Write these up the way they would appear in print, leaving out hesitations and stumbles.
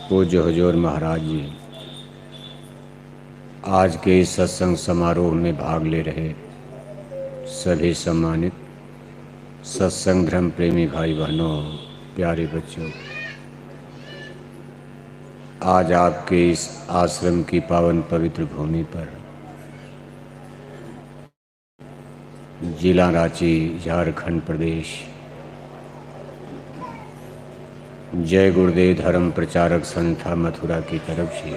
पूज्य हुजूर महाराज जी आज के इस सत्संग समारोह में भाग ले रहे सभी सम्मानित सत्संग धर्म प्रेमी भाई बहनों, प्यारे बच्चों, आज आपके इस आश्रम की पावन पवित्र भूमि पर जिला रांची, झारखंड प्रदेश, जय गुरुदेव धर्म प्रचारक संस्था मथुरा की तरफ से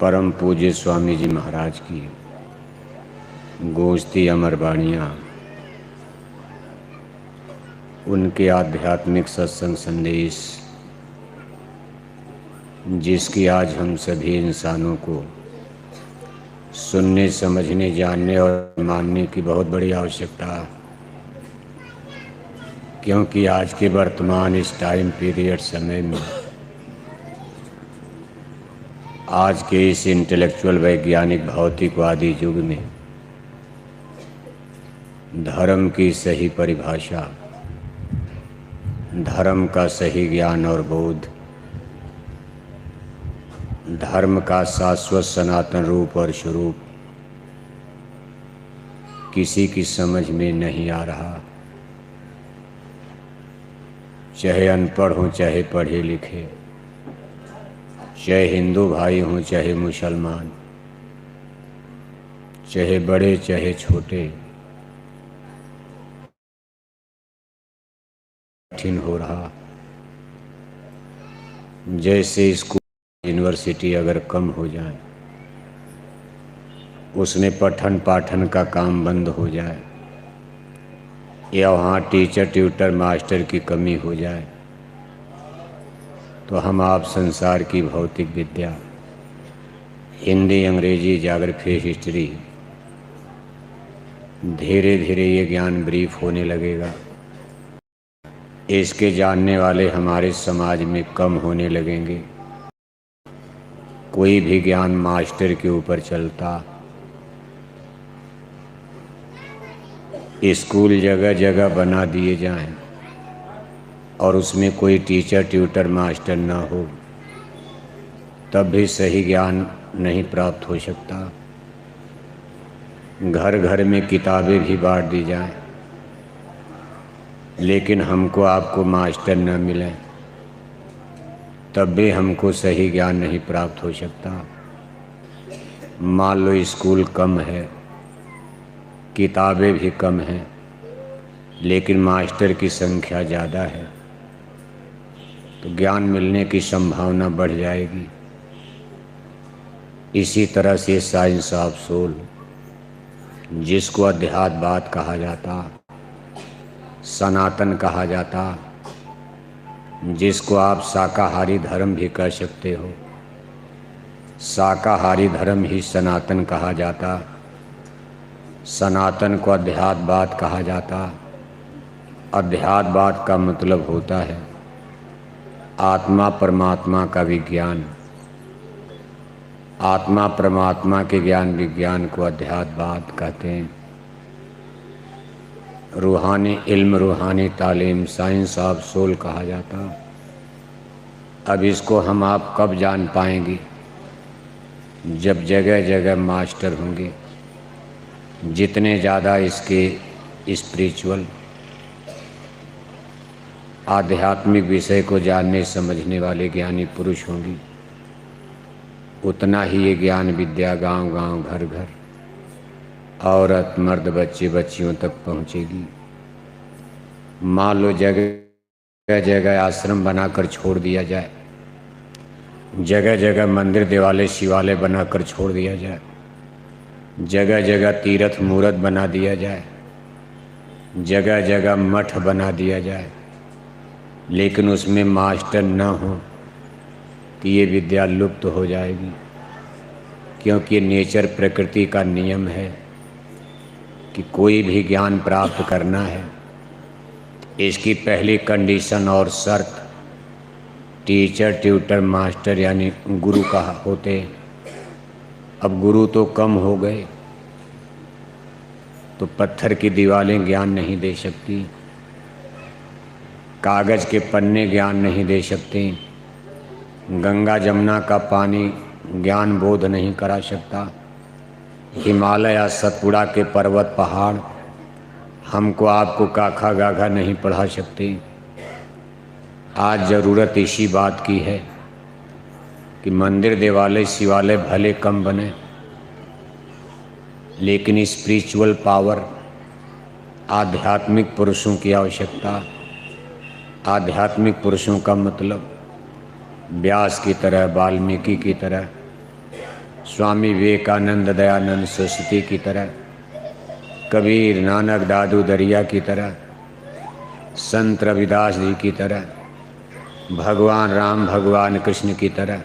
परम पूज्य स्वामी जी महाराज की गूंजती अमर वाणियाँ, उनके आध्यात्मिक सत्संग संदेश, जिसकी आज हम सभी इंसानों को सुनने, समझने, जानने और मानने की बहुत बड़ी आवश्यकता है। क्योंकि आज के वर्तमान इस टाइम पीरियड समय में, आज के इस इंटेलेक्चुअल वैज्ञानिक भौतिकवादी युग में धर्म की सही परिभाषा, धर्म का सही ज्ञान और बोध, धर्म का शाश्वत सनातन रूप और स्वरूप किसी की समझ में नहीं आ रहा। चाहे अनपढ़ हों, चाहे पढ़े लिखे, चाहे हिंदू भाई हों, चाहे मुसलमान, चाहे बड़े चाहे छोटे, कठिन हो रहा। जैसे स्कूल यूनिवर्सिटी अगर कम हो जाए, उसमें पठन पाठन का काम बंद हो जाए, या वहाँ टीचर ट्यूटर मास्टर की कमी हो जाए, तो हम आप संसार की भौतिक विद्या, हिंदी, अंग्रेजी, ज्योग्राफी, हिस्ट्री, धीरे धीरे ये ज्ञान ब्रीफ होने लगेगा। इसके जानने वाले हमारे समाज में कम होने लगेंगे। कोई भी ज्ञान मास्टर के ऊपर चलता। स्कूल जगह जगह बना दिए जाएं और उसमें कोई टीचर ट्यूटर मास्टर ना हो, तब भी सही ज्ञान नहीं प्राप्त हो सकता। घर घर में किताबें भी बांट दी जाएं, लेकिन हमको आपको मास्टर न मिले, तब भी हमको सही ज्ञान नहीं प्राप्त हो सकता। मान लो स्कूल कम है, किताबें भी कम हैं, लेकिन मास्टर की संख्या ज़्यादा है, तो ज्ञान मिलने की संभावना बढ़ जाएगी। इसी तरह से साइंस ऑफ सोल, जिसको अध्यात्मवाद कहा जाता, सनातन कहा जाता, जिसको आप शाकाहारी धर्म भी कह सकते हो, शाकाहारी धर्म ही सनातन कहा जाता, सनातन को अध्यात्मवाद कहा जाता। अध्यात्मवाद का मतलब होता है आत्मा परमात्मा का विज्ञान। आत्मा परमात्मा के ज्ञान विज्ञान को अध्यात्मवाद कहते हैं। रूहानी इल्म, रूहानी तालीम, साइंस ऑफ सोल कहा जाता। अब इसको हम आप कब जान पाएंगे? जब जगह जगह मास्टर होंगे। जितने ज़्यादा इसके स्पिरिचुअल आध्यात्मिक विषय को जानने समझने वाले ज्ञानी पुरुष होंगे, उतना ही ये ज्ञान विद्या गांव गांव, घर घर, औरत मर्द, बच्चे बच्चियों तक पहुंचेगी। मान लो जगह जगह आश्रम बनाकर छोड़ दिया जाए, जगह जगह मंदिर देवालय शिवालय बनाकर छोड़ दिया जाए, जगह जगह तीर्थ मूर्त बना दिया जाए, जगह जगह मठ बना दिया जाए, लेकिन उसमें मास्टर न हो, तो ये विद्या लुप्त हो जाएगी। क्योंकि ये नेचर, प्रकृति का नियम है कि कोई भी ज्ञान प्राप्त करना है, इसकी पहली कंडीशन और शर्त टीचर ट्यूटर मास्टर यानी गुरु का होते। अब गुरु तो कम हो गए, तो पत्थर की दीवारें ज्ञान नहीं दे सकती। कागज के पन्ने ज्ञान नहीं दे सकते, गंगा जमुना का पानी ज्ञान बोध नहीं करा सकता, हिमालय या सतपुड़ा के पर्वत पहाड़ हमको आपको काखा गाघा नहीं पढ़ा सकते। आज ज़रूरत इसी बात की है कि मंदिर देवालय शिवालय भले कम बने, लेकिन स्पिरिचुअल पावर, आध्यात्मिक पुरुषों की आवश्यकता। आध्यात्मिक पुरुषों का मतलब व्यास की तरह, वाल्मीकि की तरह, स्वामी विवेकानंद, दयानंद सरस्वती की तरह, कबीर, नानक, दादू दरिया की तरह, संत रविदास जी की तरह, भगवान राम, भगवान कृष्ण की तरह,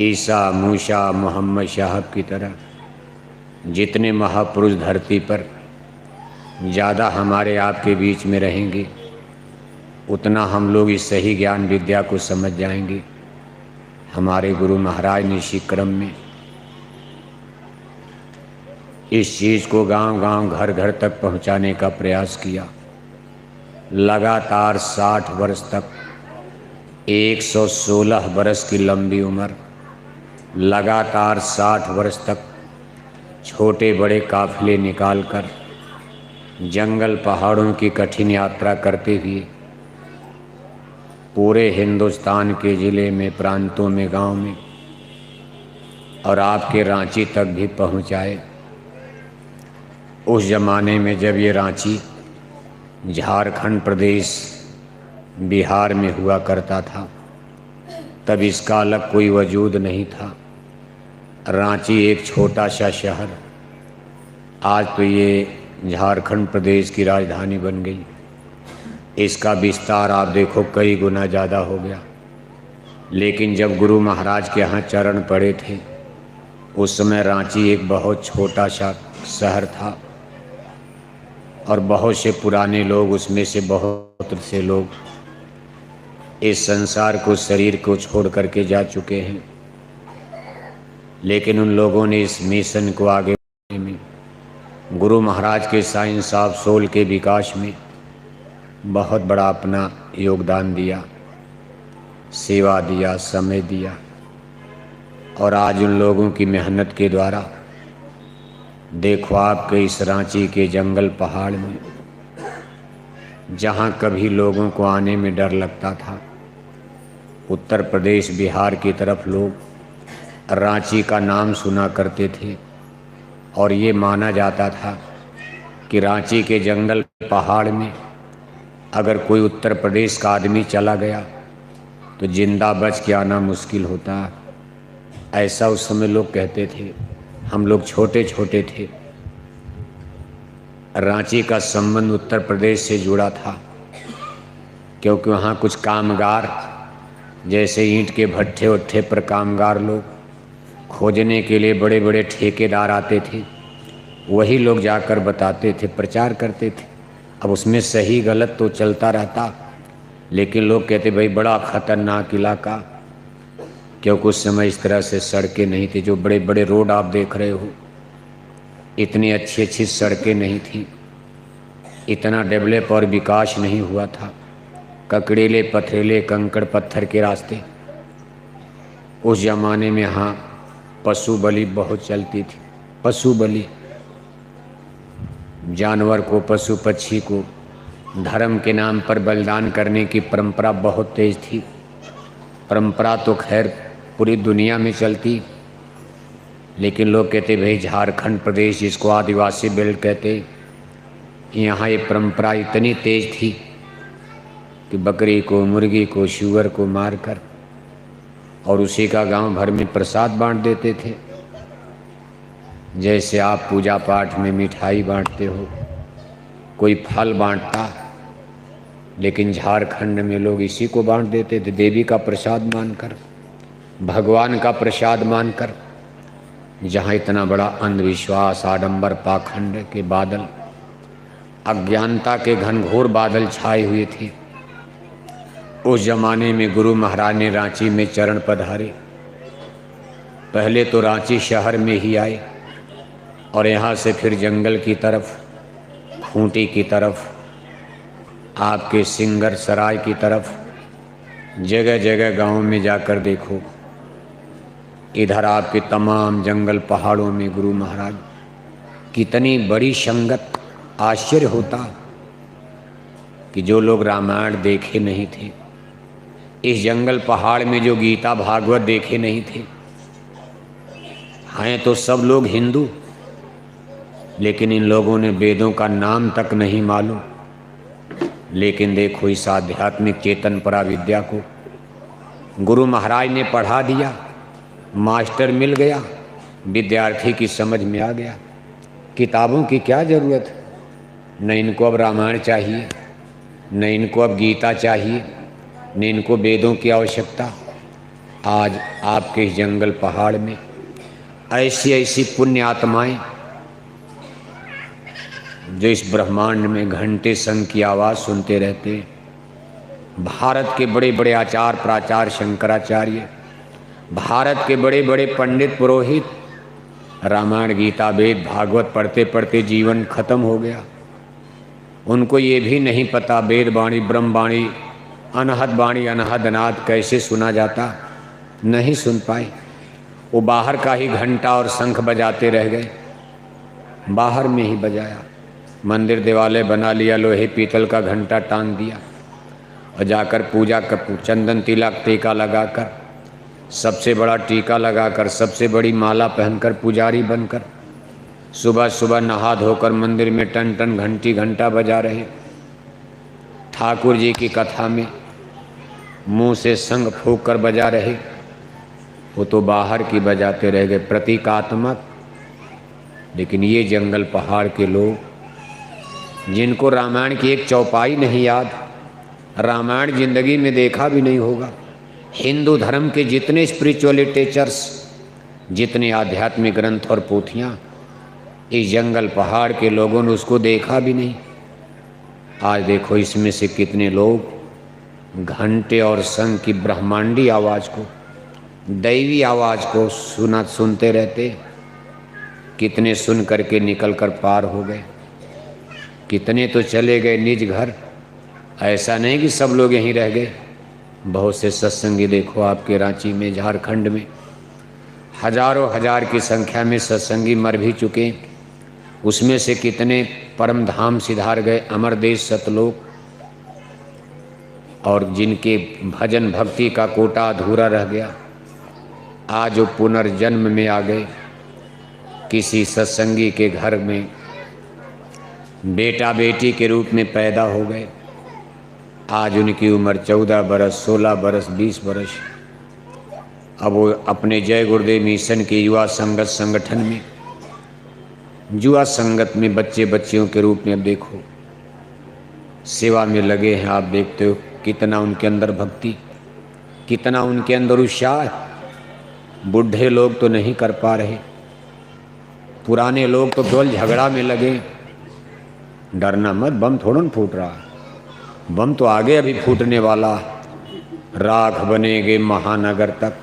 ईसा, मूसा, मोहम्मद साहब की तरह जितने महापुरुष धरती पर ज़्यादा हमारे आपके बीच में रहेंगे, उतना हम लोग इस सही ज्ञान विद्या को समझ जाएंगे। हमारे गुरु महाराज ने इसी क्रम में इस चीज़ को गांव-गांव, घर-घर तक पहुंचाने का प्रयास किया। लगातार 60 वर्ष तक, 116 वर्ष की लंबी उम्र, लगातार 60 वर्ष तक छोटे बड़े काफिले निकालकर जंगल पहाड़ों की कठिन यात्रा करते हुए पूरे हिंदुस्तान के ज़िले में, प्रांतों में, गांव में और आपके रांची तक भी पहुंचाए। उस ज़माने में जब ये रांची झारखंड प्रदेश बिहार में हुआ करता था, तब इसका अलग कोई वजूद नहीं था। रांची एक छोटा सा शहर, आज तो ये झारखंड प्रदेश की राजधानी बन गई। इसका विस्तार आप देखो कई गुना ज़्यादा हो गया। लेकिन जब गुरु महाराज के यहाँ चरण पड़े थे, उस समय रांची एक बहुत छोटा सा शहर था और बहुत से पुराने लोग, उसमें से बहुत से लोग इस संसार को, शरीर को छोड़ करके जा चुके हैं। लेकिन उन लोगों ने इस मिशन को आगे बढ़ाने में, गुरु महाराज के साइंस ऑफ सोल के विकास में बहुत बड़ा अपना योगदान दिया, सेवा दिया, समय दिया। और आज उन लोगों की मेहनत के द्वारा देखो आपके इस रांची के जंगल पहाड़ में, जहाँ कभी लोगों को आने में डर लगता था, उत्तर प्रदेश बिहार की तरफ लोग रांची का नाम सुना करते थे और ये माना जाता था कि रांची के जंगल पहाड़ में अगर कोई उत्तर प्रदेश का आदमी चला गया तो जिंदा बच के आना मुश्किल होता। ऐसा उस समय लोग कहते थे। हम लोग छोटे छोटे थे। रांची का संबंध उत्तर प्रदेश से जुड़ा था, क्योंकि वहाँ कुछ कामगार, जैसे ईंट के भट्ठे उट्ठे पर कामगार लोग खोजने के लिए बड़े बड़े ठेकेदार आते थे। वही लोग जाकर बताते थे, प्रचार करते थे। अब उसमें सही गलत तो चलता रहता, लेकिन लोग कहते भाई बड़ा खतरनाक इलाका, क्योंकि उस समय इस तरह से सड़कें नहीं थी। जो बड़े बड़े रोड आप देख रहे हो, इतनी अच्छी अच्छी सड़कें नहीं थी, इतना डेवलप और विकास नहीं हुआ था। ककड़ीले पथरीले कंकड़ पत्थर के रास्ते। उस ज़माने में हाँ पशु बलि बहुत चलती थी। पशु बलि, जानवर को, पशु पक्षी को धर्म के नाम पर बलिदान करने की परंपरा बहुत तेज थी। परंपरा तो खैर पूरी दुनिया में चलती, लेकिन लोग कहते भाई झारखंड प्रदेश, जिसको आदिवासी बेल्ट कहते, यहाँ ये परंपरा इतनी तेज थी कि बकरी को, मुर्गी को, शुअर को मारकर और उसी का गांव भर में प्रसाद बांट देते थे। जैसे आप पूजा पाठ में मिठाई बांटते हो, कोई फल बांटता, लेकिन झारखंड में लोग इसी को बांट देते थे, देवी का प्रसाद मानकर, भगवान का प्रसाद मानकर। जहाँ इतना बड़ा अंधविश्वास, आडंबर, पाखंड के बादल, अज्ञानता के घनघोर बादल छाए हुए थे, उस जमाने में गुरु महाराज ने रांची में चरण पधारे। पहले तो रांची शहर में ही आए और यहाँ से फिर जंगल की तरफ, खूंटी की तरफ, आपके सिंगर सराय की तरफ जगह जगह गांव में जाकर देखो, इधर आपके तमाम जंगल पहाड़ों में गुरु महाराज, कितनी बड़ी संगत। आश्चर्य होता कि जो लोग रामायण देखे नहीं थे, इस जंगल पहाड़ में जो गीता भागवत देखे नहीं थे, हैं तो सब लोग हिंदू, लेकिन इन लोगों ने वेदों का नाम तक नहीं मालूम। लेकिन देखो इस आध्यात्मिक चेतन परा विद्या को गुरु महाराज ने पढ़ा दिया, मास्टर मिल गया, विद्यार्थी की समझ में आ गया। किताबों की क्या ज़रूरत है, न इनको अब रामायण चाहिए, न इनको अब गीता चाहिए, न इनको वेदों की आवश्यकता। आज आपके इस जंगल पहाड़ में ऐसी ऐसी पुण्य आत्माएं जो इस ब्रह्मांड में घंटे संग की आवाज़ सुनते रहते हैं। भारत के बड़े बड़े आचार्य प्राचार्य शंकराचार्य, भारत के बड़े बड़े पंडित पुरोहित रामायण गीता वेद भागवत पढ़ते पढ़ते जीवन खत्म हो गया। उनको ये भी नहीं पता वेद वाणी ब्रह्म वाणी अनहद वाणी अनहद नाद कैसे सुना जाता, नहीं सुन पाए। वो बाहर का ही घंटा और शंख बजाते रह गए, बाहर में ही बजाया। मंदिर देवालय बना लिया, लोहे पीतल का घंटा टांग दिया और जाकर पूजा कर चंदन तिलक टीका लगाकर, सबसे बड़ा टीका लगाकर, सबसे बड़ी माला पहनकर पुजारी बनकर सुबह सुबह नहा धोकर मंदिर में टन टन घंटी घंटा बजा रहे। ठाकुर जी की कथा में मुंह से संग फूंक कर बजा रहे, वो तो बाहर की बजाते रह गए, प्रतीकात्मक। लेकिन ये जंगल पहाड़ के लोग जिनको रामायण की एक चौपाई नहीं याद, रामायण जिंदगी में देखा भी नहीं होगा, हिंदू धर्म के जितने स्पिरिचुअल लिटरेचर्स, जितने आध्यात्मिक ग्रंथ और पोथियाँ, इस जंगल पहाड़ के लोगों ने उसको देखा भी नहीं। आज देखो इसमें से कितने लोग घंटे और शंख की ब्रह्मांडी आवाज़ को, दैवी आवाज़ को सुनते रहते, कितने सुन करके निकल कर पार हो गए, कितने तो चले गए निज घर। ऐसा नहीं कि सब लोग यहीं रह गए, बहुत से सत्संगी देखो आपके रांची में, झारखंड में हजारों हजार की संख्या में सत्संगी मर भी चुके। उसमें से कितने परम धाम सिधार गए, अमर देश सतलोक, और जिनके भजन भक्ति का कोटा अधूरा रह गया, आज वो पुनर्जन्म में आ गए। किसी सत्संगी के घर में बेटा बेटी के रूप में पैदा हो गए। आज उनकी उम्र 14 बरस, 16 बरस, 20 बरस। अब वो अपने जय गुरुदेव मिशन के युवा संगत संगठन में, युवा संगत में बच्चे बच्चियों के रूप में अब देखो सेवा में लगे हैं। आप देखते हो कितना उनके अंदर भक्ति, कितना उनके अंदर उत्साह। बूढ़े लोग तो नहीं कर पा रहे, पुराने लोग तो केवल झगड़ा में लगे। डरना मत, बम थोड़ा फूट रहा, बम तो आगे अभी फूटने वाला। राख बनेंगे महानगर तक,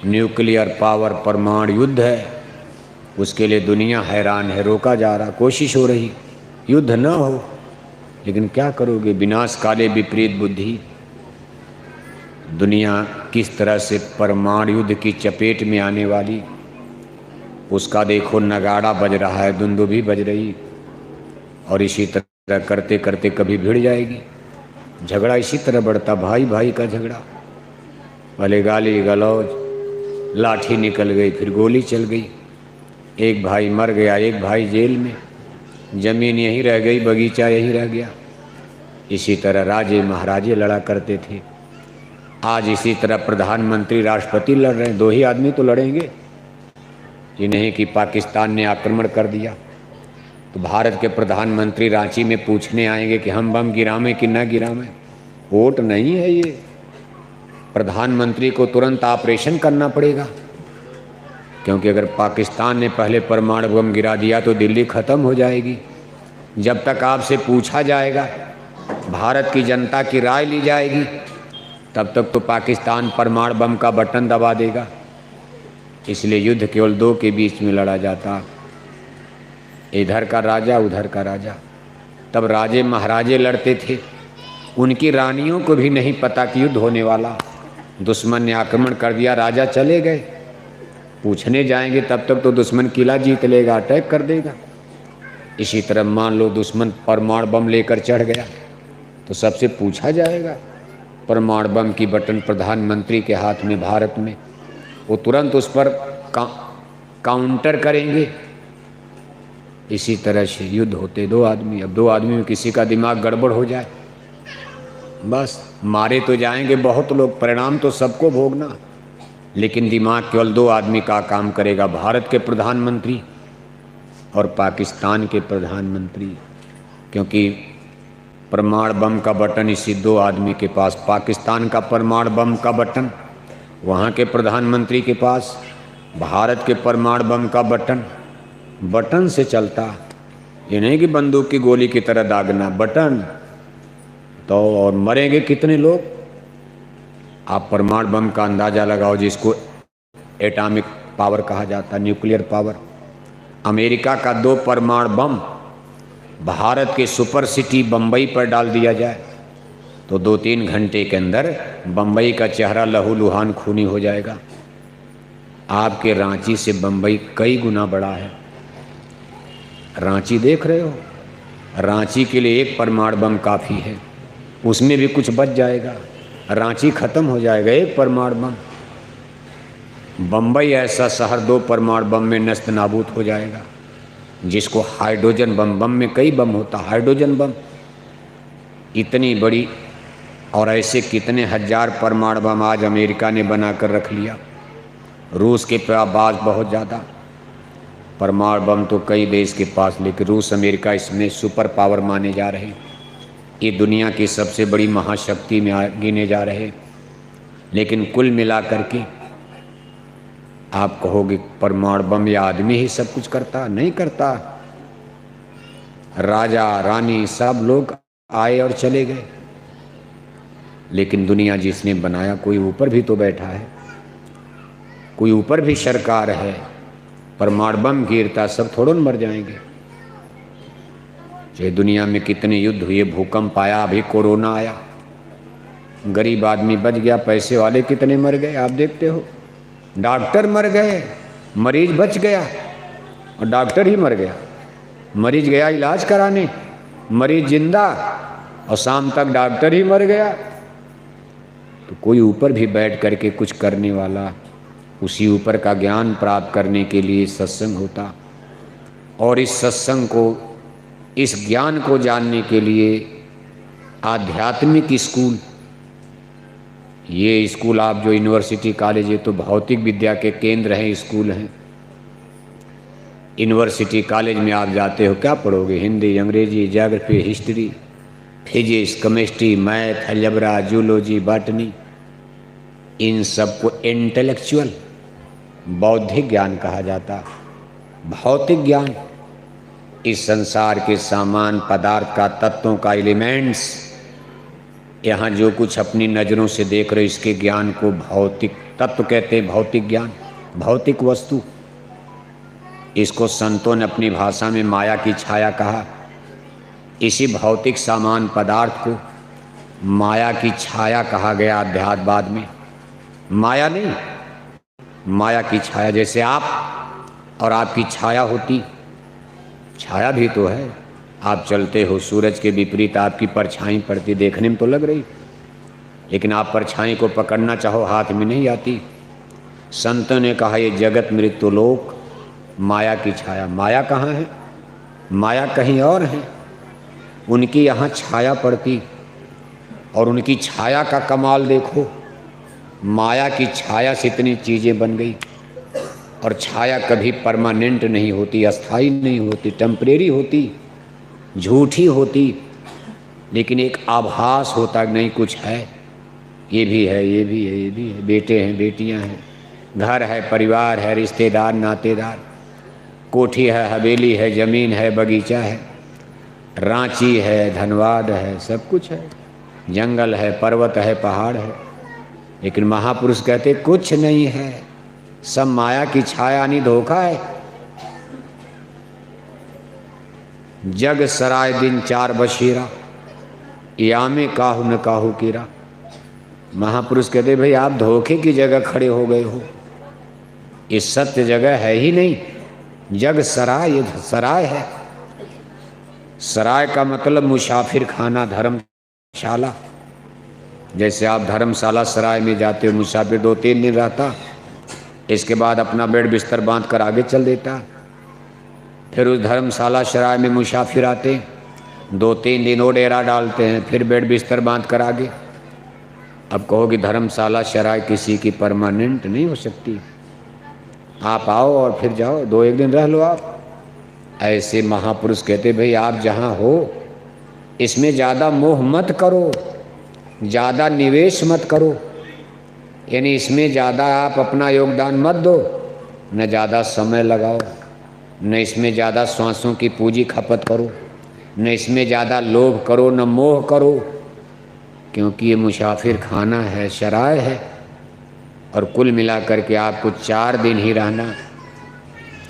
न्यूक्लियर पावर परमाणु युद्ध है, उसके लिए दुनिया हैरान है, रोका जा रहा, कोशिश हो रही युद्ध न हो, लेकिन क्या करोगे, विनाश काले विपरीत बुद्धि। दुनिया किस तरह से परमाणु युद्ध की चपेट में आने वाली, उसका देखो नगाड़ा बज रहा है, दुंदुभी बज रही, और इसी तरह करते करते कभी भिड़ जाएगी। झगड़ा इसी तरह बढ़ता, भाई भाई का झगड़ा, पहले गाली गलौज, लाठी निकल गई, फिर गोली चल गई, एक भाई मर गया, एक भाई जेल में, जमीन यहीं रह गई, बगीचा यहीं रह गया। इसी तरह राजे महाराजे लड़ा करते थे। आज इसी तरह प्रधानमंत्री राष्ट्रपति लड़ रहे हैं, दो ही आदमी तो लड़ेंगे। ये नहीं कि पाकिस्तान ने आक्रमण कर दिया तो भारत के प्रधानमंत्री रांची में पूछने आएंगे कि हम बम गिरावें कि न गिरावें। वोट नहीं है ये, प्रधानमंत्री को तुरंत ऑपरेशन करना पड़ेगा, क्योंकि अगर पाकिस्तान ने पहले परमाणु बम गिरा दिया तो दिल्ली खत्म हो जाएगी। जब तक आपसे पूछा जाएगा, भारत की जनता की राय ली जाएगी, तब तक तो पाकिस्तान परमाणु बम का बटन दबा देगा। इसलिए युद्ध केवल दो के बीच में लड़ा जाता, इधर का राजा उधर का राजा। तब राजे महाराजे लड़ते थे, उनकी रानियों को भी नहीं पता कि युद्ध होने वाला। दुश्मन ने आक्रमण कर दिया, राजा चले गए। पूछने जाएंगे तब तक तो दुश्मन किला जीत लेगा, अटैक कर देगा। इसी तरह मान लो दुश्मन परमाणु बम लेकर चढ़ गया तो सबसे पूछा जाएगा। परमाणु बम की बटन प्रधानमंत्री के हाथ में भारत में, वो तुरंत उस पर काउंटर करेंगे। इसी तरह से युद्ध होते दो आदमी, अब दो आदमी में किसी का दिमाग गड़बड़ हो जाए बस मारे तो जाएंगे बहुत लोग, परिणाम तो सबको भोगना, लेकिन दिमाग केवल दो आदमी का काम करेगा, भारत के प्रधानमंत्री और पाकिस्तान के प्रधानमंत्री। क्योंकि परमाणु बम का बटन इसी दो आदमी के पास, पाकिस्तान का परमाणु बम का बटन वहाँ के प्रधानमंत्री के पास, भारत के परमाणु बम का बटन से चलता। ये नहीं कि बंदूक की गोली की तरह दागना, बटन तो, और मरेंगे कितने लोग। आप परमाणु बम का अंदाज़ा लगाओ, जिसको एटॉमिक पावर कहा जाता, न्यूक्लियर पावर। अमेरिका का 2 परमाणु बम भारत के सुपर सिटी बम्बई पर डाल दिया जाए तो 2-3 घंटे के अंदर बम्बई का चेहरा लहूलुहान खूनी हो जाएगा। आपके रांची से बम्बई कई गुना बड़ा है। रांची देख रहे हो, रांची के लिए 1 परमाणु बम काफ़ी है, उसमें भी कुछ बच जाएगा, रांची खत्म हो जाएगा 1 परमाणु बम। बम्बई ऐसा शहर 2 परमाणु बम में नष्ट नाबूद हो जाएगा, जिसको हाइड्रोजन बम में कई बम होता, हाइड्रोजन बम इतनी बड़ी। और ऐसे कितने हजार परमाणु बम आज अमेरिका ने बनाकर रख लिया। रूस के पास बहुत ज़्यादा परमाणु बम तो कई देश के पास, लेकिन रूस अमेरिका इसमें सुपर पावर माने जा रहे। ये दुनिया की सबसे बड़ी महाशक्ति में गिने जा रहे। लेकिन कुल मिलाकर के आप कहोगे परमाणु बम या आदमी ही सब कुछ करता? नहीं करता। राजा रानी सब लोग आए और चले गए, लेकिन दुनिया जिसने बनाया कोई ऊपर भी तो बैठा है, कोई ऊपर भी सरकार है। परमाणु बम गिरता सब थोड़ो मर जाएंगे। चाहे दुनिया में कितने युद्ध हुए, भूकंप आया, अभी कोरोना आया, गरीब आदमी बच गया, पैसे वाले कितने मर गए आप देखते हो। डॉक्टर मर गए, मरीज बच गया और डॉक्टर ही मर गया। मरीज गया इलाज कराने, मरीज जिंदा और शाम तक डॉक्टर ही मर गया। तो कोई ऊपर भी बैठ करके कुछ करने वाला, उसी ऊपर का ज्ञान प्राप्त करने के लिए सत्संग होता। और इस सत्संग को, इस ज्ञान को जानने के लिए आध्यात्मिक स्कूल, ये स्कूल आप जो यूनिवर्सिटी कॉलेज, ये तो भौतिक विद्या के केंद्र हैं, स्कूल हैं। यूनिवर्सिटी कॉलेज में आप जाते हो, क्या पढ़ोगे? हिंदी, अंग्रेजी, geography, history, physics, chemistry, math, algebra, zoology, botany. इन सबको इंटेलेक्चुअल, बौद्धिक ज्ञान कहा जाता। भौतिक ज्ञान इस संसार के सामान, पदार्थ का, तत्वों का, एलिमेंट्स, यहाँ जो कुछ अपनी नज़रों से देख रहे हो, इसके ज्ञान को भौतिक तत्व कहते हैं। भौतिक ज्ञान, भौतिक वस्तु, इसको संतों ने अपनी भाषा में माया की छाया कहा। इसी भौतिक सामान पदार्थ को माया की छाया कहा गया अध्यात्मवाद में। माया नहीं, माया की छाया। जैसे आप और आपकी छाया होती, छाया भी तो है। आप चलते हो, सूरज के विपरीत आपकी परछाई पड़ती, देखने में तो लग रही, लेकिन आप परछाई को पकड़ना चाहो हाथ में नहीं आती। संतों ने कहा ये जगत मृत्यु लोक, माया की छाया। माया कहाँ है? माया कहीं और है। उनकी यहाँ छाया पड़ती, और उनकी छाया का कमाल देखो। माया की छाया से इतनी चीज़ें बन गई। और छाया कभी परमानेंट नहीं होती, अस्थाई नहीं होती, टेम्परेरी होती, झूठी होती, लेकिन एक आभास होता नहीं कुछ है। ये भी है, ये भी है, ये भी है, बेटे हैं, बेटियां हैं, घर है, परिवार है, रिश्तेदार, नातेदार, कोठी है, हवेली है, ज़मीन है, बगीचा है, रांची है, धनबाद है, सब कुछ है, जंगल है, पर्वत है, पहाड़ है। लेकिन महापुरुष कहते कुछ नहीं है, सब माया की छाया, नहीं धोखा है। जग सराय दिन चार बशीरा, यामे काहू न काहू कीरा। महापुरुष कहते भाई आप धोखे की जगह खड़े हो गए हो, ये सत्य जगह है ही नहीं। जग सराय, ये सराय है। सराय का मतलब मुसाफिर खाना, धर्मशाला। जैसे आप धर्मशाला सराय में जाते हो, मुसाफिर 2-3 दिन रहता, इसके बाद अपना बेड बिस्तर बांध कर आगे चल देता। फिर उस धर्मशाला सराय में मुसाफिर आते, 2-3 दिन और डेरा डालते हैं, फिर बेड बिस्तर बांध कर आगे। अब कहो कि धर्मशाला सराय किसी की परमानेंट नहीं हो सकती, आप आओ और फिर जाओ, 2-1 दिन रह लो आप। ऐसे महापुरुष कहते भाई आप जहाँ हो इसमें ज़्यादा मोह मत करो, ज़्यादा निवेश मत करो, यानी इसमें ज़्यादा आप अपना योगदान मत दो, न ज़्यादा समय लगाओ, न इसमें ज़्यादा श्वासों की पूंजी खपत करो, न इसमें ज़्यादा लोभ करो, न मोह करो, क्योंकि ये मुसाफिर खाना है, शराय है। और कुल मिलाकर के आपको 4 दिन ही रहना,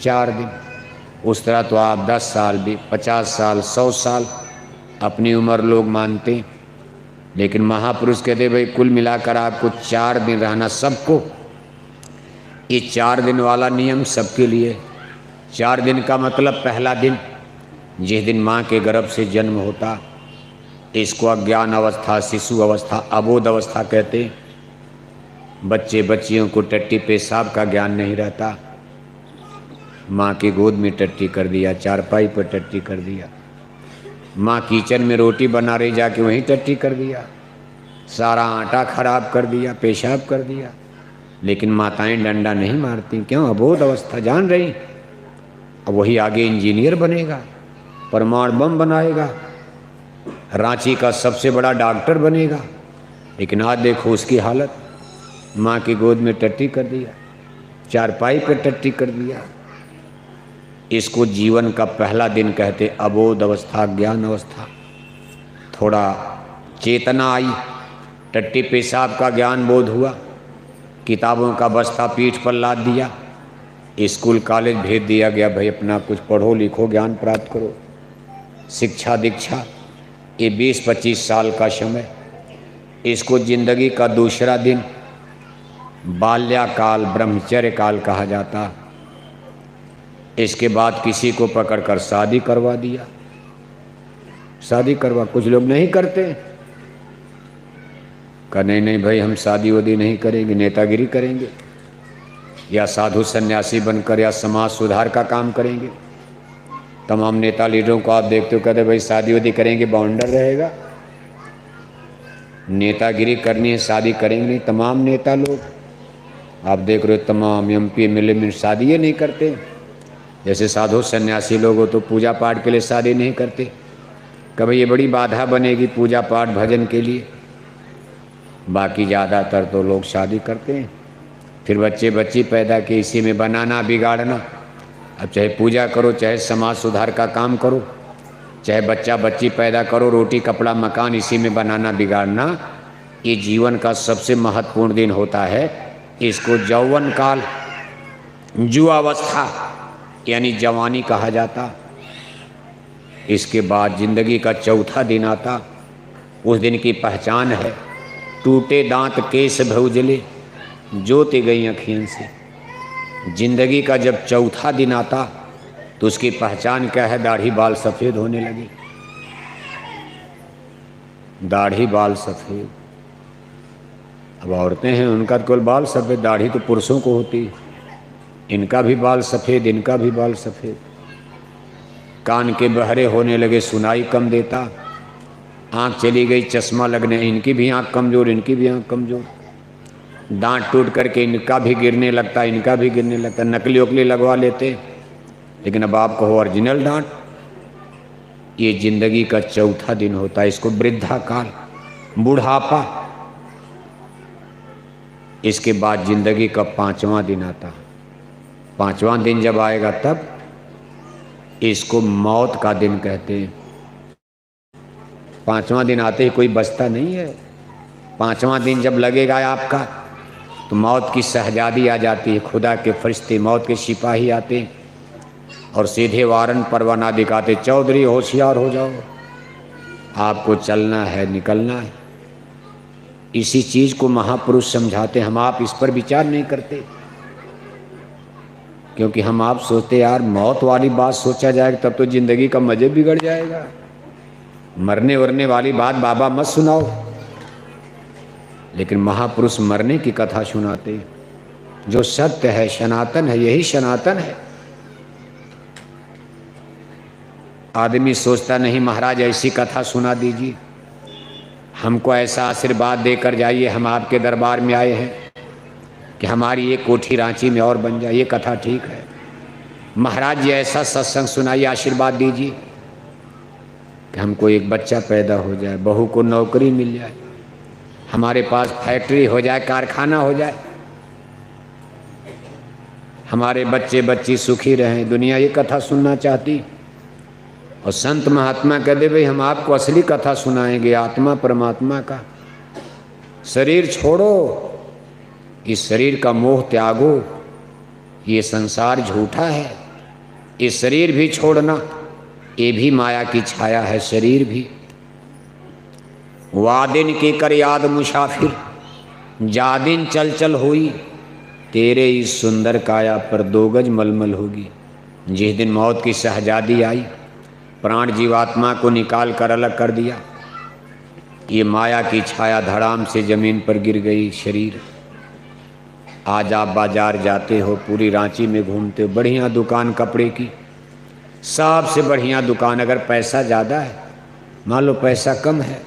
4 दिन। उस तरह तो आप 10 साल भी, 50 साल, 100 साल अपनी उम्र लोग मानते, लेकिन महापुरुष कहते भाई कुल मिलाकर आपको 4 दिन रहना सबको। ये 4 दिन वाला नियम सबके लिए। 4 दिन का मतलब पहला दिन जिस दिन माँ के गर्भ से जन्म होता, इसको अज्ञान अवस्था, शिशु अवस्था, अबोध अवस्था कहते। बच्चे बच्चियों को टट्टी पेशाब का ज्ञान नहीं रहता, माँ की गोद में टट्टी कर दिया, चारपाई पर टट्टी कर दिया, माँ किचन में रोटी बना रही जाके वहीं टट्टी कर दिया, सारा आटा खराब कर दिया, पेशाब कर दिया। लेकिन माताएं डंडा नहीं मारती, क्यों? अबोध अवस्था, जान रही। अब वही आगे इंजीनियर बनेगा, परमाणु बम बनाएगा, रांची का सबसे बड़ा डॉक्टर बनेगा। लेकिन आज देखो उसकी हालत, माँ की गोद में टट्टी कर दिया, चारपाई पर टट्टी कर दिया। इसको जीवन का पहला दिन कहते, अबोध अवस्था, ज्ञान अवस्था। थोड़ा चेतना आई, टट्टी पेशाब का ज्ञान बोध हुआ, किताबों का बस्ता पीठ पर लाद दिया, स्कूल कॉलेज भेज दिया गया, भाई अपना कुछ पढ़ो लिखो, ज्ञान प्राप्त करो, शिक्षा दीक्षा। ये 20-25 साल का समय, इसको जिंदगी का दूसरा दिन बाल्याकाल, ब्रह्मचर्य काल कहा जाता। इसके बाद किसी को पकड़कर शादी करवा दिया, शादी करवा। कुछ लोग नहीं करते, कहा नहीं नहीं भाई हम शादी वादी नहीं करेंगे, नेतागिरी करेंगे, या साधु सन्यासी बनकर या समाज सुधार का काम करेंगे। तमाम नेता लीडरों को आप देखते हो, कहते भाई शादी वादी करेंगे, बाउंडर रहेगा, नेतागिरी करनी है, शादी करेंगे नहीं। तमाम नेता लोग आप देख रहे हो, तमाम MP MLA में शादी नहीं करते। जैसे साधु सन्यासी लोग हो तो पूजा पाठ के लिए शादी नहीं करते, कभी ये बड़ी बाधा बनेगी पूजा पाठ भजन के लिए। बाकी ज़्यादातर तो लोग शादी करते हैं, फिर बच्चे बच्ची पैदा के इसी में बनाना बिगाड़ना। अब चाहे पूजा करो, चाहे समाज सुधार का काम करो, चाहे बच्चा बच्ची पैदा करो, रोटी कपड़ा मकान इसी में बनाना बिगाड़ना। ये जीवन का सबसे महत्वपूर्ण दिन होता है। इसको यौवन काल, युवावस्था यानी जवानी कहा जाता। इसके बाद जिंदगी का चौथा दिन आता। उस दिन की पहचान है, टूटे दांत केस भौजले, जोते गई अखियन से। जिंदगी का जब चौथा दिन आता तो उसकी पहचान क्या है? दाढ़ी बाल सफ़ेद होने लगी, दाढ़ी बाल सफ़ेद। अब औरतें हैं, उनका तो केवल बाल सफ़ेद, दाढ़ी तो पुरुषों को होती है। इनका भी बाल सफ़ेद, इनका भी बाल सफ़ेद। कान के बहरे होने लगे, सुनाई कम देता, आँख चली गई, चश्मा लगने, इनकी भी आँख कमज़ोर, इनकी भी आँख कमज़ोर। दांत टूट करके इनका भी गिरने लगता, इनका भी गिरने लगता। नकली उकली लगवा लेते, लेकिन अब आपको हो ओरिजिनल दांत। ये जिंदगी का चौथा दिन होता है, इसको वृद्धा काल, बुढ़ापा। इसके बाद जिंदगी का 5वां दिन आता। 5वां दिन जब आएगा तब इसको मौत का दिन कहते हैं। 5वां दिन आते ही कोई बचता नहीं है। 5वां दिन जब लगेगा आपका तो मौत की शहजादी आ जाती है, खुदा के फरिश्ते, मौत के सिपाही आते हैं और सीधे वारन परवाना दिखाते, चौधरी होशियार हो जाओ, आपको चलना है, निकलना है। इसी चीज को महापुरुष समझाते, हम आप इस पर विचार नहीं करते, क्योंकि हम आप सोचते यार मौत वाली बात सोचा जाएगा तब तो जिंदगी का मजे बिगड़ जाएगा, मरने वरने वाली बात बाबा मत सुनाओ। लेकिन महापुरुष मरने की कथा सुनाते, जो सत्य है, सनातन है, यही सनातन है। आदमी सोचता नहीं महाराज ऐसी कथा सुना दीजिए, हमको ऐसा आशीर्वाद देकर जाइए, हम आपके दरबार में आए हैं कि हमारी ये कोठी रांची में और बन जाए, ये कथा ठीक है। महाराज जी ऐसा सत्संग सुनाइए, आशीर्वाद दीजिए कि हमको एक बच्चा पैदा हो जाए, बहू को नौकरी मिल जाए, हमारे पास फैक्ट्री हो जाए, कारखाना हो जाए, हमारे बच्चे बच्ची सुखी रहें, दुनिया ये कथा सुनना चाहती। और संत महात्मा कह दे भाई हम आपको असली कथा सुनाएंगे, आत्मा परमात्मा का। शरीर छोड़ो, इस शरीर का मोह त्यागो, ये संसार झूठा है, इस शरीर भी छोड़ना, ये भी माया की छाया है, शरीर भी। वादिन के कर याद मुसाफिर, जादिन चल चल हुई, तेरे इस सुंदर काया पर 2 गज मलमल होगी। जिस दिन मौत की शहजादी आई, प्राण जीवात्मा को निकाल कर अलग कर दिया, ये माया की छाया धड़ाम से जमीन पर गिर गई शरीर। आज आप बाजार जाते हो, पूरी रांची में घूमते हो, बढ़िया दुकान कपड़े की, सबसे बढ़िया दुकान। अगर पैसा ज़्यादा है, मान लो पैसा कम है,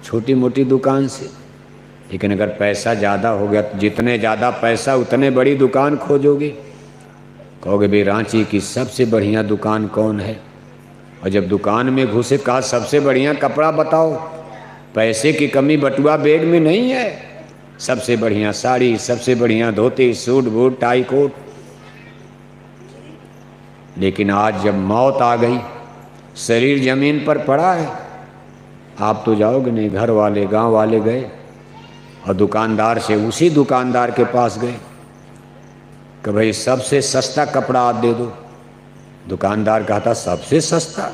छोटी मोटी दुकान से, लेकिन अगर पैसा ज़्यादा हो गया तो जितने ज़्यादा पैसा उतने बड़ी दुकान खोजोगे। कहोगे भाई रांची की सबसे बढ़िया दुकान कौन है, और जब दुकान में घुसे कहा सबसे बढ़िया कपड़ा बताओ, पैसे की कमी बटुआ बैग में नहीं है, सबसे बढ़िया साड़ी, सबसे बढ़िया धोती, सूट बूट, टाई कोट। लेकिन आज जब मौत आ गई, शरीर जमीन पर पड़ा है, आप तो जाओगे नहीं, घर वाले गांव वाले गए और दुकानदार से, उसी दुकानदार के पास गए कि भाई सबसे सस्ता कपड़ा आप दे दो। दुकानदार कहता सबसे सस्ता?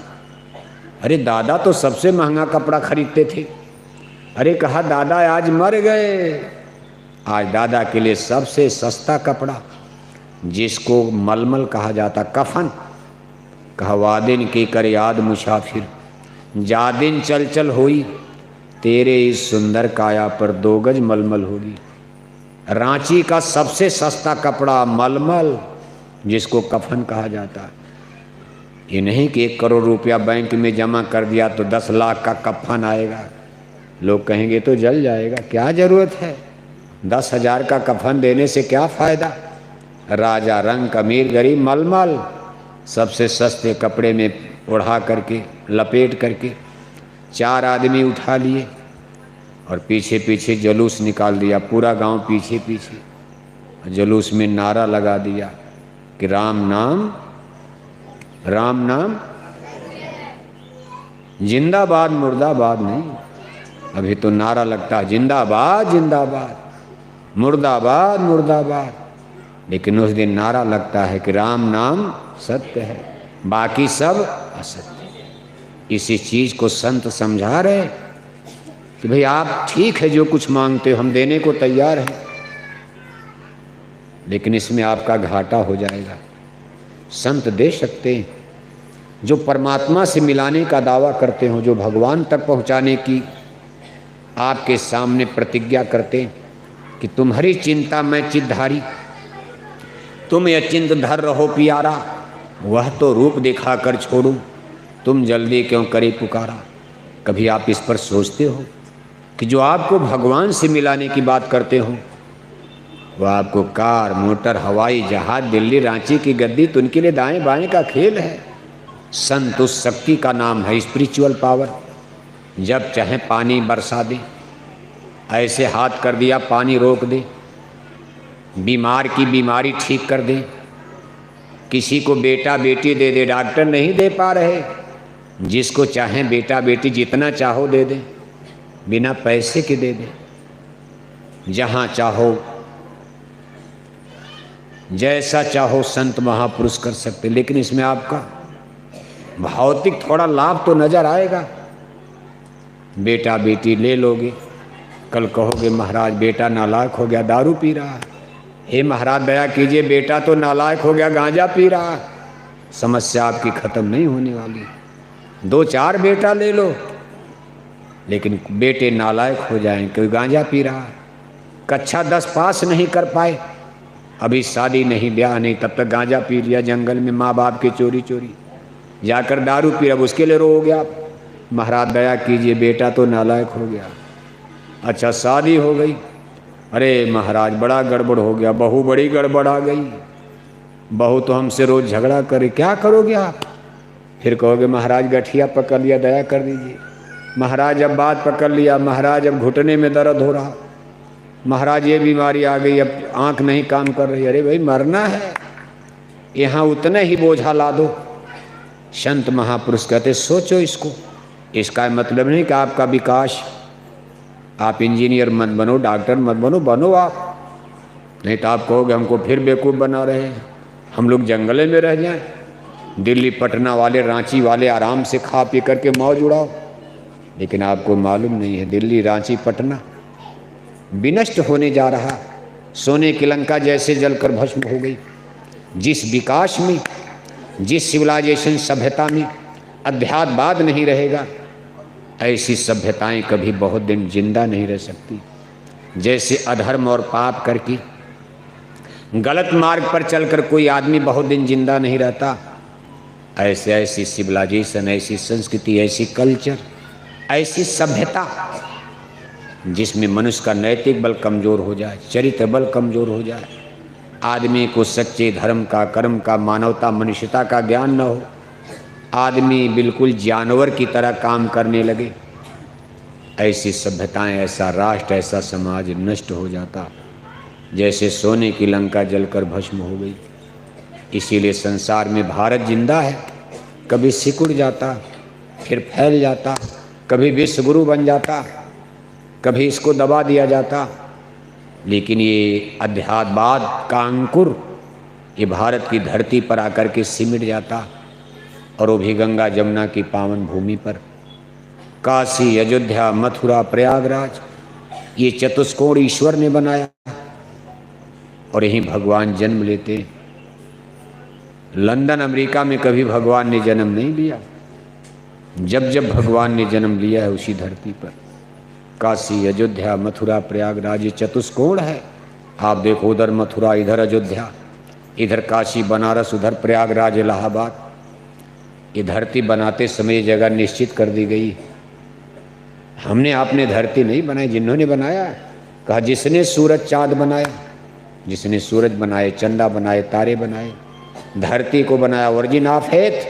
अरे दादा तो सबसे महंगा कपड़ा खरीदते थे। अरे कहा दादा आज मर गए, आज दादा के लिए सबसे सस्ता कपड़ा, जिसको मलमल कहा जाता, कफन। कहा वादिन की कर याद मुसाफिर, जादिन चल चल हुई, तेरे इस सुंदर काया पर 2 गज मलमल होगी। रांची का सबसे सस्ता कपड़ा मलमल, जिसको कफन कहा जाता है। ये नहीं कि 1 करोड़ रुपया बैंक में जमा कर दिया तो 10 लाख का कफन आएगा। लोग कहेंगे तो जल जाएगा, क्या जरूरत है, 10,000 का कफन देने से क्या फायदा। राजा रंग, अमीर गरीब, मलमल, सबसे सस्ते कपड़े में ओढ़ा करके, लपेट करके 4 आदमी उठा लिए और पीछे पीछे जुलूस निकाल दिया, पूरा गांव पीछे पीछे। जुलूस में नारा लगा दिया कि राम नाम, राम नाम जिंदाबाद, मुर्दाबाद नहीं। अभी तो नारा लगता है जिंदाबाद जिंदाबाद, मुर्दाबाद मुर्दाबाद, लेकिन उस दिन नारा लगता है कि राम नाम सत्य है, बाकी सब असत्य है। इसी चीज को संत समझा रहे कि भाई आप ठीक है जो कुछ मांगते हो हम देने को तैयार हैं, लेकिन इसमें आपका घाटा हो जाएगा। संत दे सकते हैं, जो परमात्मा से मिलाने का दावा करते हो, जो भगवान तक पहुंचाने की आपके सामने प्रतिज्ञा करते हैं कि तुम्हारी चिंता मैं चित्तधारी, तुम अचिंत धर रहो प्यारा, वह तो रूप दिखाकर छोड़ूं, तुम जल्दी क्यों करे पुकारा। कभी आप इस पर सोचते हो कि जो आपको भगवान से मिलाने की बात करते हो, वह आपको कार, मोटर, हवाई जहाज, दिल्ली, रांची की गद्दी, तो उनके लिए दाएं बाएं का खेल है। संत उस शक्ति का नाम है, स्पिरिचुअल पावर। जब चाहे पानी बरसा दे, ऐसे हाथ कर दिया पानी रोक दे, बीमार की बीमारी ठीक कर दे, किसी को बेटा बेटी दे दे, डॉक्टर नहीं दे पा रहे, जिसको चाहे बेटा बेटी जितना चाहो दे दे, बिना पैसे के दे दे, जहाँ चाहो जैसा चाहो संत महापुरुष कर सकते, लेकिन इसमें आपका भौतिक थोड़ा लाभ तो नजर आएगा। बेटा बेटी ले लोगे, कल कहोगे महाराज बेटा नालायक हो गया, दारू पी रहा है। हे महाराज दया कीजिए, बेटा तो नालायक हो गया, गांजा पी रहा है। समस्या आपकी खत्म नहीं होने वाली। 2-4 बेटा ले लो, लेकिन बेटे नालायक हो जाएं, कोई गांजा पी रहा है, कक्षा 10 पास नहीं कर पाए, अभी शादी नहीं ब्याह नहीं, तब तक गांजा पी लिया जंगल में माँ बाप के चोरी चोरी, जाकर दारू पी रहा, उसके लिए रोओगे आप। महाराज दया कीजिए बेटा तो नालायक हो गया। अच्छा शादी हो गई, अरे महाराज बड़ा गड़बड़ हो गया, बहू बड़ी गड़बड़ आ गई, बहू तो हमसे रोज झगड़ा करे, क्या करोगे आप? फिर कहोगे महाराज गठिया पकड़ लिया, दया कर दीजिए। महाराज अब बात पकड़ लिया, महाराज अब घुटने में दर्द हो रहा, महाराज ये बीमारी आ गई, अब आंख नहीं काम कर रही। अरे भाई मरना है, यहाँ उतने ही बोझा ला दो। संत महापुरुष कहते सोचो इसको। इसका मतलब नहीं कि आपका विकास, आप इंजीनियर मत बनो, डॉक्टर मत बनो, बनो आप, नहीं तो आप कहोगे हमको फिर बेवकूफ़ बना रहे हैं, हम लोग जंगले में रह जाएं। दिल्ली पटना वाले रांची वाले आराम से खा पी करके मौज उड़ाओ, लेकिन आपको मालूम नहीं है दिल्ली रांची पटना विनष्ट होने जा रहा, सोने की लंका जैसे जलकर भस्म हो गई। जिस विकास में, जिस सिविलाइजेशन सभ्यता में अध्यात्मवाद नहीं रहेगा, ऐसी सभ्यताएं कभी बहुत दिन जिंदा नहीं रह सकती। जैसे अधर्म और पाप करके गलत मार्ग पर चलकर कोई आदमी बहुत दिन जिंदा नहीं रहता, ऐसे ऐसी सिविलाइजेशन, ऐसी संस्कृति, ऐसी कल्चर, ऐसी सभ्यता जिसमें मनुष्य का नैतिक बल कमज़ोर हो जाए, चरित्र बल कमज़ोर हो जाए, आदमी को सच्चे धर्म का, कर्म का, मानवता मनुष्यता का ज्ञान न हो, आदमी बिल्कुल जानवर की तरह काम करने लगे, ऐसी सभ्यताएं, ऐसा राष्ट्र, ऐसा समाज नष्ट हो जाता, जैसे सोने की लंका जलकर भस्म हो गई। इसीलिए संसार में भारत जिंदा है, कभी सिकुड़ जाता, फिर फैल जाता, कभी विश्वगुरु बन जाता, कभी इसको दबा दिया जाता, लेकिन ये अध्यात्मवाद का अंकुर ये भारत की धरती पर आकर के सिमट जाता, और वो भी गंगा जमुना की पावन भूमि पर। काशी, अयोध्या, मथुरा, प्रयागराज, ये चतुष्कोण ईश्वर ने बनाया, और यहीं भगवान जन्म लेते। लंदन अमेरिका में कभी भगवान ने जन्म नहीं लिया, जब जब भगवान ने जन्म लिया है उसी धरती पर। काशी, अयोध्या, मथुरा, प्रयागराज, ये चतुष्कोण है। आप देखो उधर मथुरा, इधर अयोध्या, इधर काशी बनारस, उधर प्रयागराज इलाहाबाद। ये धरती बनाते समय जगह निश्चित कर दी गई। हमने आपने धरती नहीं बनाई, जिन्होंने बनाया, कहा जिसने सूरज चाँद बनाया, जिसने सूरज बनाए, चंदा बनाए, तारे बनाए, धरती को बनाया। ओरिजिन ऑफ फेथ,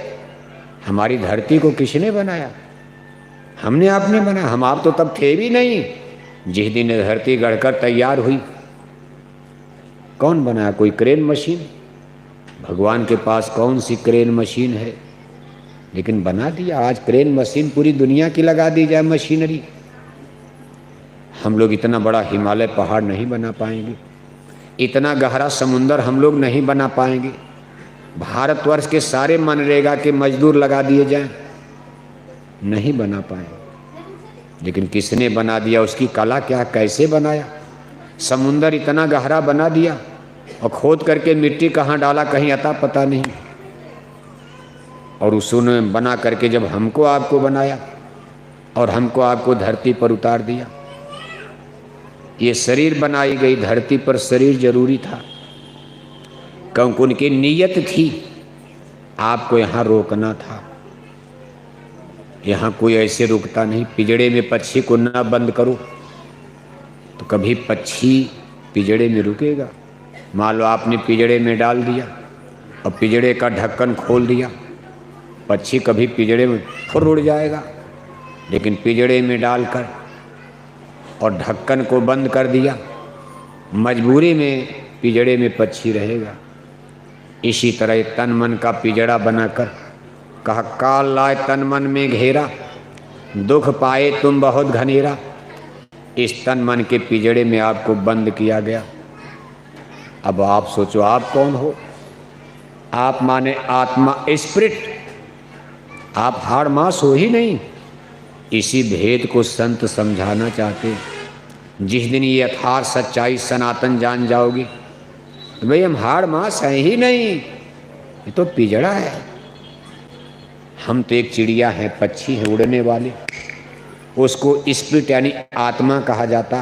हमारी धरती को किसने बनाया? हमने आपने बनाया। हम आप तो तब थे भी नहीं जिस दिन धरती गढ़कर तैयार हुई। कौन बनाया? कोई क्रेन मशीन? भगवान के पास कौन सी क्रेन मशीन है? लेकिन बना दिया। आज क्रेन मशीन पूरी दुनिया की लगा दी जाए मशीनरी, हम लोग इतना बड़ा हिमालय पहाड़ नहीं बना पाएंगे, इतना गहरा समुंदर हम लोग नहीं बना पाएंगे। भारतवर्ष के सारे मनरेगा के मजदूर लगा दिए जाएं, नहीं बना पाएंगे। लेकिन किसने बना दिया? उसकी कला क्या, कैसे बनाया? समुंदर इतना गहरा बना दिया और खोद करके मिट्टी कहाँ डाला कहीं अता पता नहीं, और उसने बना करके जब हमको आपको बनाया और हमको आपको धरती पर उतार दिया। ये शरीर बनाई गई धरती पर, शरीर जरूरी था क्योंकि उनकी नीयत थी आपको यहाँ रोकना था। यहाँ कोई ऐसे रुकता नहीं। पिंजड़े में पक्षी को ना बंद करो तो कभी पक्षी पिंजड़े में रुकेगा? मान लो आपने पिंजड़े में डाल दिया और पिंजड़े का ढक्कन खोल दिया, पक्षी कभी पिंजड़े में फुर उड़ जाएगा। लेकिन पिंजड़े में डालकर और ढक्कन को बंद कर दिया, मजबूरी में पिंजड़े में पक्षी रहेगा। इसी तरह तन मन का पिंजड़ा बनाकर कहा काल लाए तन मन में घेरा, दुख पाए तुम बहुत घनेरा। इस तन मन के पिंजड़े में आपको बंद किया गया। अब आप सोचो आप कौन हो? आप माने आत्मा, स्पिरिट। आप हाड़ मास हो ही नहीं। इसी भेद को संत समझाना चाहते। जिस दिन ये यथार्थ सच्चाई सनातन जान जाओगी तो भाई हम हाड़ मास हैं ही नहीं, ये तो पिजड़ा है। हम तो एक चिड़िया हैं, पक्षी हैं, उड़ने वाले। उसको स्पिरिट यानी आत्मा कहा जाता।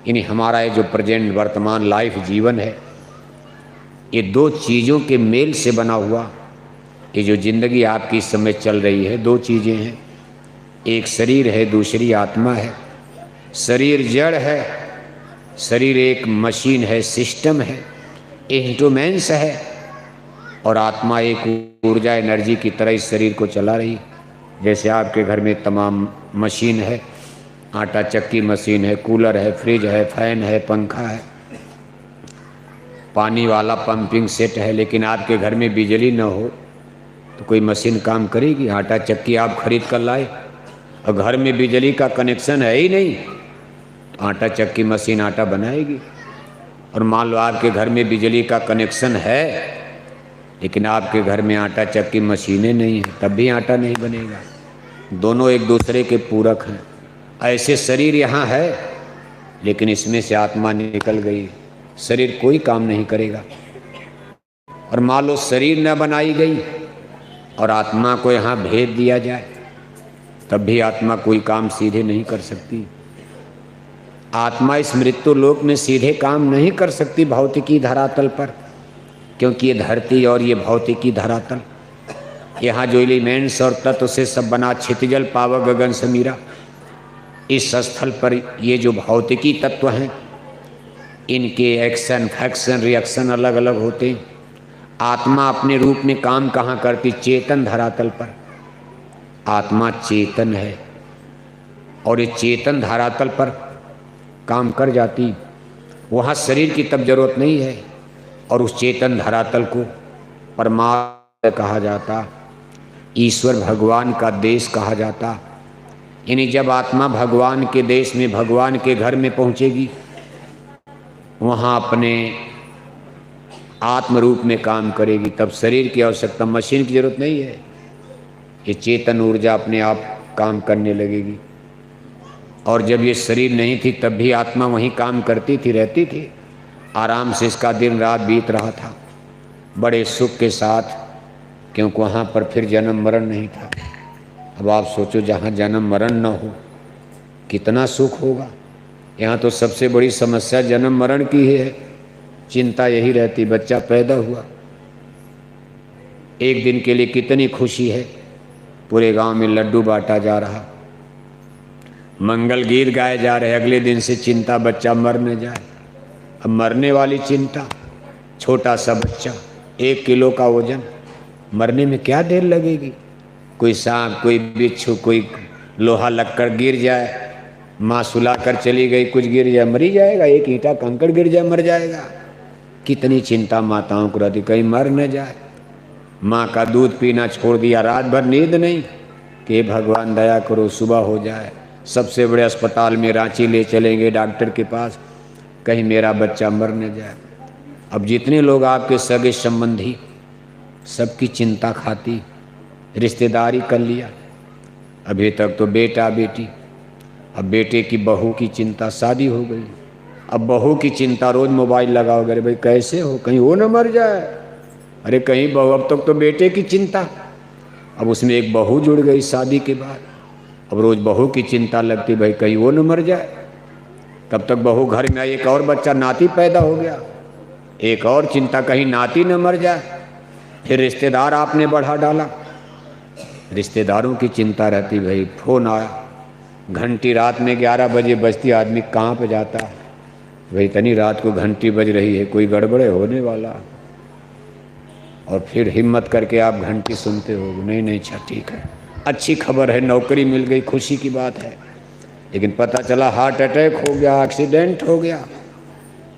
यानी हमारा ये जो प्रेजेंट वर्तमान लाइफ जीवन है, ये दो चीज़ों के मेल से बना हुआ ये जो जिंदगी आपकी इस समय चल रही है, दो चीज़ें हैं। एक शरीर है, दूसरी आत्मा है। शरीर जड़ है, शरीर एक मशीन है, सिस्टम है, इंस्ट्रूमेंट्स है, और आत्मा एक ऊर्जा एनर्जी की तरह इस शरीर को चला रही। जैसे आपके घर में तमाम मशीन है, आटा चक्की मशीन है, कूलर है, फ्रिज है, फैन है, पंखा है, पानी वाला पंपिंग सेट है, लेकिन आपके घर में बिजली न हो तो कोई मशीन काम करेगी? आटा चक्की आप खरीद कर लाए और घर में बिजली का कनेक्शन है ही नहीं, तो आटा चक्की मशीन आटा बनाएगी? और मान लो आपके घर में बिजली का कनेक्शन है लेकिन आपके घर में आटा चक्की मशीनें नहीं हैं, तब भी आटा नहीं बनेगा। दोनों एक दूसरे के पूरक हैं। ऐसे शरीर यहाँ है लेकिन इसमें से आत्मा निकल गई, शरीर कोई काम नहीं करेगा। और मान लो शरीर न बनाई गई और आत्मा को यहाँ भेज दिया जाए, तब भी आत्मा कोई काम सीधे नहीं कर सकती। आत्मा इस मृत्यु लोक में सीधे काम नहीं कर सकती भौतिकी धरातल पर, क्योंकि ये धरती और ये भौतिकी धरातल, यहाँ जो एलिमेंट्स और तत्व से सब बना, क्षितिजल पावक गगन समीरा, इस स्थल पर ये जो भौतिकी तत्व हैं इनके एक्शन फैक्शन रिएक्शन अलग अलग होते हैं। आत्मा अपने रूप में काम कहाँ करती? चेतन धरातल पर। आत्मा चेतन है और ये चेतन धरातल पर काम कर जाती, वहाँ शरीर की तब जरूरत नहीं है। और उस चेतन धरातल को परमात्मा कहा जाता, ईश्वर भगवान का देश कहा जाता। यानी जब आत्मा भगवान के देश में, भगवान के घर में पहुँचेगी, वहाँ अपने आत्म रूप में काम करेगी, तब शरीर की आवश्यकता, मशीन की जरूरत नहीं है। ये चेतन ऊर्जा अपने आप काम करने लगेगी। और जब ये शरीर नहीं थी तब भी आत्मा वहीं काम करती थी, रहती थी, आराम से इसका दिन रात बीत रहा था बड़े सुख के साथ, क्योंकि वहाँ पर फिर जन्म मरण नहीं था। अब आप सोचो जहाँ जन्म मरण न हो कितना सुख होगा। यहाँ तो सबसे बड़ी समस्या जन्म मरण की ही है, चिंता यही रहती। बच्चा पैदा हुआ, एक दिन के लिए कितनी खुशी है, पूरे गांव में लड्डू बांटा जा रहा, मंगल गीत गाए जा रहे, अगले दिन से चिंता बच्चा मर न जाए। अब मरने वाली चिंता, छोटा सा बच्चा 1 किलो का वजन, मरने में क्या देर लगेगी? कोई सांप, कोई बिच्छू, कोई लोहा लगकर गिर जाए, माँ सुला कर चली गई, कुछ गिर जाए मर ही जाएगा, एक ईंटा कंकड़ गिर जाए मर जाएगा। कितनी चिंता माताओं को रहती, कहीं मर न जाए। माँ का दूध पीना छोड़ दिया, रात भर नींद नहीं कि भगवान दया करो सुबह हो जाए, सबसे बड़े अस्पताल में रांची ले चलेंगे डॉक्टर के पास, कहीं मेरा बच्चा मर न जाए। अब जितने लोग आपके सगे संबंधी, सबकी चिंता खाती, रिश्तेदारी कर लिया। अभी तक तो बेटा बेटी, अब बेटे की बहू की चिंता, शादी हो गई, अब बहू की चिंता, रोज मोबाइल लगाओगे, अरे भाई कैसे हो, कहीं वो न मर जाए, अरे कहीं बहू, अब तक तो बेटे की चिंता, अब उसमें एक बहू जुड़ गई शादी के बाद, अब रोज बहू की चिंता लगती, भाई कहीं वो न मर जाए। तब तक बहू घर में आई, एक और बच्चा नाती पैदा हो गया, एक और चिंता, कहीं नाती न मर जाए। फिर रिश्तेदार आपने बढ़ा डाला, रिश्तेदारों की चिंता रहती, भाई फोन आया, घंटी रात में 11 बजे बजती, आदमी कहाँ पे जाता, भाई इतनी रात को घंटी बज रही है, कोई गड़बड़े होने वाला। और फिर हिम्मत करके आप घंटी सुनते हो, नहीं नहीं अच्छा ठीक है, अच्छी खबर है, नौकरी मिल गई, खुशी की बात है। लेकिन पता चला हार्ट अटैक हो गया, एक्सीडेंट हो गया।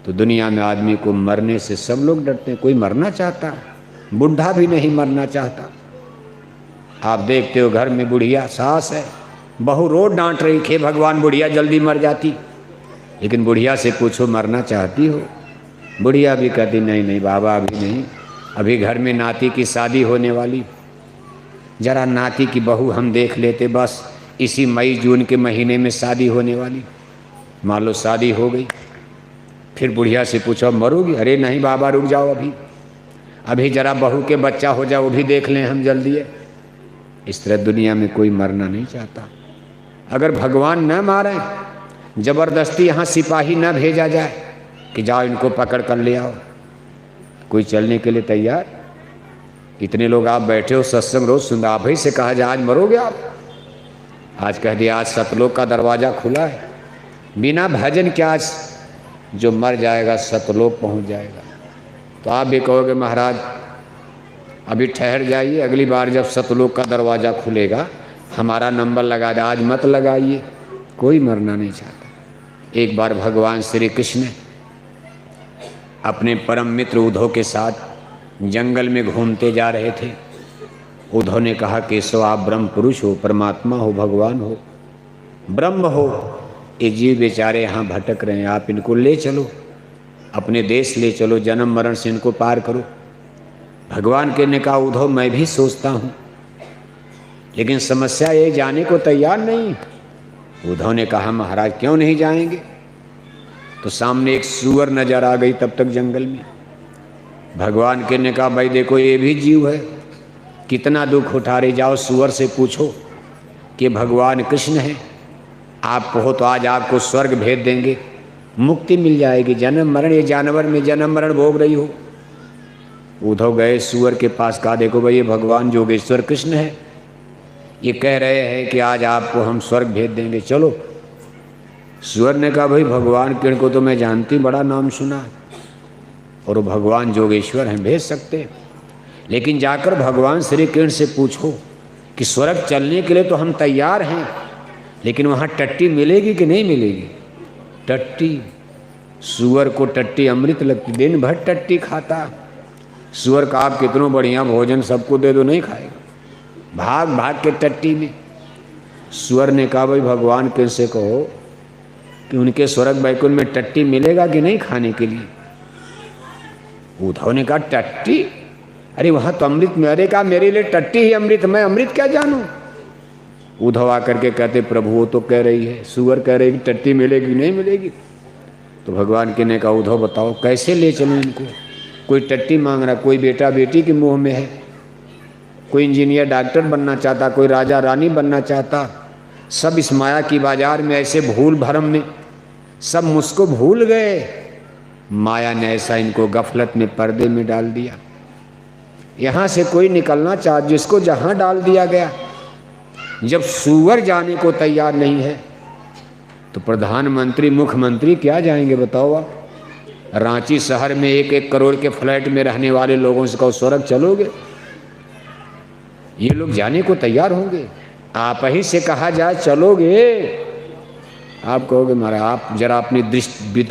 तो दुनिया में आदमी को मरने से सब लोग डरते हैं, कोई मरना चाहता, बुढ़ा भी नहीं मरना चाहता। आप देखते हो घर में बुढ़िया सास है, बहू रोज डांट रही थे, भगवान बुढ़िया जल्दी मर जाती, लेकिन बुढ़िया से पूछो मरना चाहती हो? बुढ़िया भी कहती नहीं नहीं बाबा अभी नहीं, अभी घर में नाती की शादी होने वाली, जरा नाती की बहू हम देख लेते, बस इसी मई जून के महीने में शादी होने वाली। मान लो शादी हो गई, फिर बुढ़िया से पूछो मरोगी? अरे नहीं बाबा रुक जाओ, अभी जरा बहू के बच्चा हो जाए वो भी देख लें हम जल्दी है। इस तरह दुनिया में कोई मरना नहीं चाहता। अगर भगवान न मारे, जबरदस्ती यहाँ सिपाही न भेजा जाए कि जाओ इनको पकड़ कर ले आओ, कोई चलने के लिए तैयार? इतने लोग आप बैठे हो सत्संग रोज सुन, आप ही से कहा जाए आज मरोगे आप, आज कह दिया आज सतलोक का दरवाज़ा खुला है, बिना भजन के आज जो मर जाएगा सतलोक पहुंच जाएगा। तो आप भी कहोगे महाराज अभी ठहर जाइए, अगली बार जब सतलोक का दरवाज़ा खुलेगा हमारा नंबर लगा दे, आज मत लगाइए। कोई मरना नहीं चाहता। एक बार भगवान श्री कृष्ण अपने परम मित्र उद्धव के साथ जंगल में घूमते जा रहे थे। उद्धव ने कहा केशव आप ब्रह्म पुरुष हो, परमात्मा हो, भगवान हो, ब्रह्म हो, ये जीव बेचारे यहाँ भटक रहे हैं, आप इनको ले चलो, अपने देश ले चलो, जन्म मरण से इनको पार करो। भगवान के ने कहा उद्धव मैं भी सोचता हूँ, लेकिन समस्या ये जाने को तैयार नहीं। उद्धव ने कहा महाराज क्यों नहीं जाएंगे? तो सामने एक सूअर नजर आ गई तब तक जंगल में। भगवान के ने कहा भाई देखो ये भी जीव है, कितना दुख उठा रहे, जाओ सूअर से पूछो कि भगवान कृष्ण है, आप हो तो आज आपको स्वर्ग भेज देंगे, मुक्ति मिल जाएगी, जन्म मरण ये जानवर में जन्म मरण भोग रही हो। उद्धव गए सूअर के पास, कहा देखो भाई ये भगवान जोगेश्वर कृष्ण है, ये कह रहे हैं कि आज आपको हम स्वर्ग भेज देंगे, चलो। सूअर ने कहा भाई भगवान कृष्ण को तो मैं जानती, बड़ा नाम सुना, और वो भगवान जोगेश्वर हैं, भेज सकते हैं, लेकिन जाकर भगवान श्री कृष्ण से पूछो कि स्वर्ग चलने के लिए तो हम तैयार हैं, लेकिन वहाँ टट्टी मिलेगी कि नहीं मिलेगी? टट्टी, सूअर को टट्टी अमृत लगती, दिन भर टट्टी खाता। सूअर का आप कितनों बढ़िया भोजन सबको दे दो नहीं खाएगा, भाग भाग के टट्टी में। सूअर ने कहा भाई भगवान कैसे कहो कि उनके स्वर्ग बैकुंठ में टट्टी मिलेगा कि नहीं खाने के लिए? उद्धव ने कहा टट्टी, अरे वहाँ तो अमृत में, अरे कहा मेरे लिए टट्टी ही अमृत, मैं अमृत क्या जानूँ? उद्धव आकर के कहते प्रभु वो तो कह रही है, सूअर कह रही कि टट्टी मिलेगी नहीं मिलेगी। तो भगवान के ने कहा उद्धव बताओ कैसे ले चलूँ इनको? कोई टट्टी मांग रहा, कोई बेटा बेटी के मुँह में है, कोई इंजीनियर डॉक्टर बनना चाहता, कोई राजा रानी बनना चाहता, सब इस माया की बाजार में ऐसे भूल भरम में सब मुझको भूल गए। माया ने ऐसा इनको गफलत में पर्दे में डाल दिया। यहाँ से कोई निकलना चाह, जिसको जहाँ डाल दिया गया। जब सूअर जाने को तैयार नहीं है तो प्रधानमंत्री मुख्यमंत्री क्या जाएंगे बताओ आप? रांची शहर में 1-1 करोड़ के फ्लैट में रहने वाले लोगों से कहो स्वर्ग चलोगे? ये लोग जाने को तैयार होंगे? आप ही से कहा जाए चलोगे, आप कहोगे महाराज आप जरा अपनी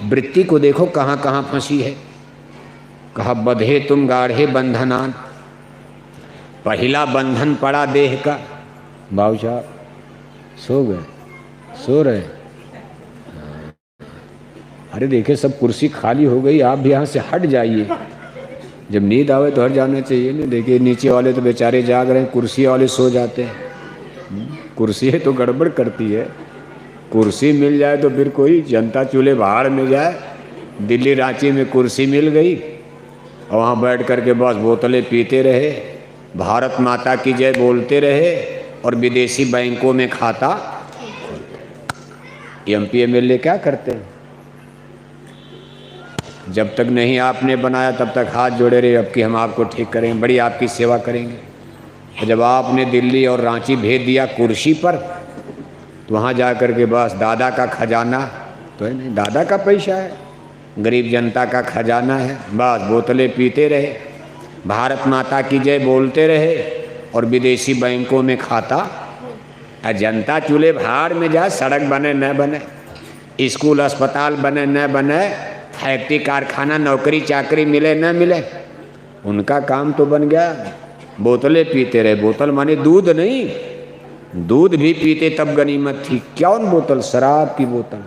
वृत्ति को देखो कहाँ कहाँ फंसी है। कहा बंधे तुम गाढ़े बंधनान, पहला बंधन पड़ा देह का। बाबू साहब सो गए, सो रहे? अरे देखिए सब कुर्सी खाली हो गई, आप भी यहाँ से हट जाइए, जब नींद आवे तो हट जाना चाहिए ना। देखिए नीचे वाले तो बेचारे जाग रहे हैं, कुर्सी वाले सो जाते हैं। कुर्सी तो गड़बड़ करती है, कुर्सी मिल जाए तो फिर कोई जनता चूल्हे बाहर में जाए। दिल्ली रांची में कुर्सी मिल गई और वहाँ बैठ कर के बस बोतलें पीते रहे, भारत माता की जय बोलते रहे और विदेशी बैंकों में खाता। एमपी एमएलए क्या करते हैं? जब तक नहीं आपने बनाया तब तक हाथ जोड़े रहे, अब कि हम आपको ठीक करेंगे, बड़ी आपकी सेवा करेंगे। और जब आपने दिल्ली और रांची भेज दिया कुर्सी पर, तो वहाँ जा कर के बस दादा का खजाना तो है नहीं, दादा का पैसा है, गरीब जनता का खजाना है, बस बोतलें पीते रहे, भारत माता की जय बोलते रहे और विदेशी बैंकों में खाता। जनता चूल्हे भाड़ में जाए, सड़क बने न बने, स्कूल अस्पताल बने न बने, फैक्ट्री कारखाना नौकरी चाकरी मिले न मिले, उनका काम तो बन गया। बोतलें पीते रहे, बोतल माने दूध नहीं, दूध भी पीते तब गनीमत थी। क्या उन बोतल? शराब की बोतल।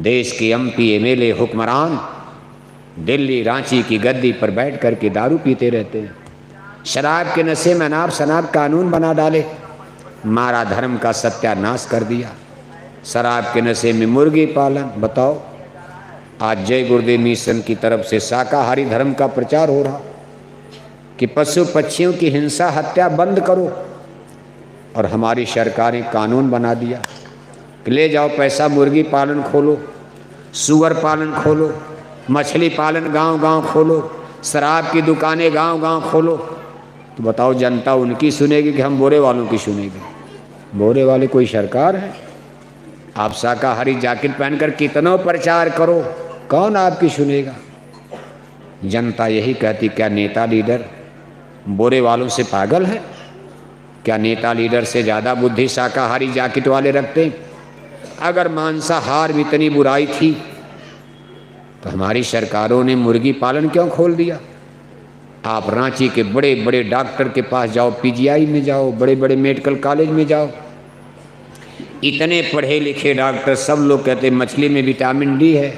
देश के एमपी एमएलए हुक्मरान दिल्ली रांची की गद्दी पर बैठ कर के दारू पीते रहते हैं। शराब के नशे में अनाप शनाप कानून बना डाले, मारा धर्म का सत्यानाश कर दिया। शराब के नशे में मुर्गी पालन, बताओ। आज जय गुरुदेव मिशन की तरफ से शाकाहारी धर्म का प्रचार हो रहा कि पशु पक्षियों की हिंसा हत्या बंद करो, और हमारी सरकार ने कानून बना दिया कि ले जाओ पैसा, मुर्गी पालन खोलो, सुअर पालन खोलो, मछली पालन गांव-गांव खोलो, शराब की दुकानें गांव-गांव खोलो। तो बताओ जनता उनकी सुनेगी कि हम बोरे वालों की सुनेगी? बोरे वाले कोई सरकार है? आप शाकाहारी जैकेट पहनकर कितनों प्रचार करो, कौन आपकी सुनेगा? जनता यही कहती, क्या नेता लीडर बोरे वालों से पागल है? क्या नेता लीडर से ज़्यादा बुद्धि शाकाहारी जैकेट वाले रखते? अगर मांसाहार में इतनी बुराई थी तो हमारी सरकारों ने मुर्गी पालन क्यों खोल दिया? आप रांची के बड़े बड़े डॉक्टर के पास जाओ, पीजीआई में जाओ, बड़े बड़े मेडिकल कॉलेज में जाओ, इतने पढ़े लिखे डॉक्टर, सब लोग कहते मछली में विटामिन डी है,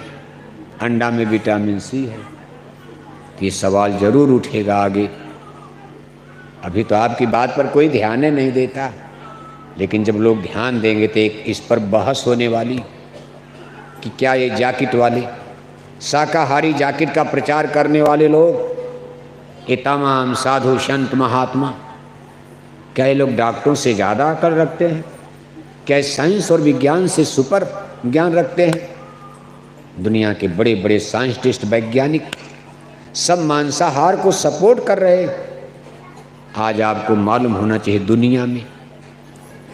अंडा में विटामिन सी है। तो ये सवाल जरूर उठेगा आगे। अभी तो आपकी बात पर कोई ध्यान नहीं देता, लेकिन जब लोग ध्यान देंगे तो एक इस पर बहस होने वाली कि क्या ये जैकेट वाले, शाकाहारी जैकेट का प्रचार करने वाले लोग, ये तमाम साधु संत महात्मा, क्या ये लोग डॉक्टरों से ज़्यादा अकल रखते हैं? क्या साइंस और विज्ञान से सुपर ज्ञान रखते हैं? दुनिया के बड़े बड़े साइंटिस्ट, वैज्ञानिक सब मांसाहार को सपोर्ट कर रहे हैं। आज आपको मालूम होना चाहिए दुनिया में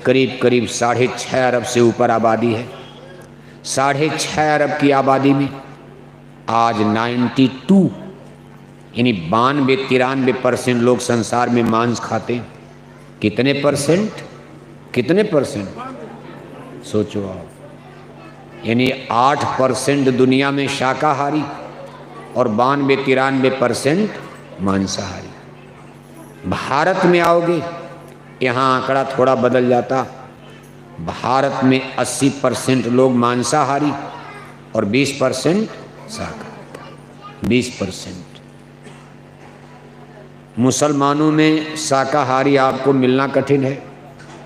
करीब करीब 6.5 अरब से ऊपर आबादी है। 6.5 अरब की आबादी में आज 92 यानी 92-93% लोग संसार में मांस खाते हैं। कितने परसेंट? कितने परसेंट सोचो आप, यानी 8% दुनिया में शाकाहारी और 92-93% मांसाहारी। भारत में आओगे, यहाँ आंकड़ा थोड़ा बदल जाता। भारत में 80% लोग मांसाहारी और 20% शाकाहारी। 20% मुसलमानों में शाकाहारी आपको मिलना कठिन है।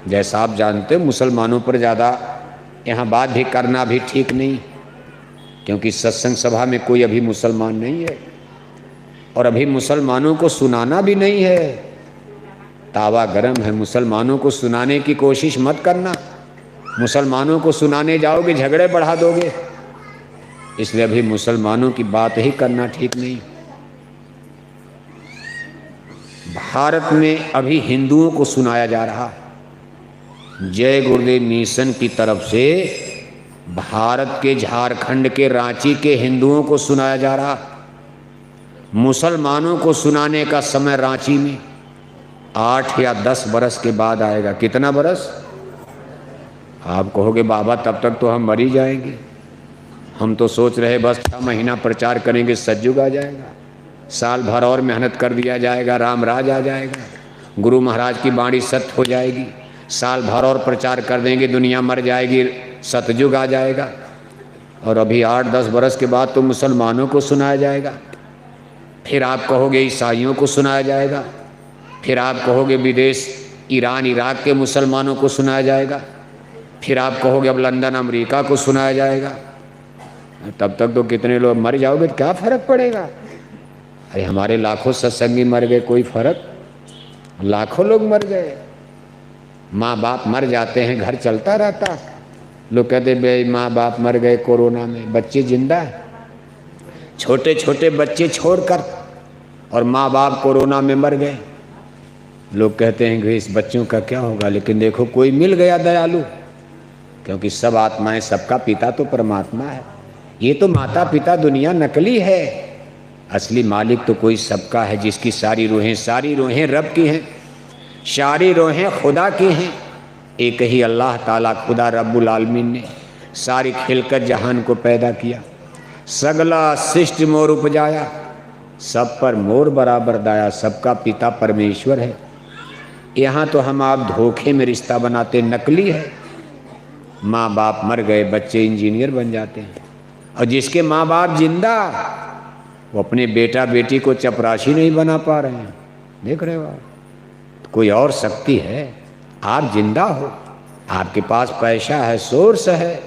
जैसा आप जानते हो, मुसलमानों पर ज़्यादा यहाँ बात भी करना भी ठीक नहीं, क्योंकि सत्संग सभा में कोई अभी मुसलमान नहीं है और अभी मुसलमानों को सुनाना भी नहीं है। तावा गरम है, मुसलमानों को सुनाने की कोशिश मत करना। मुसलमानों को सुनाने जाओगे झगड़े बढ़ा दोगे, इसलिए अभी मुसलमानों की बात ही करना ठीक नहीं। भारत में अभी हिंदुओं को सुनाया जा रहा। जय गुरुदेव मिशन की तरफ से भारत के झारखंड के रांची के हिंदुओं को सुनाया जा रहा। मुसलमानों को सुनाने का समय रांची में 8 या 10 बरस के बाद आएगा। कितना बरस? आप कहोगे बाबा तब तक तो हम मर ही जाएंगे। हम तो सोच रहे बस 6 महीना प्रचार करेंगे, सतयुग आ जाएगा, साल भर और मेहनत कर दिया जाएगा, राम राज आ जाएगा, गुरु महाराज की बाणी सत्य हो जाएगी, साल भर और प्रचार कर देंगे, दुनिया मर जाएगी, सतयुग आ जाएगा। और अभी 8-10 बरस के बाद तो मुसलमानों को सुनाया जाएगा। फिर आप कहोगे ईसाइयों को सुनाया जाएगा। फिर आप कहोगे विदेश ईरान इराक के मुसलमानों को सुनाया जाएगा। फिर आप कहोगे अब लंदन अमेरिका को सुनाया जाएगा। तब तक तो कितने लोग मर जाओगे, क्या फ़र्क पड़ेगा? अरे हमारे लाखों सत्संगी मर गए, कोई फ़र्क? लाखों लोग मर गए। माँ बाप मर जाते हैं, घर चलता रहता। लोग कहते बे माँ बाप मर गए कोरोना में, बच्चे जिंदा है। छोटे छोटे बच्चे छोड़कर और माँ बाप कोरोना में मर गए। लोग कहते हैं कि इस बच्चों का क्या होगा, लेकिन देखो कोई मिल गया दयालु, क्योंकि सब आत्माएं, सबका पिता तो परमात्मा है। ये तो माता पिता दुनिया नकली है, असली मालिक तो कोई सबका है, जिसकी सारी रूहें रब की हैं, सारी रूहें खुदा की हैं। एक ही अल्लाह ताला खुदा रब्बुल आलमीन ने सारी खिलकत जहान को पैदा किया। सगला सृष्टि मोर उपजाया, सब पर मोर बराबर दाया, सबका पिता परमेश्वर है। यहाँ तो हम आप धोखे में रिश्ता बनाते, नकली है। माँ बाप मर गए, बच्चे इंजीनियर बन जाते हैं, और जिसके माँ बाप जिंदा वो अपने बेटा बेटी को चपरासी नहीं बना पा रहे हैं। देख रहे हो आप, तो कोई और शक्ति है। आप जिंदा हो, आपके पास पैसा है, सोर्स है,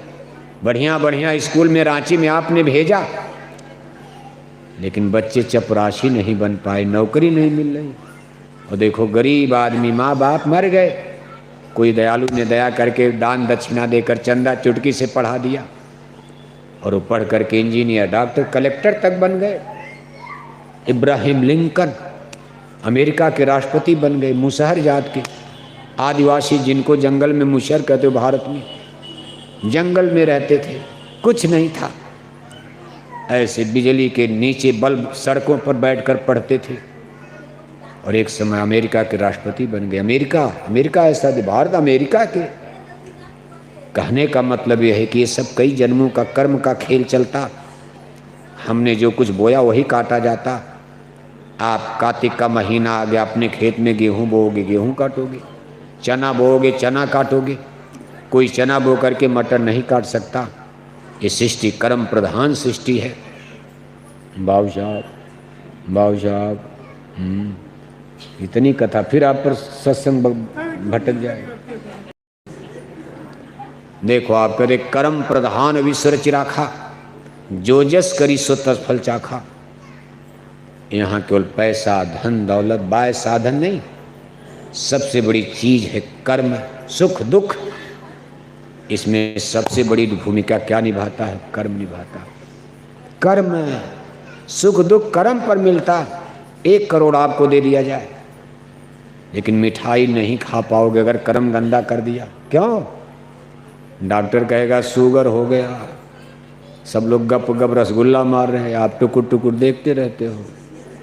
बढ़िया बढ़िया स्कूल में रांची में आपने भेजा, लेकिन बच्चे चपरासी नहीं बन पाए, नौकरी नहीं मिल रही। और देखो गरीब आदमी, माँ बाप मर गए, कोई दयालु ने दया करके दान दक्षिणा देकर चंदा चुटकी से पढ़ा दिया, और वो पढ़ करके इंजीनियर, डॉक्टर, कलेक्टर तक बन गए। इब्राहिम लिंकन अमेरिका के राष्ट्रपति बन गए, मुसहर जात के आदिवासी, जिनको जंगल में मुसहर कहते हो। भारत में जंगल में रहते थे, कुछ नहीं था, ऐसे बिजली के नीचे बल्ब सड़कों पर बैठकर पढ़ते थे, और एक समय अमेरिका के राष्ट्रपति बन गए। अमेरिका ऐसा थे, भारत अमेरिका के। कहने का मतलब यह है कि ये सब कई जन्मों का कर्म का खेल चलता। हमने जो कुछ बोया वही काटा जाता। आप कार्तिक का महीना आ गया, अपने खेत में गेहूं बोओगे, गेहूं काटोगे, चना बोओगे, चना काटोगे। कोई चना बो करके मटर नहीं काट सकता। ये सृष्टि कर्म प्रधान सृष्टि है। बाबू साहब, इतनी कथा, फिर आप पर सत्संग भटक जाएगा। देखो आप कहते कर्म प्रधान विश्व चिराखा, जो जस करी सो तस फल चाखा। यहाँ केवल पैसा, धन, दौलत, बाय साधन नहीं, सबसे बड़ी चीज है कर्म, सुख दुख। इसमें सबसे बड़ी भूमिका क्या निभाता है? कर्म निभाता है। कर्म, सुख दुख कर्म पर मिलता। 1 करोड़ आपको दे दिया जाए, लेकिन मिठाई नहीं खा पाओगे अगर कर्म गंदा कर दिया। क्यों? डॉक्टर कहेगा शुगर हो गया, सब लोग गप गप रसगुल्ला मार रहे हैं, आप टुकुर टुकुर देखते रहते हो।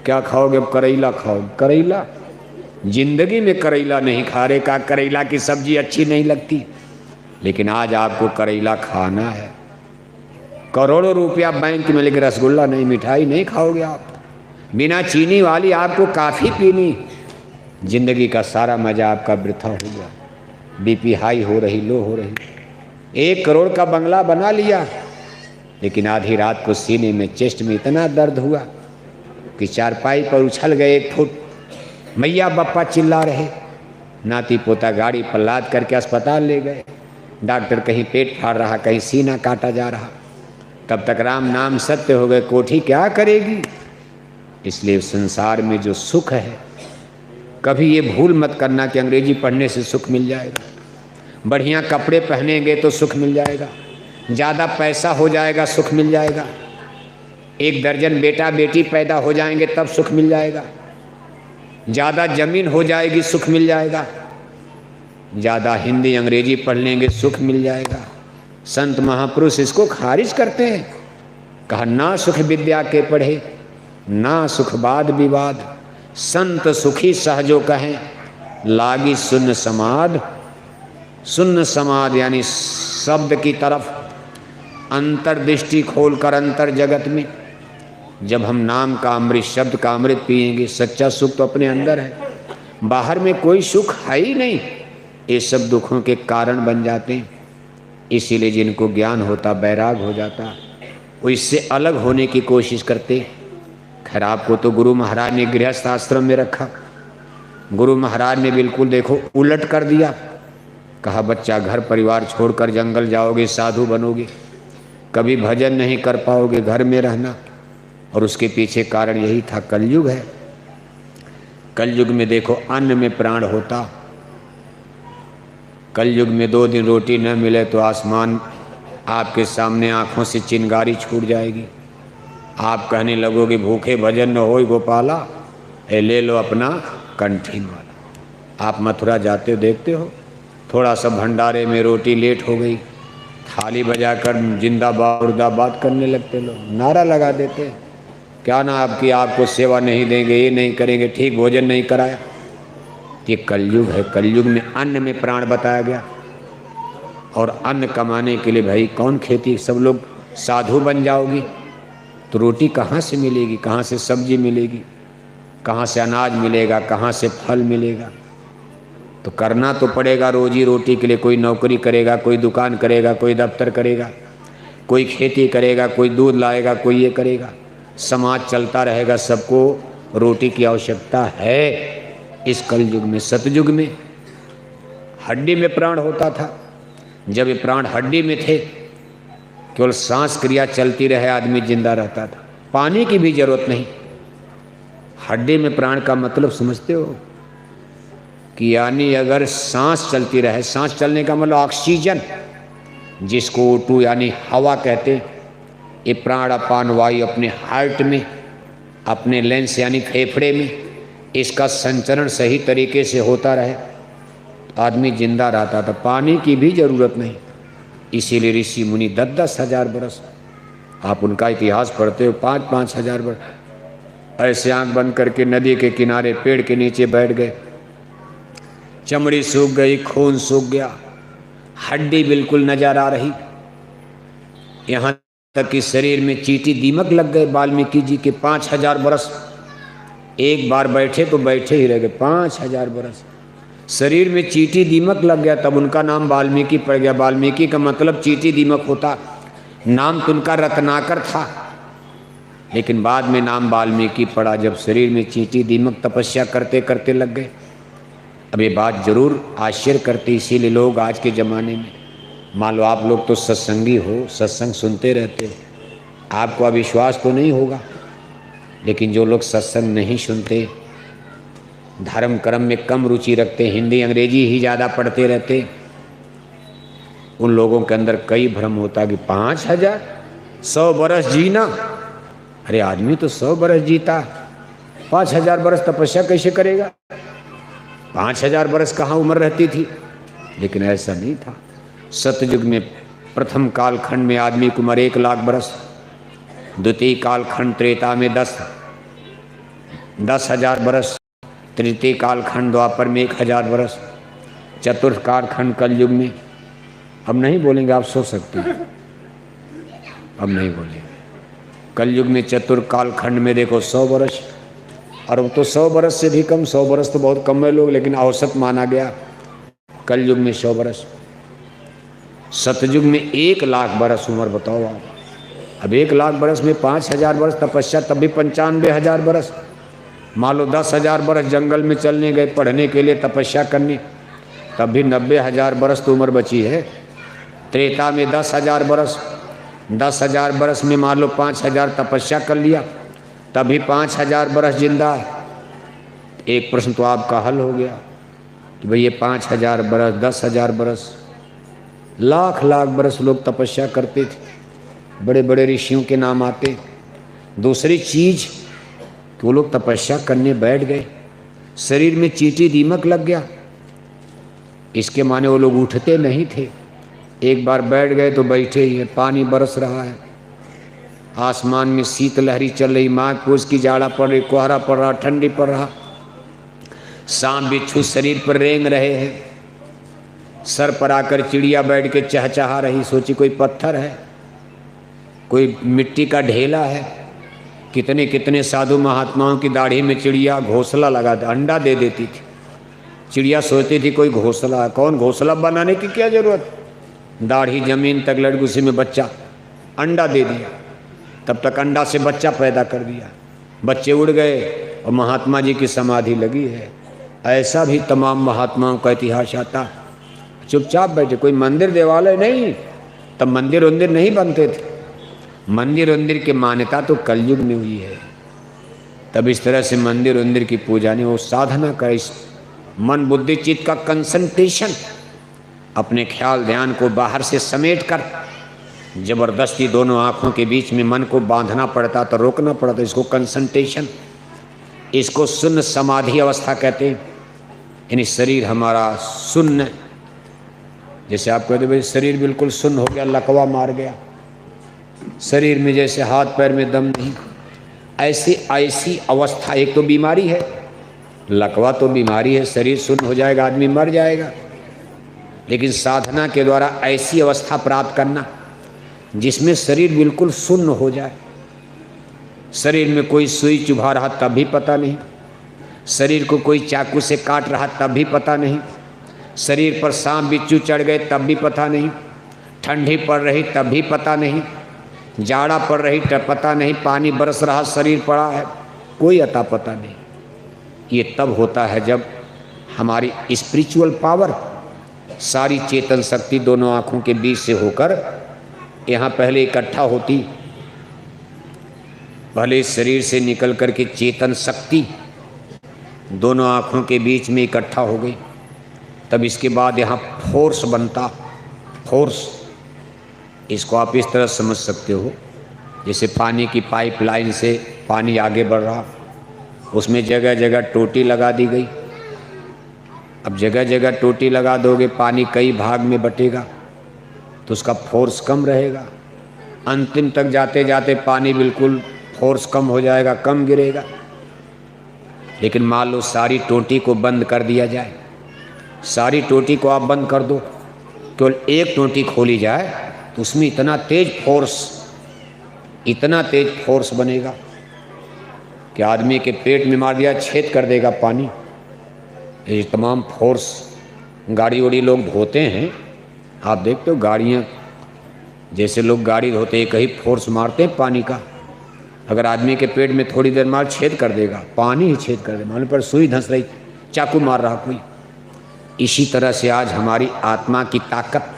क्या खाओगे? अब करेला खाओगे। करेला? जिंदगी में करेला नहीं खा रहे। का करेला की सब्जी अच्छी नहीं लगती, लेकिन आज आपको करेला खाना है। करोड़ों रुपया बैंक में, लेकिन रसगुल्ला नहीं, मिठाई नहीं खाओगे आप। बिना चीनी वाली आपको काफ़ी पीनी। जिंदगी का सारा मजा आपका वृथा हो गया। बीपी हाई हो रही, लो हो रही। 1 करोड़ का बंगला बना लिया, लेकिन आधी रात को सीने में, चेस्ट में इतना दर्द हुआ कि चारपाई पर उछल गए 1 फुट। मैया बप्पा चिल्ला रहे, नाती पोता गाड़ी पर लाद करके अस्पताल ले गए। डॉक्टर कहीं पेट फाड़ रहा, कहीं सीना काटा जा रहा। तब तक राम नाम सत्य हो गए, कोठी क्या करेगी। इसलिए संसार में जो सुख है, कभी ये भूल मत करना कि अंग्रेजी पढ़ने से सुख मिल जाएगा, बढ़िया कपड़े पहनेंगे तो सुख मिल जाएगा, ज़्यादा पैसा हो जाएगा सुख मिल जाएगा, 1 दर्जन बेटा बेटी पैदा हो जाएंगे तब सुख मिल जाएगा, ज़्यादा जमीन हो जाएगी सुख मिल जाएगा, ज़्यादा हिंदी अंग्रेजी पढ़ लेंगे सुख मिल जाएगा। संत महापुरुष इसको खारिज करते हैं। कहा ना सुख विद्या के पढ़े, ना सुख वाद विवाद, संत सुखी सहजो कहें, लागी सुन्न समाद। सुन्न समाद यानी शब्द की तरफ अंतर्दृष्टि खोलकर अंतर जगत में जब हम नाम का अमृत, शब्द का अमृत पिएंगे, सच्चा सुख तो अपने अंदर है, बाहर में कोई सुख है ही नहीं। ये सब दुखों के कारण बन जाते हैं। इसीलिए जिनको ज्ञान होता, बैराग हो जाता, वो इससे अलग होने की कोशिश करते। खैर आपको तो गुरु महाराज ने गृहस्थ आश्रम में रखा। गुरु महाराज ने बिल्कुल देखो उलट कर दिया। कहा बच्चा घर परिवार छोड़कर जंगल जाओगे, साधु बनोगे, कभी भजन नहीं कर पाओगे, घर में रहना। और उसके पीछे कारण यही था, कलयुग है। कलयुग में देखो अन्न में प्राण होता। कलयुग में 2 दिन रोटी न मिले तो आसमान आपके सामने आंखों से चिंगारी छूट जाएगी। आप कहने लगोगे भूखे भजन न होय गोपाला, ले लो अपना कंठी माला। आप मथुरा जाते हो, देखते हो, थोड़ा सा भंडारे में रोटी लेट हो गई, थाली बजाकर जिंदाबाद मुर्दाबाद करने लगते लोग, नारा लगा देते, क्या ना आपकी, आपको सेवा नहीं देंगे, ये नहीं करेंगे, ठीक भोजन नहीं कराया। ये कलयुग है। कलयुग में अन्न में प्राण बताया गया। और अन्न कमाने के लिए भाई कौन खेती, सब लोग साधु बन जाओगी तो रोटी कहाँ से मिलेगी, कहाँ से सब्जी मिलेगी, कहाँ से अनाज मिलेगा, कहाँ से फल मिलेगा। तो करना तो पड़ेगा रोजी रोटी के लिए। कोई नौकरी करेगा, कोई दुकान करेगा, कोई दफ्तर करेगा, कोई खेती करेगा, कोई दूध लाएगा, कोई ये करेगा। समाज चलता रहेगा, सबको रोटी की आवश्यकता है। इस कलयुग में, सतयुग में हड्डी में प्राण होता था। जब ये प्राण हड्डी में थे, केवल सांस क्रिया चलती रहे, आदमी जिंदा रहता था, पानी की भी जरूरत नहीं। हड्डी में प्राण का मतलब समझते हो कि यानी अगर सांस चलती रहे, सांस चलने का मतलब ऑक्सीजन, जिसको O2 यानी हवा कहते हैं, ये प्राण अपान वायु अपने हार्ट में, अपने लेंस यानी फेफड़े में, इसका संचरण सही तरीके से होता रहे, आदमी जिंदा रहता था, पानी की भी जरूरत नहीं। इसीलिए ऋषि मुनि 10-10 हजार बरस, आप उनका इतिहास पढ़ते हो, 5-5 हजार बरस ऐसे आंख बंद करके नदी के किनारे पेड़ के नीचे बैठ गए। चमड़ी सूख गई, खून सूख गया, हड्डी बिल्कुल नजर आ रही, यहाँ तक कि शरीर में चींटी दीमक लग गए। वाल्मीकि जी के 5000 बरस, एक बार बैठे तो बैठे ही रह गए, 5000 बरस शरीर में चींटी दीमक लग गया, तब उनका नाम वाल्मीकि पड़ गया। वाल्मीकि का मतलब चींटी दीमक होता, नाम तो उनका रत्नाकर था, लेकिन बाद में नाम वाल्मीकि पड़ा जब शरीर में चींटी दीमक तपस्या करते करते लग गए। अब ये बात जरूर आश्चर्य करती, इसीलिए लोग आज के ज़माने में, मान लो आप लोग तो सत्संगी हो, सत्संग सुनते रहते हो, आपको अविश्वास तो नहीं होगा, लेकिन जो लोग सत्संग नहीं सुनते, धर्म कर्म में कम रुचि रखते, हिंदी अंग्रेजी ही ज़्यादा पढ़ते रहते, उन लोगों के अंदर कई भ्रम होता कि 5000 100 बरस जीना। अरे आदमी तो 100 बरस जीता, 5000 बरस तपस्या कैसे करेगा? 5000 बरस कहाँ उम्र रहती थी? लेकिन ऐसा नहीं था। सतयुग में प्रथम कालखंड में आदमी की उम्र 1 लाख बरस, द्वितीय कालखंड त्रेता में 10,000 बरस, तृतीय कालखंड द्वापर में 1000 बरस, चतुर्थ कालखंड कलयुग में, अब नहीं बोलेंगे, आप सोच सकते हैं, अब नहीं बोलेंगे। कलयुग में चतुर्थ कालखंड में देखो 100 बरस, और अब तो 100 बरस से भी कम, 100 बरस तो बहुत कम है लोग, लेकिन औसत माना गया कलयुग में 100 बरस। सतयुग में 1 लाख बरस उम्र, बताओ आप। अब 1 लाख बरस में 5000 बरस तपस्या, तब भी 95,000 बरस। मान लो 10,000 बरस जंगल में चलने गए पढ़ने के लिए, तपस्या करने, तब भी 90,000 बरस तो उम्र बची है। त्रेता में 10,000 बरस, 10,000 बरस में मान लो 5,000 तपस्या कर लिया, तभी 5,000 बरस जिंदा है। एक प्रश्न तो आपका हल हो गया कि भाई ये 5,000 बरस, 10,000 बरस, लाख लाख बरस लोग तपस्या करते थे, बड़े बड़े ऋषियों के नाम आते। दूसरी चीज कि वो लोग तपस्या करने बैठ गए, शरीर में चींटी दीमक लग गया, इसके माने वो लोग उठते नहीं थे, एक बार बैठ गए तो बैठे ही है। पानी बरस रहा है, आसमान में शीत लहरी चल रही, माघ पूस की जाड़ा पड़ रही, कोहरा पड़ रहा, ठंडी पड़ रहा, सांप बिच्छू शरीर पर रेंग रहे हैं, सर पर आकर चिड़िया बैठ के चहचहा रही। सोची कोई पत्थर है, कोई मिट्टी का ढेला है। कितने कितने साधु महात्माओं की दाढ़ी में चिड़िया घोंसला लगाता, अंडा दे देती थी। चिड़िया सोचती थी कोई घोंसला है, कौन घोंसला बनाने की क्या जरूरत, दाढ़ी जमीन तक लड़ गई, उसी में बच्चा अंडा दे दिया, तब तक अंडा से बच्चा पैदा कर दिया, बच्चे उड़ गए और महात्मा जी की समाधि लगी है। ऐसा भी तमाम महात्माओं का इतिहास आता। चुपचाप बैठे, कोई मंदिर देवालय नहीं, तब मंदिर वंदिर नहीं बनते थे, मंदिर वंदिर की मान्यता तो कलयुग में हुई है। तब इस तरह से मंदिर वंदिर की पूजा नहीं, वो साधना का, इस मन बुद्धि चित्त का कंसंट्रेशन, अपने ख्याल ध्यान को बाहर से समेट कर जबरदस्ती दोनों आँखों के बीच में मन को बांधना पड़ता था, रोकना पड़ता, इसको कंसंट्रेशन, इसको शून्य समाधि अवस्था कहते हैं। यानी शरीर हमारा शून्य, जैसे आप कहते भाई शरीर बिल्कुल शून्य हो गया, लकवा मार गया, शरीर में जैसे हाथ पैर में दम नहीं, ऐसी अवस्था। एक तो बीमारी है, लकवा तो बीमारी है, शरीर शून्य हो जाएगा, आदमी मर जाएगा। लेकिन साधना के द्वारा ऐसी अवस्था प्राप्त करना जिसमें शरीर बिल्कुल शून्य हो जाए, शरीर में कोई सुई चुभा रहा तब भी पता नहीं, शरीर को कोई चाकू से काट रहा तब भी पता नहीं, शरीर पर सांप बिच्छू चढ़ गए तब भी पता नहीं, ठंडी पड़ रही तब भी पता नहीं, जाड़ा पड़ रही पता नहीं, पानी बरस रहा शरीर पड़ा है, कोई अता पता नहीं। ये तब होता है जब हमारी स्पिरिचुअल पावर, सारी चेतन शक्ति दोनों आँखों के बीच से होकर यहाँ पहले इकट्ठा होती, पहले शरीर से निकल कर के चेतन शक्ति दोनों आँखों के बीच में इकट्ठा हो गई, तब इसके बाद यहाँ फोर्स बनता। फोर्स, इसको आप इस तरह समझ सकते हो जैसे पानी की पाइपलाइन से पानी आगे बढ़ रहा, उसमें जगह जगह टोटी लगा दी गई। अब जगह जगह टोटी लगा दोगे, पानी कई भाग में बटेगा तो उसका फोर्स कम रहेगा। अंतिम तक जाते जाते पानी बिल्कुल फोर्स कम हो जाएगा, कम गिरेगा। लेकिन मान लो सारी टोटी को बंद कर दिया जाए, सारी टोटी को आप बंद कर दो, केवल एक टोटी खोली जाए तो उसमें इतना तेज फोर्स बनेगा कि आदमी के पेट में मार दिया, छेद कर देगा पानी। ये तमाम फोर्स, गाड़ी वाड़ी लोग धोते हैं, आप देखते हो गाड़ियाँ, जैसे लोग गाड़ी धोते हैं कहीं फोर्स मारते हैं पानी का, अगर आदमी के पेट में थोड़ी देर मार छेद कर देगा, पानी ही छेद कर देगा, मान पर सुई धंस रही, चाकू मार रहा कोई। इसी तरह से आज हमारी आत्मा की ताकत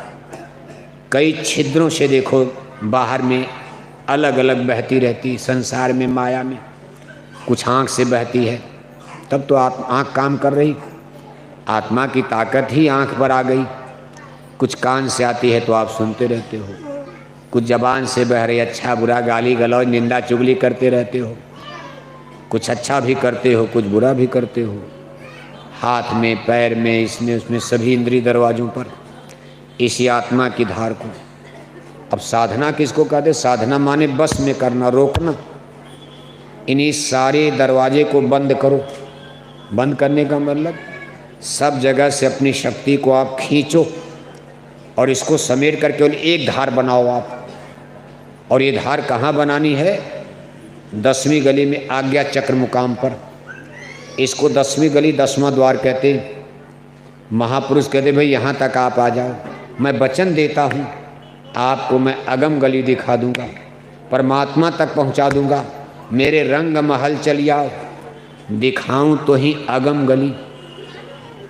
कई छिद्रों से देखो बाहर में अलग अलग बहती रहती, संसार में, माया में। कुछ आँख से बहती है, तब तो आँख काम कर रही, आत्मा की ताकत ही आँख पर आ गई। कुछ कान से आती है तो आप सुनते रहते हो, कुछ जबान से बह रही, अच्छा बुरा गाली गलौज निंदा चुगली करते रहते हो, कुछ अच्छा भी करते हो, कुछ बुरा भी करते हो, हाथ में, पैर में, इसमें उसमें, सभी इंद्रिय दरवाजों पर इसी आत्मा की धार को। अब साधना किसको कहते? साधना माने बस में करना, रोकना। इन्हीं सारे दरवाजे को बंद करो। बंद करने का मतलब सब जगह से अपनी शक्ति को आप खींचो और इसको समेट कर केवल एक धार बनाओ आप। और ये धार कहाँ बनानी है? 10वीं गली में आज्ञा चक्र मुकाम पर। इसको 10वीं गली 10वां द्वार कहते हैं। महापुरुष कहते भाई यहाँ तक आप आ जाओ, मैं वचन देता हूँ आपको, मैं अगम गली दिखा दूँगा, परमात्मा तक पहुँचा दूँगा। मेरे रंग महल चल आओ, दिखाऊं तो ही अगम गली।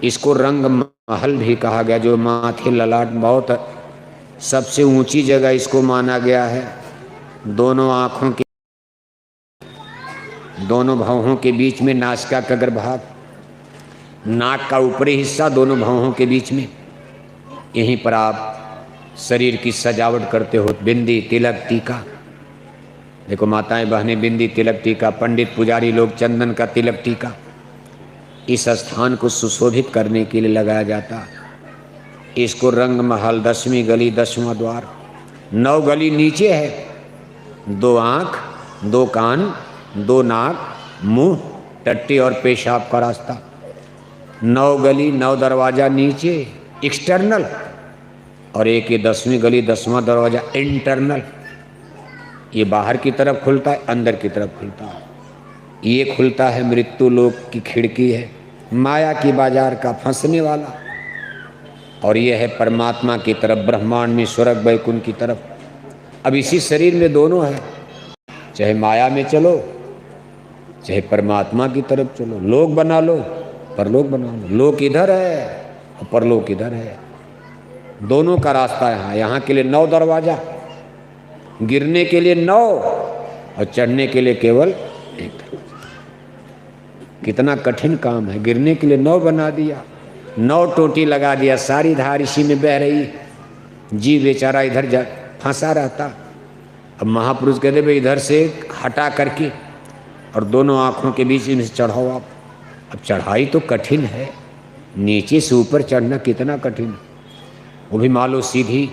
इसको रंग महल भी कहा गया, जो माथे ललाट बहुत सबसे ऊंची जगह इसको माना गया है। दोनों आँखों के, दोनों भौहों के बीच में नासिका का अग्रभाग, नाक का ऊपरी हिस्सा दोनों भौहों के बीच में, यहीं पर आप शरीर की सजावट करते हो। बिंदी, तिलक, टीका, देखो माताएं बहनें, बिंदी, तिलक, टीका, पंडित पुजारी लोग चंदन का तिलक टीका इस स्थान को सुशोभित करने के लिए लगाया जाता। इसको रंग महल 10वीं गली 10वां द्वार। 9 गली नीचे है, 2 आँख, 2 कान, 2 नाक, मुंह, टट्टी और पेशाब का रास्ता। 9 गली 9 दरवाजा नीचे एक्सटर्नल, और एक ये 10वीं गली 10वां दरवाजा इंटरनल। ये बाहर की तरफ खुलता है, अंदर की तरफ खुलता है। ये खुलता है मृत्यु लोक की खिड़की है, माया की बाजार का फंसने वाला। और ये है परमात्मा की तरफ, ब्रह्मांड में, स्वर्ग वैकुंठ की तरफ। अब इसी शरीर में दोनों है, चाहे माया में चलो चाहे परमात्मा की तरफ चलो। लोक बना लो, परलोक बना लो। लोक इधर है और परलोक इधर है, दोनों का रास्ता यहाँ। यहाँ के लिए 9 दरवाजा, गिरने के लिए 9 और चढ़ने के लिए केवल 1 दरवाजा। कितना कठिन काम है। गिरने के लिए 9 बना दिया, 9 टोटी लगा दिया, सारी धार इसी में बह रही, जीव बेचारा इधर जा फंसा रहता। अब महापुरुष कहते भाई इधर से हटा करके और दोनों आँखों के बीच में चढ़ाओ आप। अब चढ़ाई तो कठिन है, नीचे से ऊपर चढ़ना कितना कठिन है। वो भी मान लो सीधी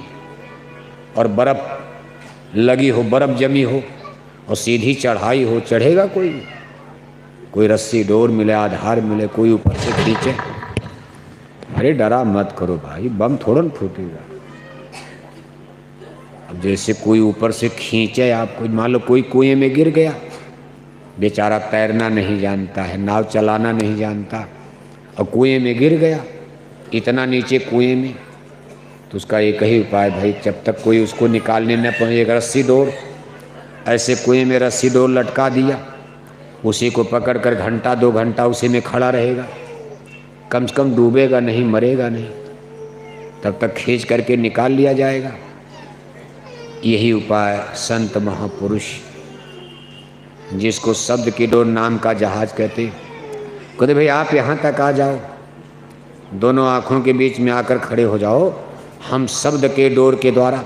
और बर्फ़ लगी हो, बर्फ़ जमी हो और सीधी चढ़ाई हो, चढ़ेगा कोई? कोई रस्सी डोर मिले, आधार मिले, कोई ऊपर से खींचे। अरे डरा मत करो भाई, बम थोड़ा न फूटेगा। अब जैसे कोई ऊपर से खींचे आपको, मान लो कोई कुएं में गिर गया, बेचारा तैरना नहीं जानता है, नाव चलाना नहीं जानता, और कुएं में गिर गया, इतना नीचे कुएं में, तो उसका एक ही उपाय भाई, जब तक कोई उसको निकालने न पहुँचे, एक रस्सी डोर ऐसे कुएं में रस्सी डोर लटका दिया, उसी को पकड़ कर घंटा 2 घंटा उसी में खड़ा रहेगा, कम से कम डूबेगा नहीं, मरेगा नहीं, तब तक खींच करके निकाल लिया जाएगा। यही उपाय संत महापुरुष, जिसको शब्द की डोर नाम का जहाज कहते, कहते भाई आप यहाँ तक आ जाओ, दोनों आँखों के बीच में आकर खड़े हो जाओ, हम शब्द के डोर के द्वारा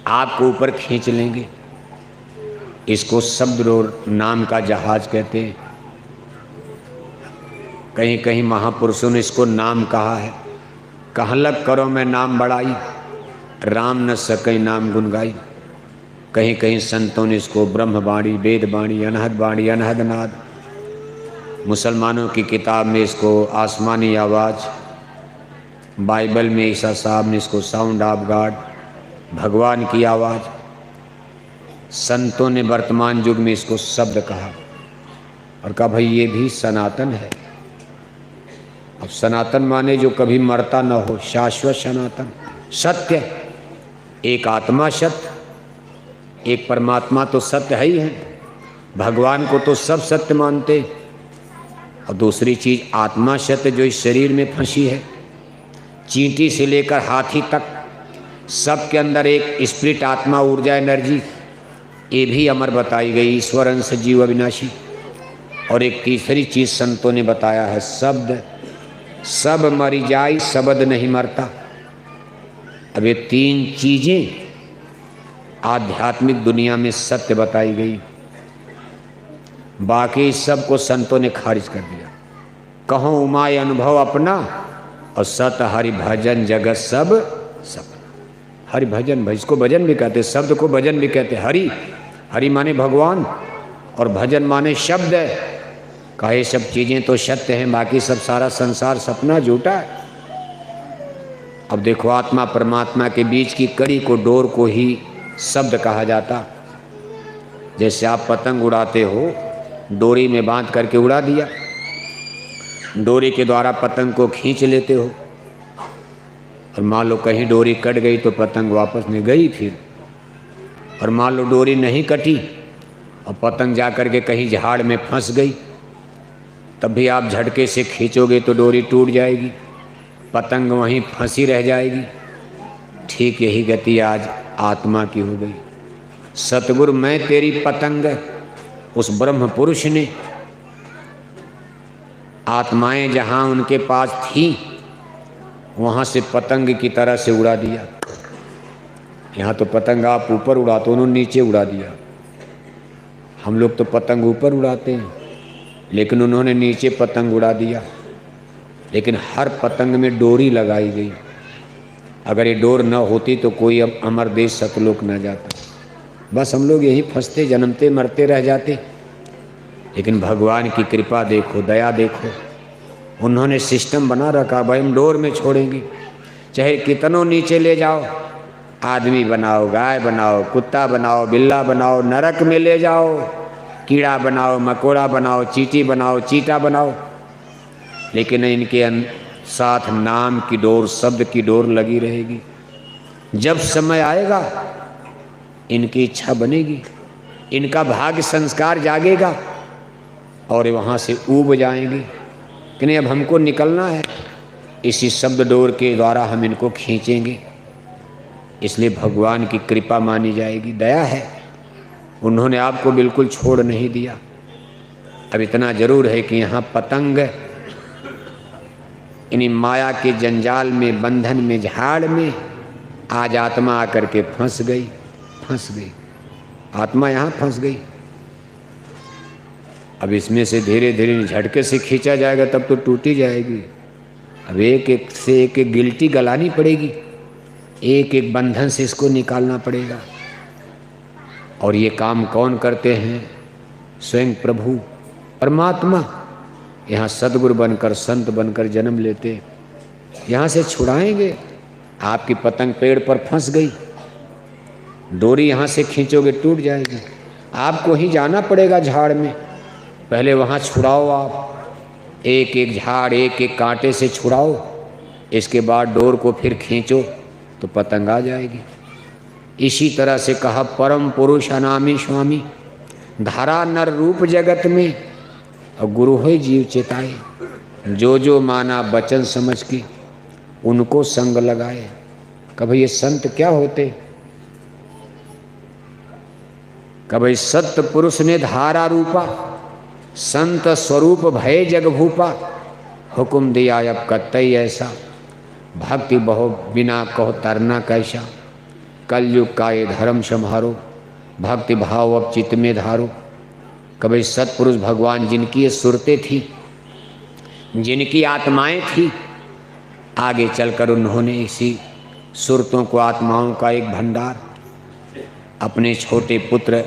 आपको ऊपर खींच लेंगे। इसको शब्द डोर नाम का जहाज कहते हैं। कहीं कहीं महापुरुषों ने इसको नाम कहा है। कहलक करो मैं नाम बड़ाई, राम न सके नाम गुन गाई। कहीं कहीं संतों ने इसको ब्रह्मवाणी, वेदवाणी, अनहद वाणी, अनहद नाद। मुसलमानों की किताब में इसको आसमानी आवाज़, बाइबल में ईसा साहब ने इसको साउंड ऑफ गॉड, भगवान की आवाज़। संतों ने वर्तमान युग में इसको शब्द कहा और कहा भाई ये भी सनातन है। अब सनातन माने जो कभी मरता न हो, शाश्वत सनातन सत्य, एक आत्मा सत्य, एक परमात्मा तो सत्य है ही है, भगवान को तो सब सत्य मानते। और दूसरी चीज़ आत्मा सत्य जो इस शरीर में फंसी है, चींटी से लेकर हाथी तक सब के अंदर एक स्पिरिट आत्मा, ऊर्जा, एनर्जी, ये भी अमर बताई गई, ईश्वर अंश जीव अविनाशी। और एक तीसरी चीज़ संतों ने बताया है, शब्द सब मरी जाई शब्द नहीं मरता। अब ये 3 चीज़ें आध्यात्मिक दुनिया में सत्य बताई गई, बाकी सब को संतों ने खारिज कर दिया। कहो उमाय अनुभव अपना, और सत हरि भजन जगत सब सपना। हरि भजन, भाई इसको भजन भी कहते, शब्द को भजन भी कहते। हरि, हरि माने भगवान और भजन माने शब्द है। कहे सब चीज़ें तो सत्य हैं, बाकी सब सारा संसार सपना झूठा है। अब देखो आत्मा परमात्मा के बीच की कड़ी को, डोर को ही शब्द कहा जाता। जैसे आप पतंग उड़ाते हो, डोरी में बांध करके उड़ा दिया, डोरी के द्वारा पतंग को खींच लेते हो, और मान लो कहीं डोरी कट गई तो पतंग वापस नहीं गई फिर। और मान लो डोरी नहीं कटी और पतंग जा कर के कहीं झाड़ में फंस गई, तब भी आप झटके से खींचोगे तो डोरी टूट जाएगी, पतंग वहीं फंसी रह जाएगी। ठीक यही गति आज आत्मा की हो गई। सतगुरु मैं तेरी पतंग, उस ब्रह्म पुरुष ने आत्माएं जहाँ उनके पास थी वहाँ से पतंग की तरह से उड़ा दिया। यहाँ तो पतंग आप ऊपर उड़ाते, उन्होंने नीचे उड़ा दिया। हम लोग तो पतंग ऊपर उड़ाते हैं, लेकिन उन्होंने नीचे पतंग उड़ा दिया। लेकिन हर पतंग में डोरी लगाई गई। अगर ये डोर न होती तो कोई अब अमर देश सतलोक न जाता। बस हम लोग यहीं फंसते, जन्मते मरते रह जाते। लेकिन भगवान की कृपा देखो, दया देखो, उन्होंने सिस्टम बना रखा, भाई हम डोर में छोड़ेंगे, चाहे कितनों नीचे ले जाओ, आदमी बनाओ, गाय बनाओ, कुत्ता बनाओ, बिल्ला बनाओ, नरक में ले जाओ, कीड़ा बनाओ, मकोड़ा बनाओ, चींटी बनाओ, चीटा बनाओ, लेकिन इनके साथ नाम की डोर, शब्द की डोर लगी रहेगी। जब समय आएगा इनकी इच्छा बनेगी, इनका भाग्य संस्कार जागेगा और वहाँ से ऊब जाएंगे कि नहीं अब हमको निकलना है, इसी शब्द डोर के द्वारा हम इनको खींचेंगे। इसलिए भगवान की कृपा मानी जाएगी, दया है, उन्होंने आपको बिल्कुल छोड़ नहीं दिया। अब इतना जरूर है कि यहाँ पतंग इन्हीं माया के जंजाल में, बंधन में, झाड़ में आज आत्मा आकर के फंस गई, आत्मा यहाँ फंस गई। अब इसमें से धीरे धीरे झटके से खींचा जाएगा तब तो टूटी जाएगी। अब एक एक से एक एक गिल्टी गलानी पड़ेगी, एक एक बंधन से इसको निकालना पड़ेगा। और ये काम कौन करते हैं? स्वयं प्रभु परमात्मा यहाँ सदगुरु बनकर, संत बनकर जन्म लेते, यहाँ से छुड़ाएंगे। आपकी पतंग पेड़ पर फंस गई, डोरी यहाँ से खींचोगे टूट जाएगी, आपको ही जाना पड़ेगा झाड़ में, पहले वहाँ छुड़ाओ आप, एक एक झाड़, एक एक कांटे से छुड़ाओ, इसके बाद डोर को फिर खींचो तो पतंग आ जाएगी। इसी तरह से कहा परम पुरुष अनामी स्वामी, धारा नर रूप जगत में, और गुरु है जीव चेताए। जो जो माना वचन समझ के उनको संग लगाए। कभी ये संत क्या होते? कभी सत्य पुरुष ने धारा रूपा, संत स्वरूप भय जग भूपा। हुक्म दिया अब कतई ऐसा, भक्ति बहु बिना कहो तरना कैसा। कलयुग का ये धर्म संहारो, भक्ति भाव अब चित्त में धारो। कभी सत्पुरुष भगवान जिनकी ये सुरतें थी, जिनकी आत्माएं थी, आगे चलकर उन्होंने इसी सुरतों को, आत्माओं का एक भंडार अपने छोटे पुत्र,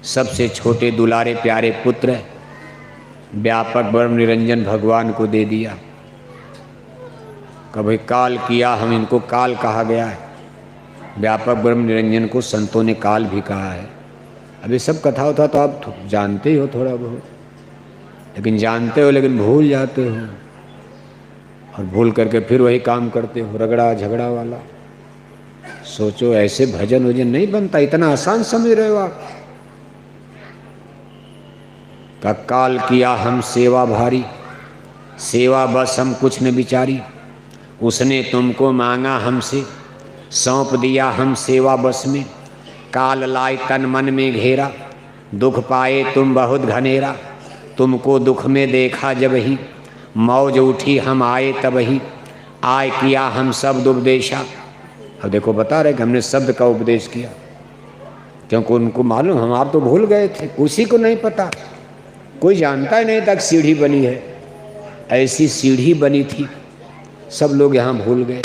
सबसे छोटे दुलारे प्यारे पुत्र व्यापक ब्रह्म निरंजन भगवान को दे दिया। कभी काल किया, हम इनको काल कहा गया है। व्यापक ब्रह्म निरंजन को संतों ने काल भी कहा है। अभी सब कथा होता तो आप जानते ही हो थोड़ा बहुत, लेकिन जानते हो लेकिन भूल जाते हो, और भूल करके फिर वही काम करते हो, रगड़ा झगड़ा वाला। सोचो ऐसे भजन वजन नहीं बनता, इतना आसान समझ रहे हो आप। का काल किया हम सेवा भारी, सेवा बस हम कुछ न बिचारी। उसने तुमको मांगा हमसे, सौंप दिया हम सेवा बस में। काल लाए तन मन में घेरा, दुख पाए तुम बहुत घनेरा। तुमको दुख में देखा जब ही, मौज उठी हम आए तब ही। आय किया हम शब्द उपदेशा। अब देखो बता रहे कि हमने शब्द का उपदेश किया, क्योंकि उनको मालूम, हम आप तो भूल गए थे, उसी को नहीं पता, कोई जानता ही नहीं तक सीढ़ी बनी है। ऐसी सीढ़ी बनी थी, सब लोग यहाँ भूल गए।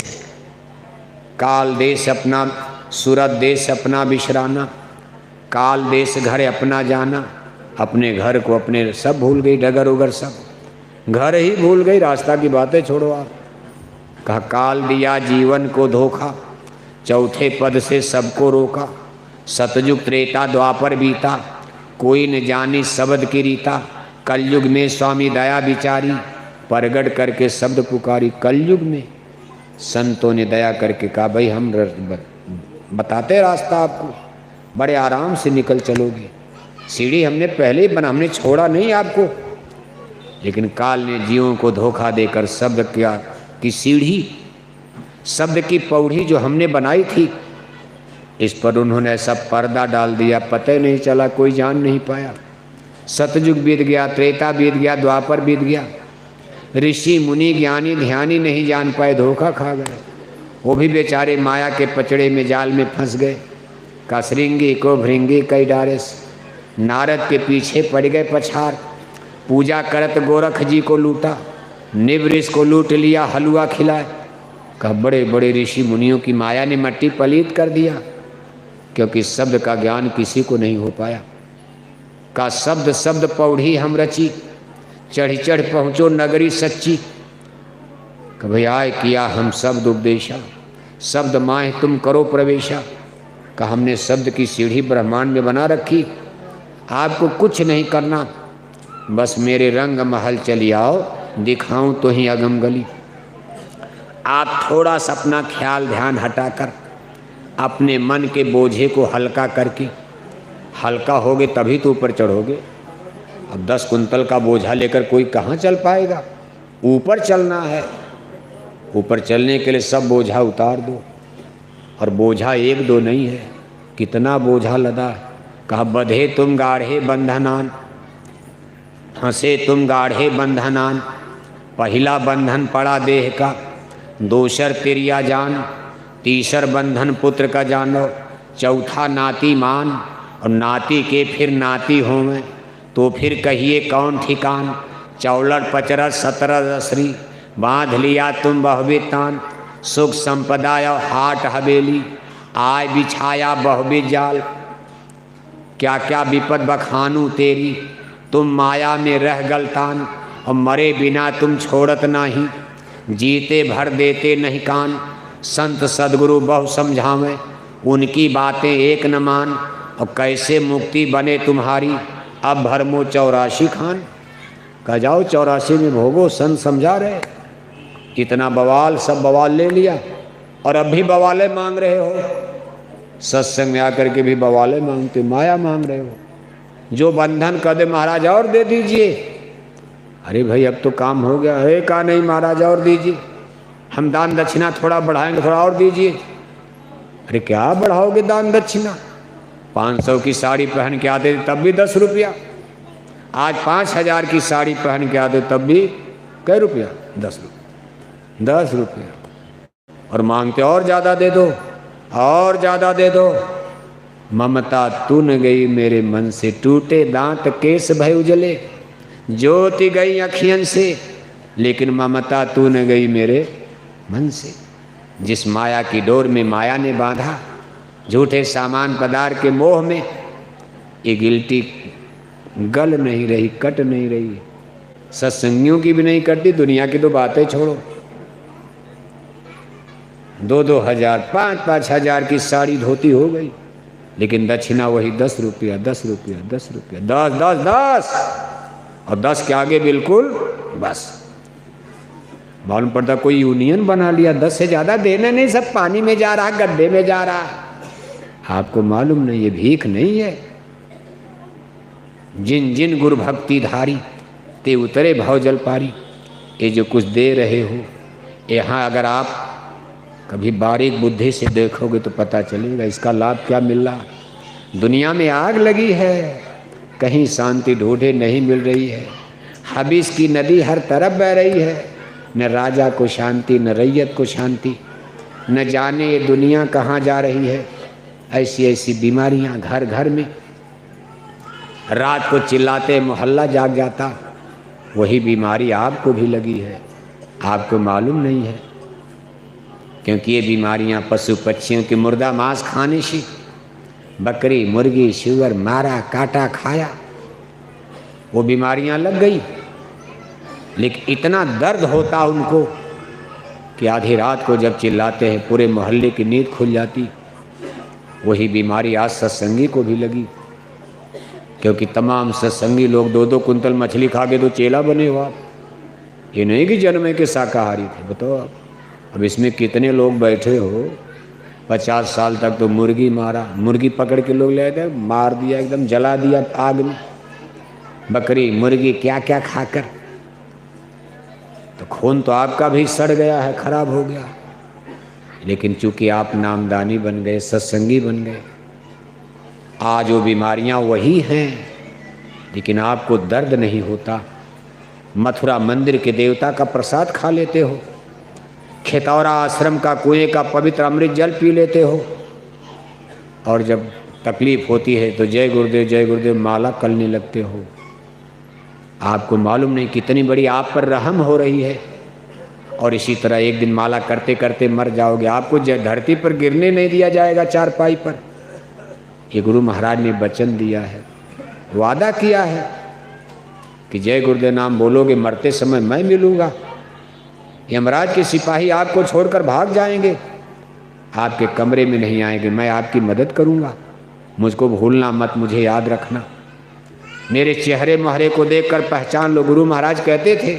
काल देश अपना, सूरत देश अपना बिसराना। काल देश घर अपना जाना, अपने घर को अपने सब भूल गई, डगर उगर सब घर ही भूल गई, रास्ता की बातें छोड़ो आप। कहा काल दिया जीवन को धोखा, चौथे पद से सबको रोका। सतयुग त्रेता द्वापर बीता, कोई न जानी शब्द की रीता। कलयुग में स्वामी दया बिचारी, प्रगट करके शब्द पुकारी। कलयुग में संतों ने दया करके कहा भाई हम बताते रास्ता आपको, बड़े आराम से निकल चलोगे। सीढ़ी हमने पहले ही बना, हमने छोड़ा नहीं आपको। लेकिन काल ने जीवों को धोखा देकर शब्द की सीढ़ी, शब्द की पौड़ी जो हमने बनाई थी, इस पर उन्होंने ऐसा पर्दा डाल दिया, पता ही नहीं चला, कोई जान नहीं पाया। सतयुग बीत गया, त्रेता बीत गया, द्वापर बीत गया। ऋषि मुनि ज्ञानी ध्यानी नहीं जान पाए, धोखा खा गए। वो भी बेचारे माया के पचड़े में, जाल में फंस गए। का श्रृंगी को भृंगी कई डारेस, नारद के पीछे पड़ गए पछार। पूजा करत गोरख जी को लूटा, निवृष को लूट लिया, हलवा खिलाए। कहा बड़े बड़े ऋषि मुनियों की माया ने मट्टी पलीत कर दिया, क्योंकि शब्द का ज्ञान किसी को नहीं हो पाया। का शब्द शब्द पौड़ी हम रची, चढ़ चढ़ पहुँचो नगरी सच्ची। कभी आय किया हम शब्द उपदेशा, शब्द माहे तुम करो प्रवेशा। का हमने शब्द की सीढ़ी ब्रह्मांड में बना रखी, आपको कुछ नहीं करना, बस मेरे रंग महल चली आओ, दिखाऊं तो ही अगम गली। आप थोड़ा सा अपना ख्याल ध्यान हटाकर अपने मन के बोझे को हल्का करके, हल्का होगे तभी तो ऊपर चढ़ोगे। अब 10 कुंतल का बोझा लेकर कोई कहाँ चल पाएगा? ऊपर चलना है। ऊपर चलने के लिए सब बोझा उतार दो, और बोझा एक दो नहीं है, कितना बोझा लदा है। कहा बधे तुम गाढ़े बंधनान, हंसे तुम गाढ़े बंधनान। पहला बंधन पड़ा देह का, दोसर तिरिया जान। तीसर बंधन पुत्र का जानो, चौथा नाती मान। और नाती के फिर नाती होवें, तो फिर कहिए कौन ठिकान। 14 15 17 दसरी, बांध लिया तुम बहुबे तान। सुख संपदा और हाट हवेली, आय बिछाया बहुबे जाल। क्या क्या विपद बखानू तेरी, तुम माया में रह गलतान। और मरे बिना तुम छोड़त नहीं, जीते भर देते नहीं कान। संत सदगुरु बहु समझावें, उनकी बातें एक न मान। और कैसे मुक्ति बने तुम्हारी, अब भरमो 84 खान। कह जाओ 84 में भोगो, संत समझा रहे। इतना बवाल, सब बवाल ले लिया और अब भी बवाले मांग रहे हो। सत्संग में आकर के भी बवाले मांगते, माया मांग रहे हो, जो बंधन कर दे महाराज और दे दीजिए। अरे भाई अब तो काम हो गया है, कहा नहीं महाराज और दीजिए, हम दान दक्षिणा थोड़ा बढ़ाएंगे, थोड़ा और दीजिए। अरे क्या बढ़ाओगे दान दक्षिणा? 500 की साड़ी पहन के आते तब भी 10 रुपया, आज 5000 की साड़ी पहन के आते तब भी कै रुपया? 10 रुपया, 10 रुपया। और मांगते और ज़्यादा दे दो, और ज़्यादा दे दो। ममता तू न गई मेरे मन से, टूटे दांत केस भय उजले, ज्योति गई अखियन से, लेकिन ममता तू न गई मेरे मन से। जिस माया की डोर में माया ने बांधा, झूठे सामान पदार्थ के मोह में, ये गिल्टी गल नहीं रही, कट नहीं रही। सत्संगियों की भी नहीं कटती, दुनिया की तो बातें छोड़ो। 2-2 हजार 5-5 हजार की साड़ी धोती हो गई, लेकिन दक्षिणा वही 10 रुपया, 10 रुपया, 10 रुपया, 10 10 10, और 10 के आगे बिल्कुल बस। मालूम पड़ता कोई यूनियन बना लिया, 10 से ज़्यादा देना नहीं, सब पानी में जा रहा, गड्ढे में जा रहा। आपको मालूम नहीं ये भीख नहीं है। जिन जिन गुरु भक्ति धारी ते उतरे भाव जल पारी। ये जो कुछ दे रहे हो, यहाँ अगर आप कभी बारीक बुद्धि से देखोगे तो पता चलेगा इसका लाभ क्या मिल रहा। दुनिया में आग लगी है, कहीं शांति ढूंढे नहीं मिल रही है। हबीस की नदी हर तरफ बह रही है, न राजा को शांति, न रैयत को शांति, न जाने ये दुनिया कहाँ जा रही है। ऐसी ऐसी बीमारियाँ घर घर में। रात को चिल्लाते मोहल्ला जाग जाता, वही बीमारी आपको भी लगी है, आपको मालूम नहीं है। क्योंकि ये बीमारियां पशु पक्षियों के मुर्दा मांस खाने से, बकरी मुर्गी शुअर मारा काटा खाया, वो बीमारियां लग गई। लेकिन इतना दर्द होता उनको कि आधी रात को जब चिल्लाते हैं पूरे मोहल्ले की नींद खुल जाती। वही बीमारी आज सत्संगी को भी लगी, क्योंकि तमाम सत्संगी लोग 2-2 कुंतल मछली खा के तो चेला बने हो आप। ये नहीं कि जन्मे के शाकाहारी थे, बताओ आप। अब इसमें कितने लोग बैठे हो, 50 साल तक तो मुर्गी मारा, मुर्गी पकड़ के लोग ले गए, मार दिया, एकदम जला दिया आग में। बकरी मुर्गी क्या क्या खाकर, तो खून तो आपका भी सड़ गया है, खराब हो गया। लेकिन चूंकि आप नामदानी बन गए, सत्संगी बन गए, आज वो बीमारियां वही हैं, लेकिन आपको दर्द नहीं होता। मथुरा मंदिर के देवता का प्रसाद खा लेते हो, खेतौरा आश्रम का कुएं का पवित्र अमृत जल पी लेते हो, और जब तकलीफ होती है तो जय गुरुदेव माला करने लगते हो। आपको मालूम नहीं कितनी बड़ी आप पर रहम हो रही है। और इसी तरह एक दिन माला करते करते मर जाओगे, आपको धरती पर गिरने नहीं दिया जाएगा चारपाई पर। ये गुरु महाराज ने वचन दिया है, वादा किया है कि जय गुरुदेव नाम बोलोगे मरते समय मैं मिलूंगा। यमराज के सिपाही आपको छोड़कर भाग जाएंगे, आपके कमरे में नहीं आएंगे, मैं आपकी मदद करूंगा। मुझको भूलना मत, मुझे याद रखना। मेरे चेहरे मोहरे को देखकर पहचान लो। गुरु महाराज कहते थे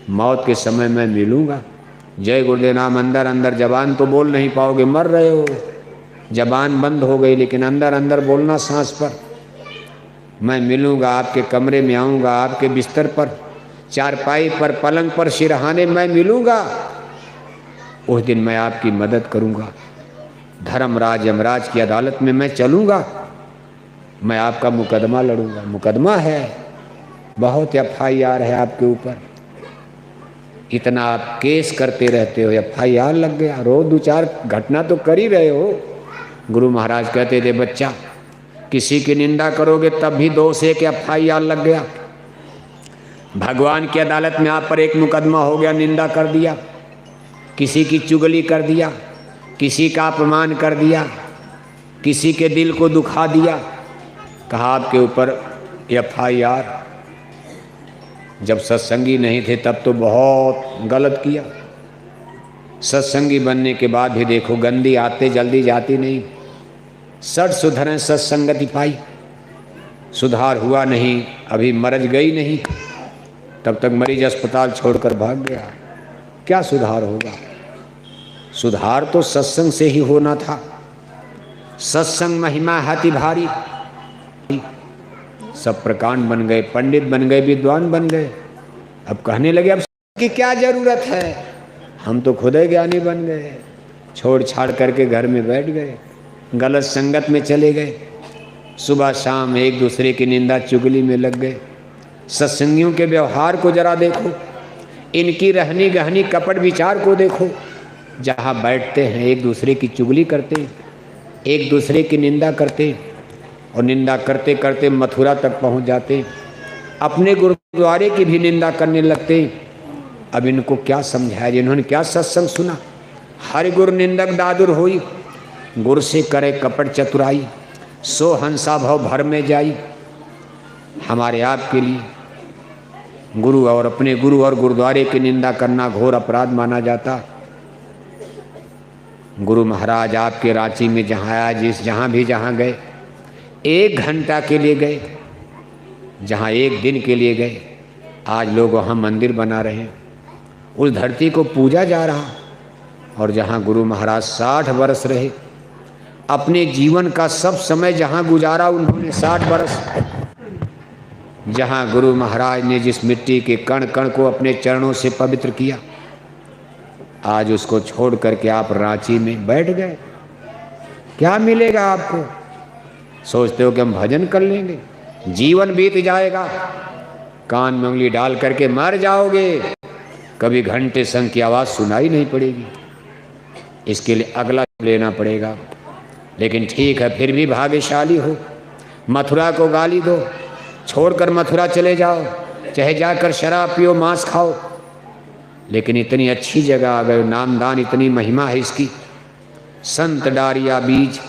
मौत के समय मैं मिलूंगा। जय गुरुदेव नाम अंदर अंदर, जबान तो बोल नहीं पाओगे, मर रहे हो, जबान बंद हो गई, लेकिन अंदर अंदर बोलना सांस पर। मैं मिलूंगा, आपके कमरे में आऊँगा, आपके बिस्तर पर, चारपाई पर, पलंग पर, सिरहाने मैं मिलूंगा। उस दिन मैं आपकी मदद करूंगा। धर्मराज यमराज की अदालत में मैं चलूंगा, मैं आपका मुकदमा लड़ूंगा। मुकदमा है, बहुत FIR है आपके ऊपर, इतना आप केस करते रहते हो, FIR लग गया। रोज 2-4 घटना तो कर ही रहे हो। गुरु महाराज कहते थे बच्चा, किसी की निंदा करोगे तब भी 2 से 1 FIR लग गया। भगवान की अदालत में आप पर एक मुकदमा हो गया, निंदा कर दिया, किसी की चुगली कर दिया, किसी का अपमान कर दिया, किसी के दिल को दुखा दिया, कहा आपके ऊपर FIR। जब सत्संगी नहीं थे तब तो बहुत गलत किया। सत्संगी बनने के बाद भी देखो गंदी आते जल्दी जाती नहीं। सठ सुधरें सत्संगति पाई, सुधार हुआ नहीं, अभी मरज गई नहीं, तब तक मरीज अस्पताल छोड़कर भाग गया। क्या सुधार होगा? सुधार तो सत्संग से ही होना था। सत्संग महिमा हाथी भारी। सब प्रकांड बन गए, पंडित बन गए, विद्वान बन गए। अब कहने लगे अब की क्या जरूरत है, हम तो खुद ही ज्ञानी बन गए। छोड़ छाड़ करके घर में बैठ गए, गलत संगत में चले गए, सुबह शाम एक दूसरे की निंदा चुगली में लग गए। सत्संगियों के व्यवहार को जरा देखो, इनकी रहनी गहनी कपट विचार को देखो। जहाँ बैठते हैं एक दूसरे की चुगली करते, एक दूसरे की निंदा करते, और निंदा करते करते मथुरा तक पहुँच जाते, अपने गुरुद्वारे की भी निंदा करने लगते। अब इनको क्या समझाया, जिन्होंने क्या सत्संग सुना। हरि गुरु निंदक दादुर होई, गुरु से करे कपट चतुराई, सो हंसा भव भर में जाई। हमारे आपके लिए गुरु और अपने गुरु और गुरुद्वारे की निंदा करना घोर अपराध माना जाता। गुरु महाराज आपके रांची में जहाँ भी गए, 1 घंटा के लिए गए, जहाँ 1 दिन के लिए गए, आज लोग वहाँ मंदिर बना रहे हैं, उस धरती को पूजा जा रहा। और जहाँ गुरु महाराज 60 वर्ष रहे, अपने जीवन का सब समय जहाँ गुजारा उन्होंने 60 वर्ष, जहाँ गुरु महाराज ने जिस मिट्टी के कण कण को अपने चरणों से पवित्र किया, आज उसको छोड़ करके आप रांची में बैठ गए। क्या मिलेगा आपको? सोचते हो कि हम भजन कर लेंगे, जीवन बीत जाएगा, कान में उंगली डाल करके मर जाओगे, कभी घंटे संग की आवाज़ सुनाई नहीं पड़ेगी। इसके लिए अगला लेना पड़ेगा। लेकिन ठीक है, फिर भी भाग्यशाली हो, मथुरा को गाली दो, छोड़कर मथुरा चले जाओ, चाहे जाकर शराब पियो, मांस खाओ, लेकिन इतनी अच्छी जगह आ गए, नामदान इतनी महिमा है इसकी। संत डारिया बीज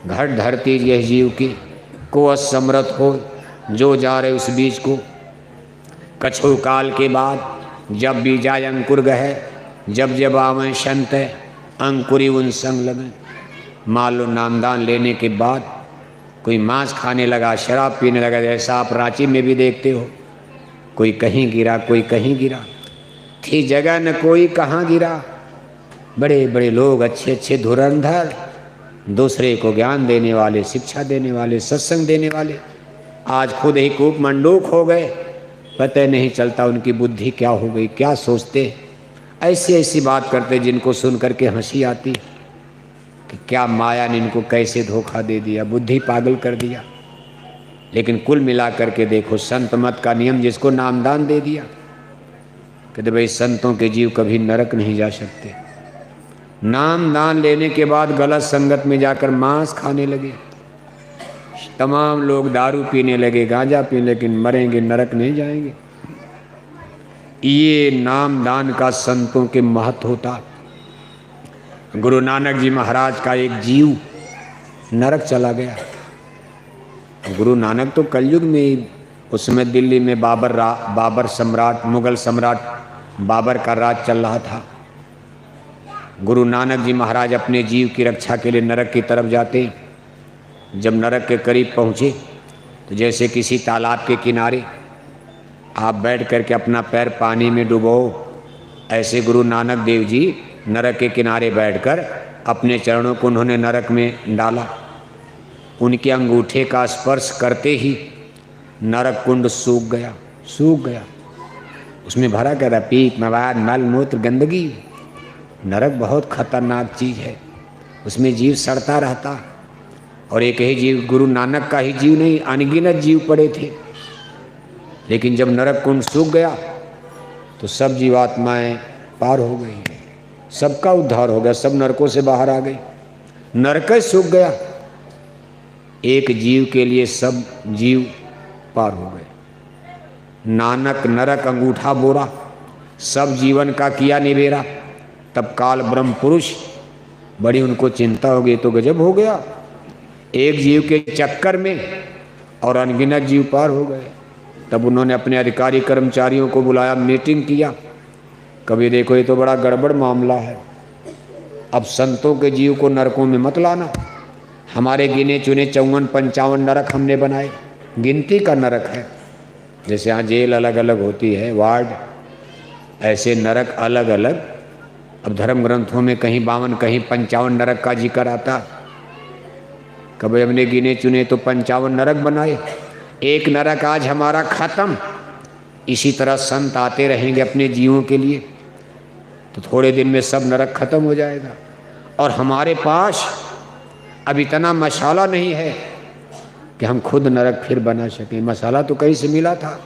घट धरती यह जीव की, को असमृत हो जो जा रहे उस बीज को। कछु काल के बाद जब बीजाय अंकुर गहे, जब जब आवें संत अंकुरी उन संग लगे। मान लो नामदान लेने के बाद कोई मांस खाने लगा, शराब पीने लगा, जैसा आप रांची में भी देखते हो, कोई कहीं गिरा, कोई कहीं गिरा, थी जगह न कोई कहाँ गिरा। बड़े बड़े लोग, अच्छे अच्छे धुरंधर, दूसरे को ज्ञान देने वाले, शिक्षा देने वाले, सत्संग देने वाले, आज खुद ही कूप मंडूक हो गए। पता नहीं चलता उनकी बुद्धि क्या हो गई, क्या सोचते, ऐसी ऐसी बात करते जिनको सुन करके हंसी आती कि क्या माया ने इनको कैसे धोखा दे दिया, बुद्धि पागल कर दिया। लेकिन कुल मिला करके देखो, संत मत का नियम जिसको नामदान दे दिया, कहते भाई संतों के जीव कभी नरक नहीं जा सकते। नाम दान लेने के बाद गलत संगत में जाकर मांस खाने लगे, तमाम लोग दारू पीने लगे, गांजा पीने, लेकिन मरेंगे, नरक नहीं जाएंगे। ये नाम दान का संतों के महत्व होता। गुरु नानक जी महाराज का एक जीव नरक चला गया। गुरु नानक तो कलयुग में ही, उसमें दिल्ली में बाबर सम्राट, मुगल सम्राट बाबर का राज चल रहा था। गुरु नानक जी महाराज अपने जीव की रक्षा के लिए नरक की तरफ जाते। जब नरक के करीब पहुँचे तो जैसे किसी तालाब के किनारे आप बैठ करके अपना पैर पानी में डुबो, ऐसे गुरु नानक देव जी नरक के किनारे बैठकर अपने चरणों को उन्होंने नरक में डाला। उनके अंगूठे का स्पर्श करते ही नरक कुंड सूख गया। उसमें भरा क्या था? पीक, मवाद, मल मूत्र, गंदगी। नरक बहुत खतरनाक चीज़ है, उसमें जीव सड़ता रहता। और एक ही जीव, गुरु नानक का ही जीव नहीं, अनगिनत जीव पड़े थे। लेकिन जब नरक कुंड सूख गया तो सब जीवात्माएं पार हो गई, सबका उद्धार हो गया, सब नरकों से बाहर आ गई। नरक सूख गया, एक जीव के लिए सब जीव पार हो गए। नानक नरक अंगूठा बोरा, सब जीवन का किया निबेरा। तब काल ब्रह्म पुरुष, बड़ी उनको चिंता हो गई, तो गजब हो गया, एक जीव के चक्कर में और अनगिनत जीव पार हो गए। तब उन्होंने अपने अधिकारी कर्मचारियों को बुलाया, मीटिंग किया। कभी देखो ये तो बड़ा गड़बड़ मामला है, अब संतों के जीव को नरकों में मत लाना। हमारे गिने चुने 54-55 नरक हमने बनाए, गिनती का नरक है। जैसे यहाँ जेल अलग अलग होती है, वार्ड, ऐसे नरक अलग अलग। अब धर्म ग्रंथों में कहीं 52 कहीं 55 नरक का जिक्र आता। कभी हमने गिने चुने तो 55 नरक बनाए, एक नरक आज हमारा खत्म। इसी तरह संत आते रहेंगे अपने जीवों के लिए तो थोड़े दिन में सब नरक खत्म हो जाएगा। और हमारे पास अब इतना मसाला नहीं है कि हम खुद नरक फिर बना सकें। मसाला तो कहीं से मिला था,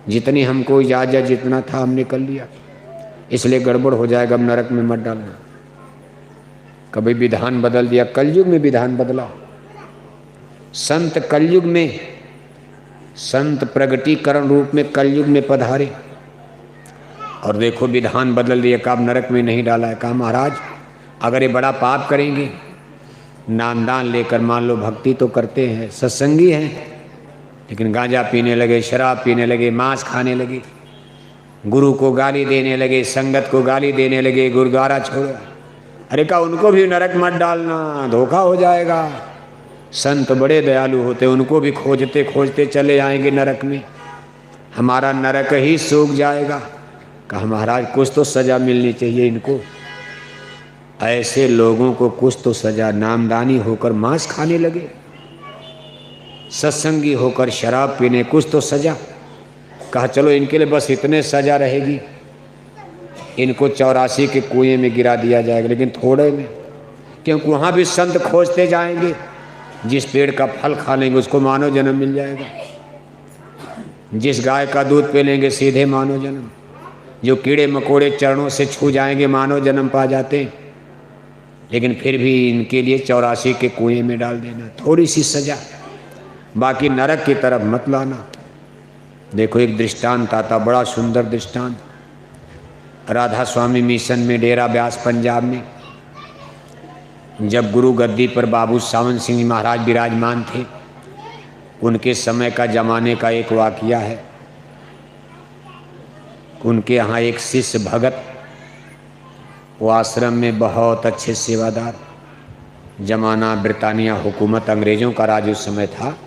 जितनी हमको इजाज़त जितना था हमने कर लिया, इसलिए गड़बड़ हो जाएगा। अब नरक में मत डालना। कभी विधान बदल दिया, कलयुग में विधान बदला। संत कलयुग में, संत प्रगटीकरण रूप में कलयुग में पधारे और देखो विधान बदल दिया। कहा नरक में नहीं डाला है। कहा महाराज अगर ये बड़ा पाप करेंगे, नामदान लेकर मान लो भक्ति तो करते हैं, सत्संगी हैं, लेकिन गांजा पीने लगे, शराब पीने लगे, मांस खाने लगे, गुरु को गाली देने लगे, संगत को गाली देने लगे, गुरुद्वारा छोड़ो। अरे कहा उनको भी नरक मत डालना, धोखा हो जाएगा। संत बड़े दयालु होते, उनको भी खोजते खोजते चले आएंगे नरक में, हमारा नरक ही सूख जाएगा। कहा महाराज कुछ तो सजा मिलनी चाहिए इनको, ऐसे लोगों को कुछ तो सजा। नामदानी होकर मांस खाने लगे, सत्संगी होकर शराब पीने, कुछ तो सजा। कहा चलो इनके लिए बस इतने सजा रहेगी, इनको 84 के कुएं में गिरा दिया जाएगा, लेकिन थोड़े में, क्योंकि वहाँ भी संत खोजते जाएंगे। जिस पेड़ का फल खा लेंगे उसको मानव जन्म मिल जाएगा, जिस गाय का दूध पी लेंगे सीधे मानव जन्म, जो कीड़े मकोड़े चरणों से छू जाएंगे मानव जन्म पा जाते हैं। लेकिन फिर भी इनके लिए 84 के कुएं में डाल देना, थोड़ी सी सजा, बाकी नरक की तरफ मत लाना। देखो एक दृष्टांत आता, बड़ा सुंदर दृष्टांत। राधा स्वामी मिशन में डेरा ब्यास पंजाब में जब गुरु गद्दी पर बाबू सावन सिंह महाराज विराजमान थे, उनके समय का जमाने का एक वाक़या है। उनके यहाँ एक शिष्य भगत, वो आश्रम में बहुत अच्छे सेवादार, जमाना ब्रिटानिया हुकूमत अंग्रेज़ों का राज उस समय था,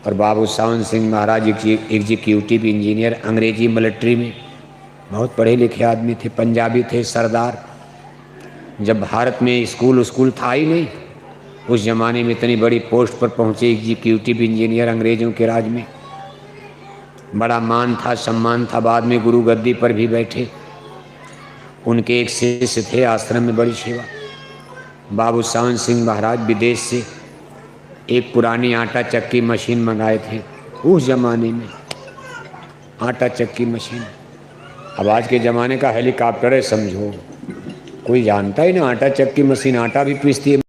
और बाबू सावन सिंह महाराज एग्जीक्यूटिव इंजीनियर, अंग्रेजी मिलिट्री में बहुत पढ़े लिखे आदमी थे, पंजाबी थे, सरदार। जब भारत में स्कूल था ही नहीं, उस ज़माने में इतनी बड़ी पोस्ट पर पहुँचे एग्जीक्यूटिव इंजीनियर अंग्रेज़ों के राज में, बड़ा मान था, सम्मान था। बाद में गुरु गद्दी पर भी बैठे। उनके एक शिष्य थे, आश्रम में बड़ी सेवा। बाबू सावन सिंह महाराज विदेश से एक पुरानी आटा चक्की मशीन मंगाए थे। उस ज़माने में आटा चक्की मशीन, अब आज के ज़माने का हेलीकॉप्टर है समझो, कोई जानता ही ना। आटा चक्की मशीन आटा भी पीसती है,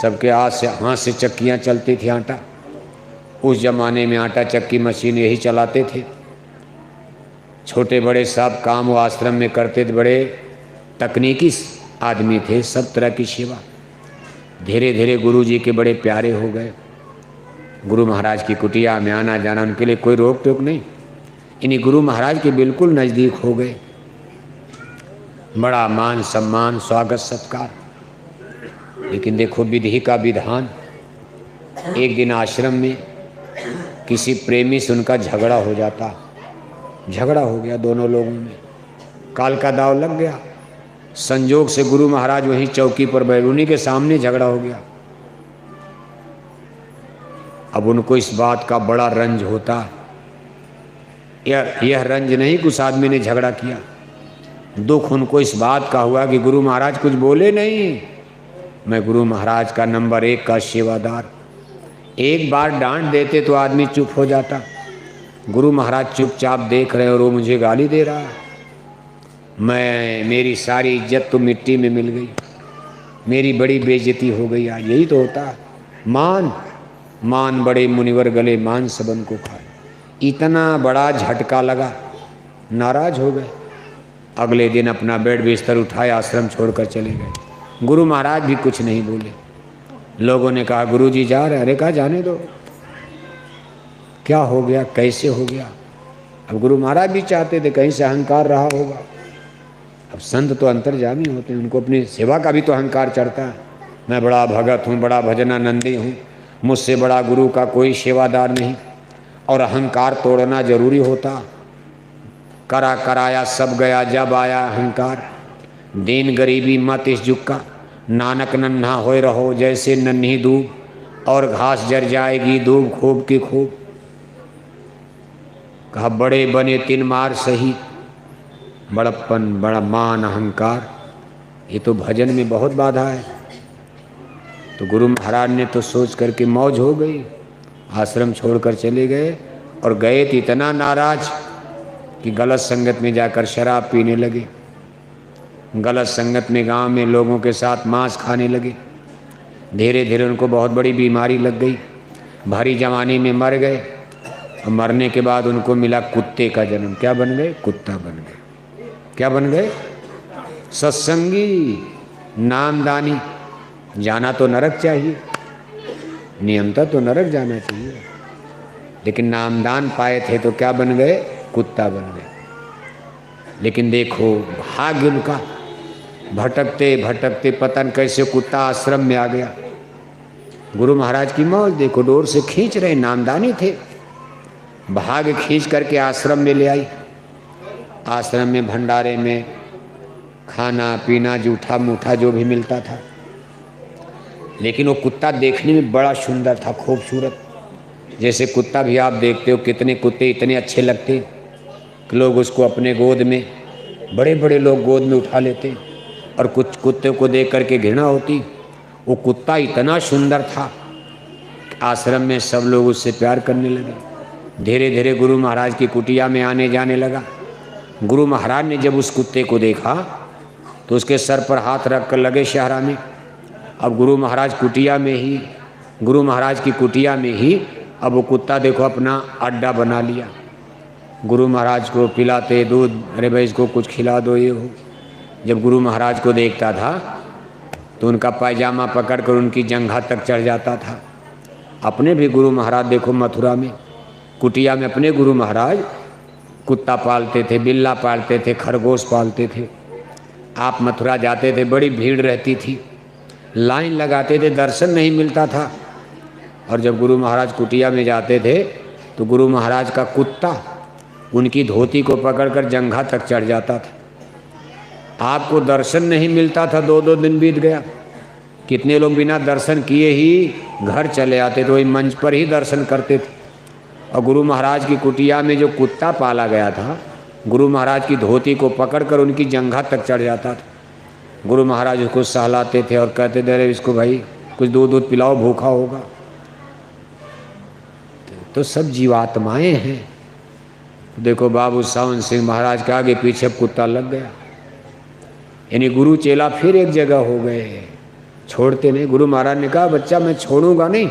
सबके हाथ से चक्कियाँ चलती थी आटा। उस ज़माने में आटा चक्की मशीन यही चलाते थे। छोटे बड़े सब काम वो आश्रम में करते थे, बड़े तकनीकी आदमी थे, सब तरह की सेवा। धीरे धीरे गुरु जी के बड़े प्यारे हो गए। गुरु महाराज की कुटिया में आना जाना, उनके लिए कोई रोक टोक नहीं, इन्हीं गुरु महाराज के बिल्कुल नज़दीक हो गए। बड़ा मान सम्मान, स्वागत सत्कार। लेकिन देखो विधि का विधान। एक दिन आश्रम में किसी प्रेमी से उनका झगड़ा हो जाता, झगड़ा हो गया दोनों लोगों में, काल का दाव लग गया। संजोग से गुरु महाराज वहीं चौकी पर बैठे, उन्हीं के सामने झगड़ा हो गया। अब उनको इस बात का बड़ा रंज होता। यह रंज नहीं कि उस आदमी ने झगड़ा किया, दुख उनको इस बात का हुआ कि गुरु महाराज कुछ बोले नहीं। मैं गुरु महाराज का नंबर 1 का सेवादार, एक बार डांट देते तो आदमी चुप हो जाता। गुरु महाराज चुपचाप देख रहे और वो मुझे गाली दे रहा है। मेरी सारी इज्जत तो मिट्टी में मिल गई, मेरी बड़ी बेइज्जती हो गई। आज यही तो होता है, मान बड़े मुनिवर गले, मान सबन को खाए। इतना बड़ा झटका लगा, नाराज हो गए। अगले दिन अपना बेड बिस्तर उठाए, आश्रम छोड़कर चले गए। गुरु महाराज भी कुछ नहीं बोले। लोगों ने कहा गुरु जी जा रहे। अरे कहा जाने दो, क्या हो गया, कैसे हो गया। अब गुरु महाराज भी चाहते थे कहीं से अहंकार रहा होगा। अब संत तो अंतर्जामी होते हैं, उनको अपनी सेवा का भी तो अहंकार चढ़ता है। मैं बड़ा भगत हूँ, बड़ा भजनानंदी हूँ, मुझसे बड़ा गुरु का कोई सेवादार नहीं। और अहंकार तोड़ना जरूरी होता। कराया सब गया जब आया अहंकार। दीन गरीबी मत इस जुग का, नानक नन्हा होए रहो जैसे नन्ही दूब। और घास जर जाएगी दूब खूब की खूब। कहा बड़े बने तिन मार सही, बड़प्पन बड़ा मान अहंकार, ये तो भजन में बहुत बाधा है। तो गुरु महाराज ने तो सोच करके मौज हो गई, आश्रम छोड़कर चले गए। और गए तो इतना नाराज कि गलत संगत में जाकर शराब पीने लगे, गलत संगत में गांव में लोगों के साथ मांस खाने लगे। धीरे धीरे उनको बहुत बड़ी बीमारी लग गई, भारी जवानी में मर गए। और मरने के बाद उनको मिला कुत्ते का जन्म। क्या बन गए? कुत्ता बन गए। क्या बन गए? सत्संगी, नामदानी। जाना तो नरक चाहिए, नियमता तो नरक जाना चाहिए, लेकिन नामदान पाए थे तो क्या बन गए? कुत्ता बन गए। लेकिन देखो भाग्य उनका, भटकते भटकते पतन कैसे कुत्ता आश्रम में आ गया। गुरु महाराज की मौज देखो, डोर से खींच रहे, नामदानी थे, भाग खींच करके आश्रम में ले आई। आश्रम में भंडारे में खाना पीना जूठा मूठा जो भी मिलता था। लेकिन वो कुत्ता देखने में बड़ा सुंदर था, खूबसूरत। जैसे कुत्ता भी आप देखते हो, कितने कुत्ते इतने अच्छे लगते कि लोग उसको अपने गोद में, बड़े बड़े लोग गोद में उठा लेते। और कुछ कुत्ते को देख करके घृणा होती। वो कुत्ता इतना सुंदर था, आश्रम में सब लोग उससे प्यार करने लगे। धीरे धीरे गुरु महाराज की कुटिया में आने जाने लगा। गुरु महाराज ने जब उस कुत्ते को देखा तो उसके सर पर हाथ रख कर लगे शहराने। अब गुरु महाराज कुटिया में ही, गुरु महाराज की कुटिया में ही अब वो कुत्ता देखो अपना अड्डा बना लिया। गुरु महाराज को पिलाते दूध, अरे भाई इसको कुछ खिला दो, ये हो। जब गुरु महाराज को देखता था तो उनका पायजामा पकड़कर उनकी जंघा तक चढ़ जाता था। अपने भी गुरु महाराज देखो मथुरा में कुटिया में अपने गुरु महाराज कुत्ता पालते थे, बिल्ला पालते थे, खरगोश पालते थे। आप मथुरा जाते थे, बड़ी भीड़ रहती थी, लाइन लगाते थे, दर्शन नहीं मिलता था। और जब गुरु महाराज कुटिया में जाते थे तो गुरु महाराज का कुत्ता उनकी धोती को पकड़कर जंघा तक चढ़ जाता था। आपको दर्शन नहीं मिलता था, 2-2 दिन बीत गया। कितने लोग बिना दर्शन किए ही घर चले आते थे, वही मंच पर ही दर्शन करते थे। और गुरु महाराज की कुटिया में जो कुत्ता पाला गया था, गुरु महाराज की धोती को पकड़कर उनकी जंघा तक चढ़ जाता था। गुरु महाराज उसको सहलाते थे और कहते थे अरे इसको भाई कुछ दूध पिलाओ, भूखा होगा। तो सब जीवात्माएं हैं। देखो बाबू सावन सिंह महाराज के आगे पीछे कुत्ता लग गया, यानी गुरु चेला फिर एक जगह हो गए, छोड़ते नहीं। गुरु महाराज ने कहा बच्चा मैं छोड़ूंगा नहीं,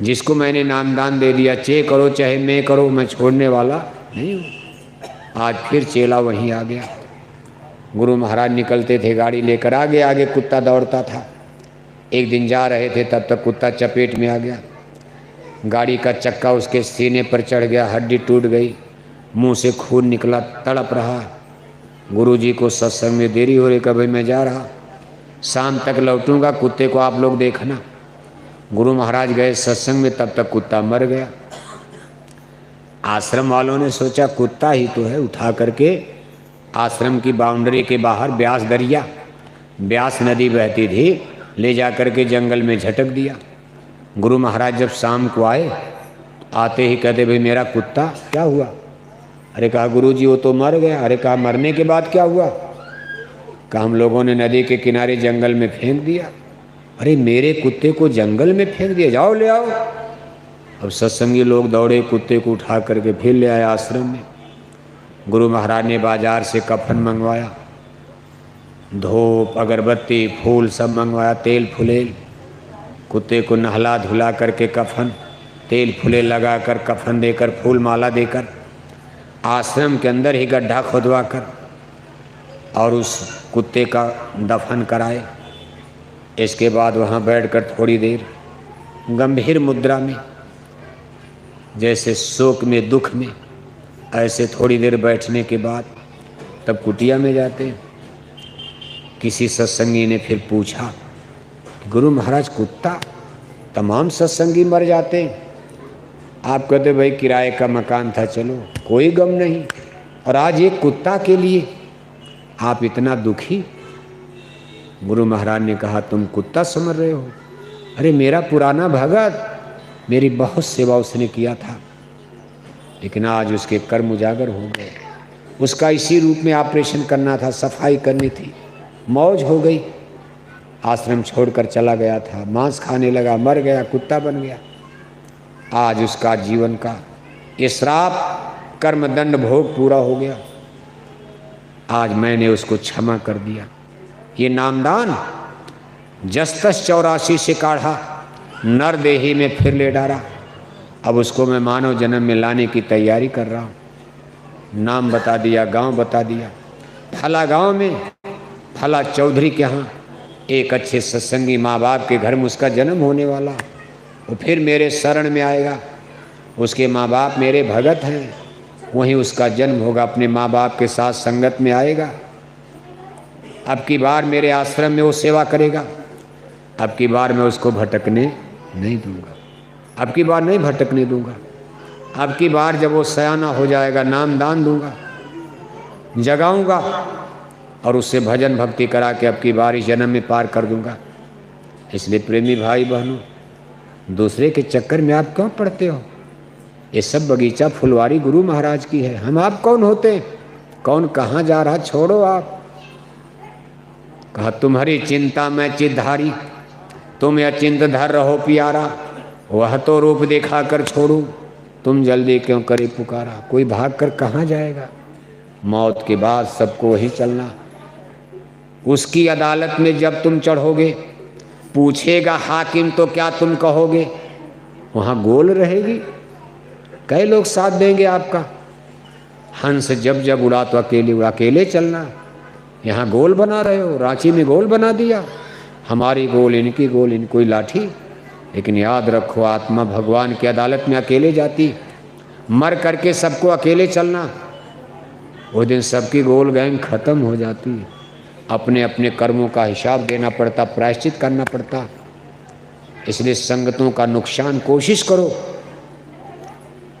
जिसको मैंने नामदान दे दिया, चे करो चाहे मैं करो, मैं छोड़ने वाला नहीं हूँ। आज फिर चेला वहीं आ गया। गुरु महाराज निकलते थे गाड़ी लेकर, आगे आगे कुत्ता दौड़ता था। एक दिन जा रहे थे तब तक कुत्ता चपेट में आ गया, गाड़ी का चक्का उसके सीने पर चढ़ गया, हड्डी टूट गई, मुंह से खून निकला, तड़प रहा। गुरुजी को सत्संग में देरी हो रही, कहा भाई मैं जा रहा, शाम तक लौटूंगा, कुत्ते को आप लोग देखना। गुरु महाराज गए सत्संग में, तब तक कुत्ता मर गया। आश्रम वालों ने सोचा कुत्ता ही तो है, उठा करके आश्रम की बाउंड्री के बाहर ब्यास दरिया, ब्यास नदी बहती थी, ले जा करके जंगल में झटक दिया। गुरु महाराज जब शाम को आए, आते ही कहते भाई मेरा कुत्ता क्या हुआ? अरे कहा गुरुजी वो तो मर गया। अरे कहा मरने के बाद क्या हुआ? कहा हम लोगों ने नदी के किनारे जंगल में फेंक दिया। अरे मेरे कुत्ते को जंगल में फेंक दिया, जाओ ले आओ। अब सत्संगी लोग दौड़े, कुत्ते को उठा करके फिर ले आए आश्रम में। गुरु महाराज ने बाजार से कफन मंगवाया, धूप अगरबत्ती फूल सब मंगवाया, तेल फुलेल। कुत्ते को नहला धुला करके कफन, तेल फुले लगा कर, कफन देकर, फूल माला देकर, आश्रम के अंदर ही गड्ढा खोदवा कर और उस कुत्ते का दफन कराए। इसके बाद वहाँ बैठकर थोड़ी देर गंभीर मुद्रा में, जैसे शोक में दुख में, ऐसे थोड़ी देर बैठने के बाद तब कुटिया में जाते। किसी सत्संगी ने फिर पूछा गुरु महाराज कुत्ता, तमाम सत्संगी मर जाते, आप कहते भाई किराए का मकान था, चलो कोई गम नहीं, और आज एक कुत्ता के लिए आप इतना दुखी। गुरु महाराज ने कहा तुम कुत्ता समझ रहे हो? अरे मेरा पुराना भगत, मेरी बहुत सेवा उसने किया था, लेकिन आज उसके कर्म उजागर हो गए। उसका इसी रूप में ऑपरेशन करना था, सफाई करनी थी, मौज हो गई, आश्रम छोड़कर चला गया था, मांस खाने लगा, मर गया, कुत्ता बन गया। आज उसका जीवन का ये श्राप कर्मदंड भोग पूरा हो गया। आज मैंने उसको क्षमा कर दिया। ये नामदान जस्तस 84 से काढ़ा, नर देही में फिर ले डाला। अब उसको मैं मानव जन्म में लाने की तैयारी कर रहा हूँ। नाम बता दिया, गांव बता दिया, फला गांव में फला चौधरी के यहाँ एक अच्छे सत्संगी माँ बाप के घर में उसका जन्म होने वाला। वो फिर मेरे शरण में आएगा, उसके माँ बाप मेरे भगत हैं, वहीं उसका जन्म होगा, अपने माँ बाप के साथ संगत में आएगा। अब की बार मेरे आश्रम में वो सेवा करेगा। अब की बार मैं उसको भटकने नहीं दूंगा, अब की बार नहीं भटकने दूंगा। अब की बार जब वो सयाना हो जाएगा, नाम दान दूंगा, जगाऊंगा और उससे भजन भक्ति करा के अब की बार इस जन्म में पार कर दूंगा। इसलिए प्रेमी भाई बहनों, दूसरे के चक्कर में आप क्यों पड़ते हो? ये सब बगीचा फुलवारी गुरु महाराज की है। हम आप कौन होते? कौन कहाँ जा रहा, छोड़ो आप। कहा तुम्हारी चिंता में चितधारी, तुम अचिंत धर रहो प्यारा, वह तो रूप दिखा कर छोड़ू, तुम जल्दी क्यों करे पुकारा। कोई भाग कर कहाँ जाएगा? मौत के बाद सबको वहीं चलना। उसकी अदालत में जब तुम चढ़ोगे, पूछेगा हाकिम तो क्या तुम कहोगे? वहाँ गोल रहेगी, कई लोग साथ देंगे आपका। हंस जब जब उड़ा तो अकेले उड़ा, अकेले चलना। यहाँ गोल बना रहे हो, रांची में गोल बना दिया, हमारी गोल इनकी गोल, इनकोई लाठी। लेकिन याद रखो, आत्मा भगवान की अदालत में अकेले जाती, मर करके सबको अकेले चलना। वो दिन सबकी गोल गैंग खत्म हो जाती, अपने अपने कर्मों का हिसाब देना पड़ता, प्रायश्चित करना पड़ता। इसलिए संगतों का नुकसान कोशिश करो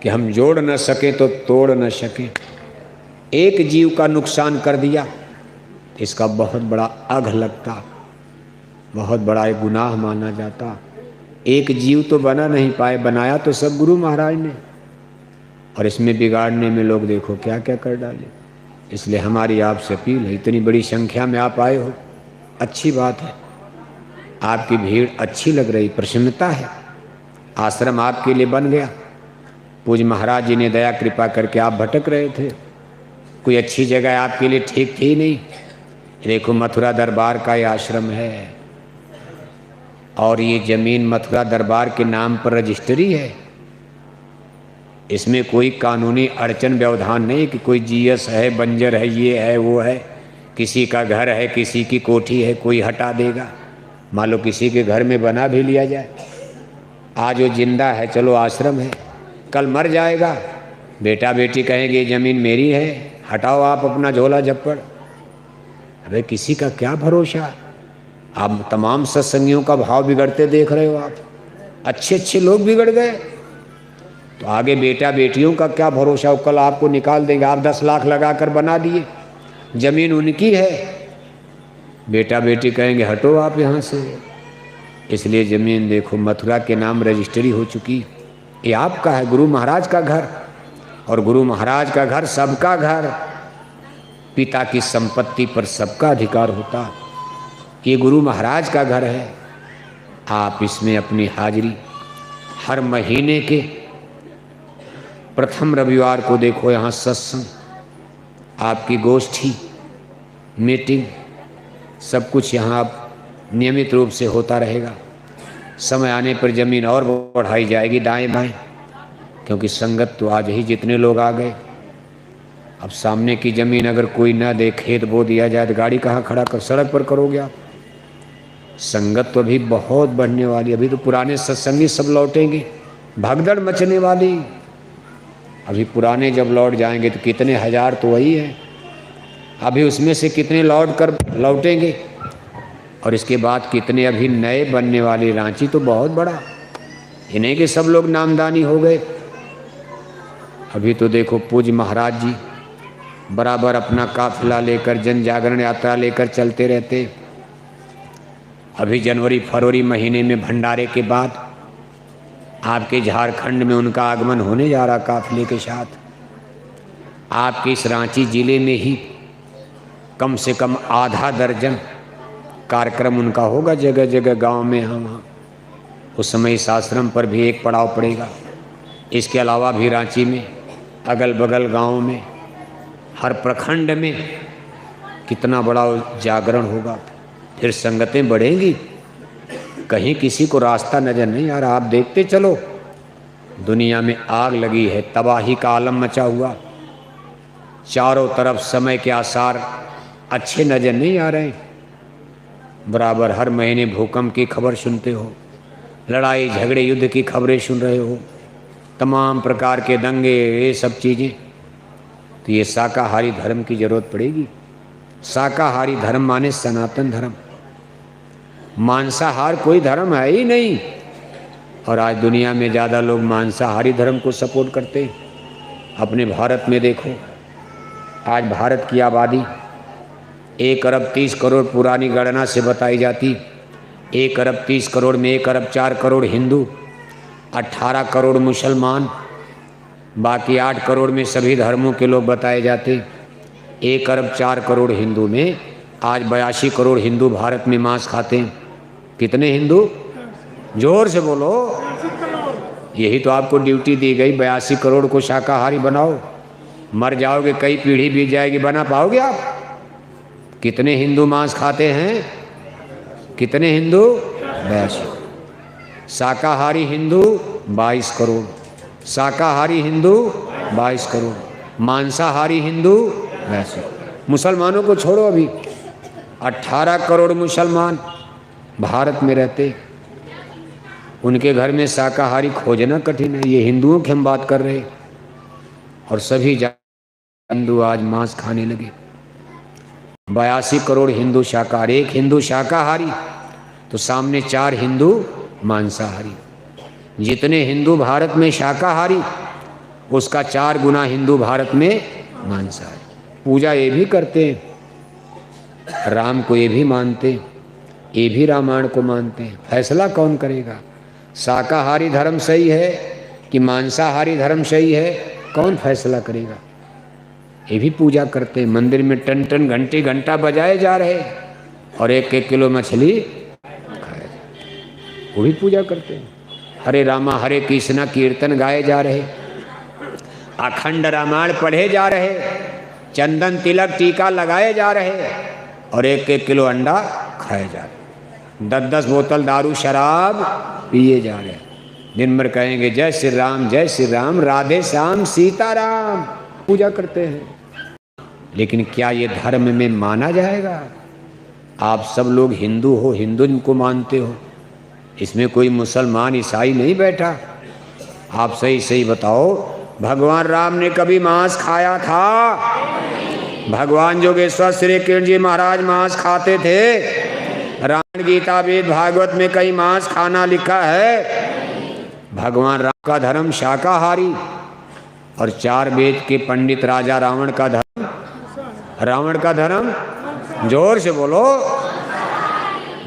कि हम जोड़ न सके तो तोड़ न सके। एक जीव का नुकसान कर दिया, इसका बहुत बड़ा अघ लगता, बहुत बड़ा एक गुनाह माना जाता। एक जीव तो बना नहीं पाए, बनाया तो सब गुरु महाराज ने, और इसमें बिगाड़ने में लोग देखो क्या क्या कर डाले। इसलिए हमारी आपसे अपील है, इतनी बड़ी संख्या में आप आए हो, अच्छी बात है, आपकी भीड़ अच्छी लग रही, प्रसन्नता है। आश्रम आपके लिए बन गया। पूज्य महाराज जी ने दया कृपा करके, आप भटक रहे थे, कोई अच्छी जगह आपके लिए ठीक थी नहीं। देखो मथुरा दरबार का ये आश्रम है, और ये जमीन मथुरा दरबार के नाम पर रजिस्ट्री है। इसमें कोई कानूनी अड़चन व्यवधान नहीं कि कोई जीएस है, बंजर है, ये है वो है, किसी का घर है, किसी की कोठी है, कोई हटा देगा। मान लो किसी के घर में बना भी लिया जाए, आज वो जिंदा है, चलो आश्रम है, कल मर जाएगा, बेटा बेटी कहेंगे ज़मीन मेरी है, हटाओ आप अपना झोला झप्पड़। अबे किसी का क्या भरोसा? आप तमाम सत्संगियों का भाव बिगड़ते देख रहे हो। आप अच्छे अच्छे लोग बिगड़ गए, तो आगे बेटा बेटियों का क्या भरोसा? कल आपको निकाल देंगे। आप 10 लाख लगा कर बना दिए, जमीन उनकी है, बेटा बेटी कहेंगे हटो आप यहाँ से। इसलिए जमीन देखो मथुरा के नाम रजिस्ट्री हो चुकी, ये आपका है, गुरु महाराज का घर। और गुरु महाराज का घर सबका घर, पिता की संपत्ति पर सबका अधिकार होता। ये गुरु महाराज का घर है। आप इसमें अपनी हाजिरी हर महीने के प्रथम रविवार को देखो, यहाँ सत्संग, आपकी गोष्ठी, मीटिंग, सब कुछ यहाँ नियमित रूप से होता रहेगा। समय आने पर जमीन और बढ़ाई जाएगी दाएं बाएं, क्योंकि संगत तो आज ही जितने लोग आ गए। अब सामने की जमीन अगर कोई ना दे, खेत बो दिया जाए तो गाड़ी कहाँ खड़ा कर, सड़क पर करोगे आप। संगत तो अभी बहुत बढ़ने वाली, अभी तो पुराने सत्संगी सब लौटेंगे, भगदड़ मचने वाली। अभी पुराने जब लौट जाएंगे तो कितने हजार तो वही है, अभी उसमें से कितने लौट कर लौटेंगे, और इसके बाद कितने अभी नए बनने वाले। रांची तो बहुत बड़ा, ये नहीं कि सब लोग नामदानी हो गए। अभी तो देखो पूज्य महाराज जी बराबर अपना काफिला लेकर, जन जागरण यात्रा लेकर चलते रहते, अभी जनवरी फरवरी महीने में भंडारे के बाद आपके झारखंड में उनका आगमन होने जा रहा काफिले के साथ। आपके इस रांची जिले में ही कम से कम आधा दर्जन कार्यक्रम उनका होगा, जगह जगह गांव में। हम उस समय इस आश्रम पर भी एक पड़ाव पड़ेगा। इसके अलावा भी रांची में अगल बगल गांव में हर प्रखंड में कितना बड़ा जागरण होगा। फिर संगतें बढ़ेंगी, कहीं किसी को रास्ता नजर नहीं आ रहा। आप देखते चलो, दुनिया में आग लगी है, तबाही का आलम मचा हुआ, चारों तरफ समय के आसार अच्छे नजर नहीं आ रहे। बराबर हर महीने भूकंप की खबर सुनते हो, लड़ाई झगड़े युद्ध की खबरें सुन रहे हो, तमाम प्रकार के दंगे, ये सब चीज़ें। तो ये शाकाहारी धर्म की जरूरत पड़ेगी। शाकाहारी धर्म माने सनातन धर्म, मांसाहार कोई धर्म है ही नहीं। और आज दुनिया में ज़्यादा लोग मांसाहारी धर्म को सपोर्ट करते हैं। अपने भारत में देखो, आज भारत की आबादी 1 अरब 30 करोड़ पुरानी गणना से बताई जाती। 1 अरब 30 करोड़ में 1 अरब 4 करोड़ हिंदू, 18 करोड़ मुसलमान, बाकी 8 करोड़ में सभी धर्मों के लोग बताए जाते। 1 अरब 4 करोड़ हिंदू में आज 82 करोड़ हिंदू भारत में मांस खाते हैं। कितने हिंदू? जोर से बोलो। यही तो आपको ड्यूटी दी गई, 82 करोड़ को शाकाहारी बनाओ। मर जाओगे, कई पीढ़ी बीत जाएगी, बना पाओगे आप? कितने हिंदू मांस खाते हैं? कितने हिंदू? 82। शाकाहारी हिंदू 22 करोड़, शाकाहारी हिंदू 22 करोड़, मांसाहारी हिंदू 82। मुसलमानों को छोड़ो, अभी 18 करोड़ मुसलमान भारत में रहते, उनके घर में शाकाहारी खोजना कठिन है। ये हिंदुओं की हम बात कर रहे, और सभी हिंदू आज मांस खाने लगे। 82 करोड़ हिंदू शाकाहारी, एक हिंदू शाकाहारी तो सामने 4 हिंदू मांसाहारी। जितने हिंदू भारत में शाकाहारी, उसका 4 गुना हिंदू भारत में मांसाहारी। पूजा ये भी करते हैं, राम को ये भी मानते हैं, ये भी रामायण को मानते हैं। फैसला कौन करेगा? शाकाहारी धर्म सही है कि मांसाहारी धर्म सही है? कौन फैसला करेगा? ये भी पूजा करते हैं, मंदिर में टन टन घंटे घंटा बजाए जा रहे, और 1-1 किलो मछली खाए, वो भी पूजा करते हैं। हरे रामा हरे कृष्णा कीर्तन गाए जा रहे, अखंड रामायण पढ़े जा रहे, चंदन तिलक टीका लगाए जा रहे, और 1-1 किलो अंडा खाए जा रहे, 10-10 बोतल दारू शराब पिए जा रहे। दिन भर कहेंगे जय श्री राम, राधे श्याम सीताराम, पूजा करते हैं। लेकिन क्या ये धर्म में माना जाएगा? आप सब लोग हिंदू हो, हिंदू को मानते हो, इसमें कोई मुसलमान ईसाई नहीं बैठा। आप सही सही बताओ, भगवान राम ने कभी मांस खाया था? भगवान जोगेश्वर श्री कृष्ण जी महाराज मांस खाते थे? रामायण गीता वेद भागवत में कहीं मांस खाना लिखा है? भगवान राम का धर्म शाकाहारी, और 4 वेद के पंडित राजा रावण का धर्म, रावण का धर्म, जोर से बोलो,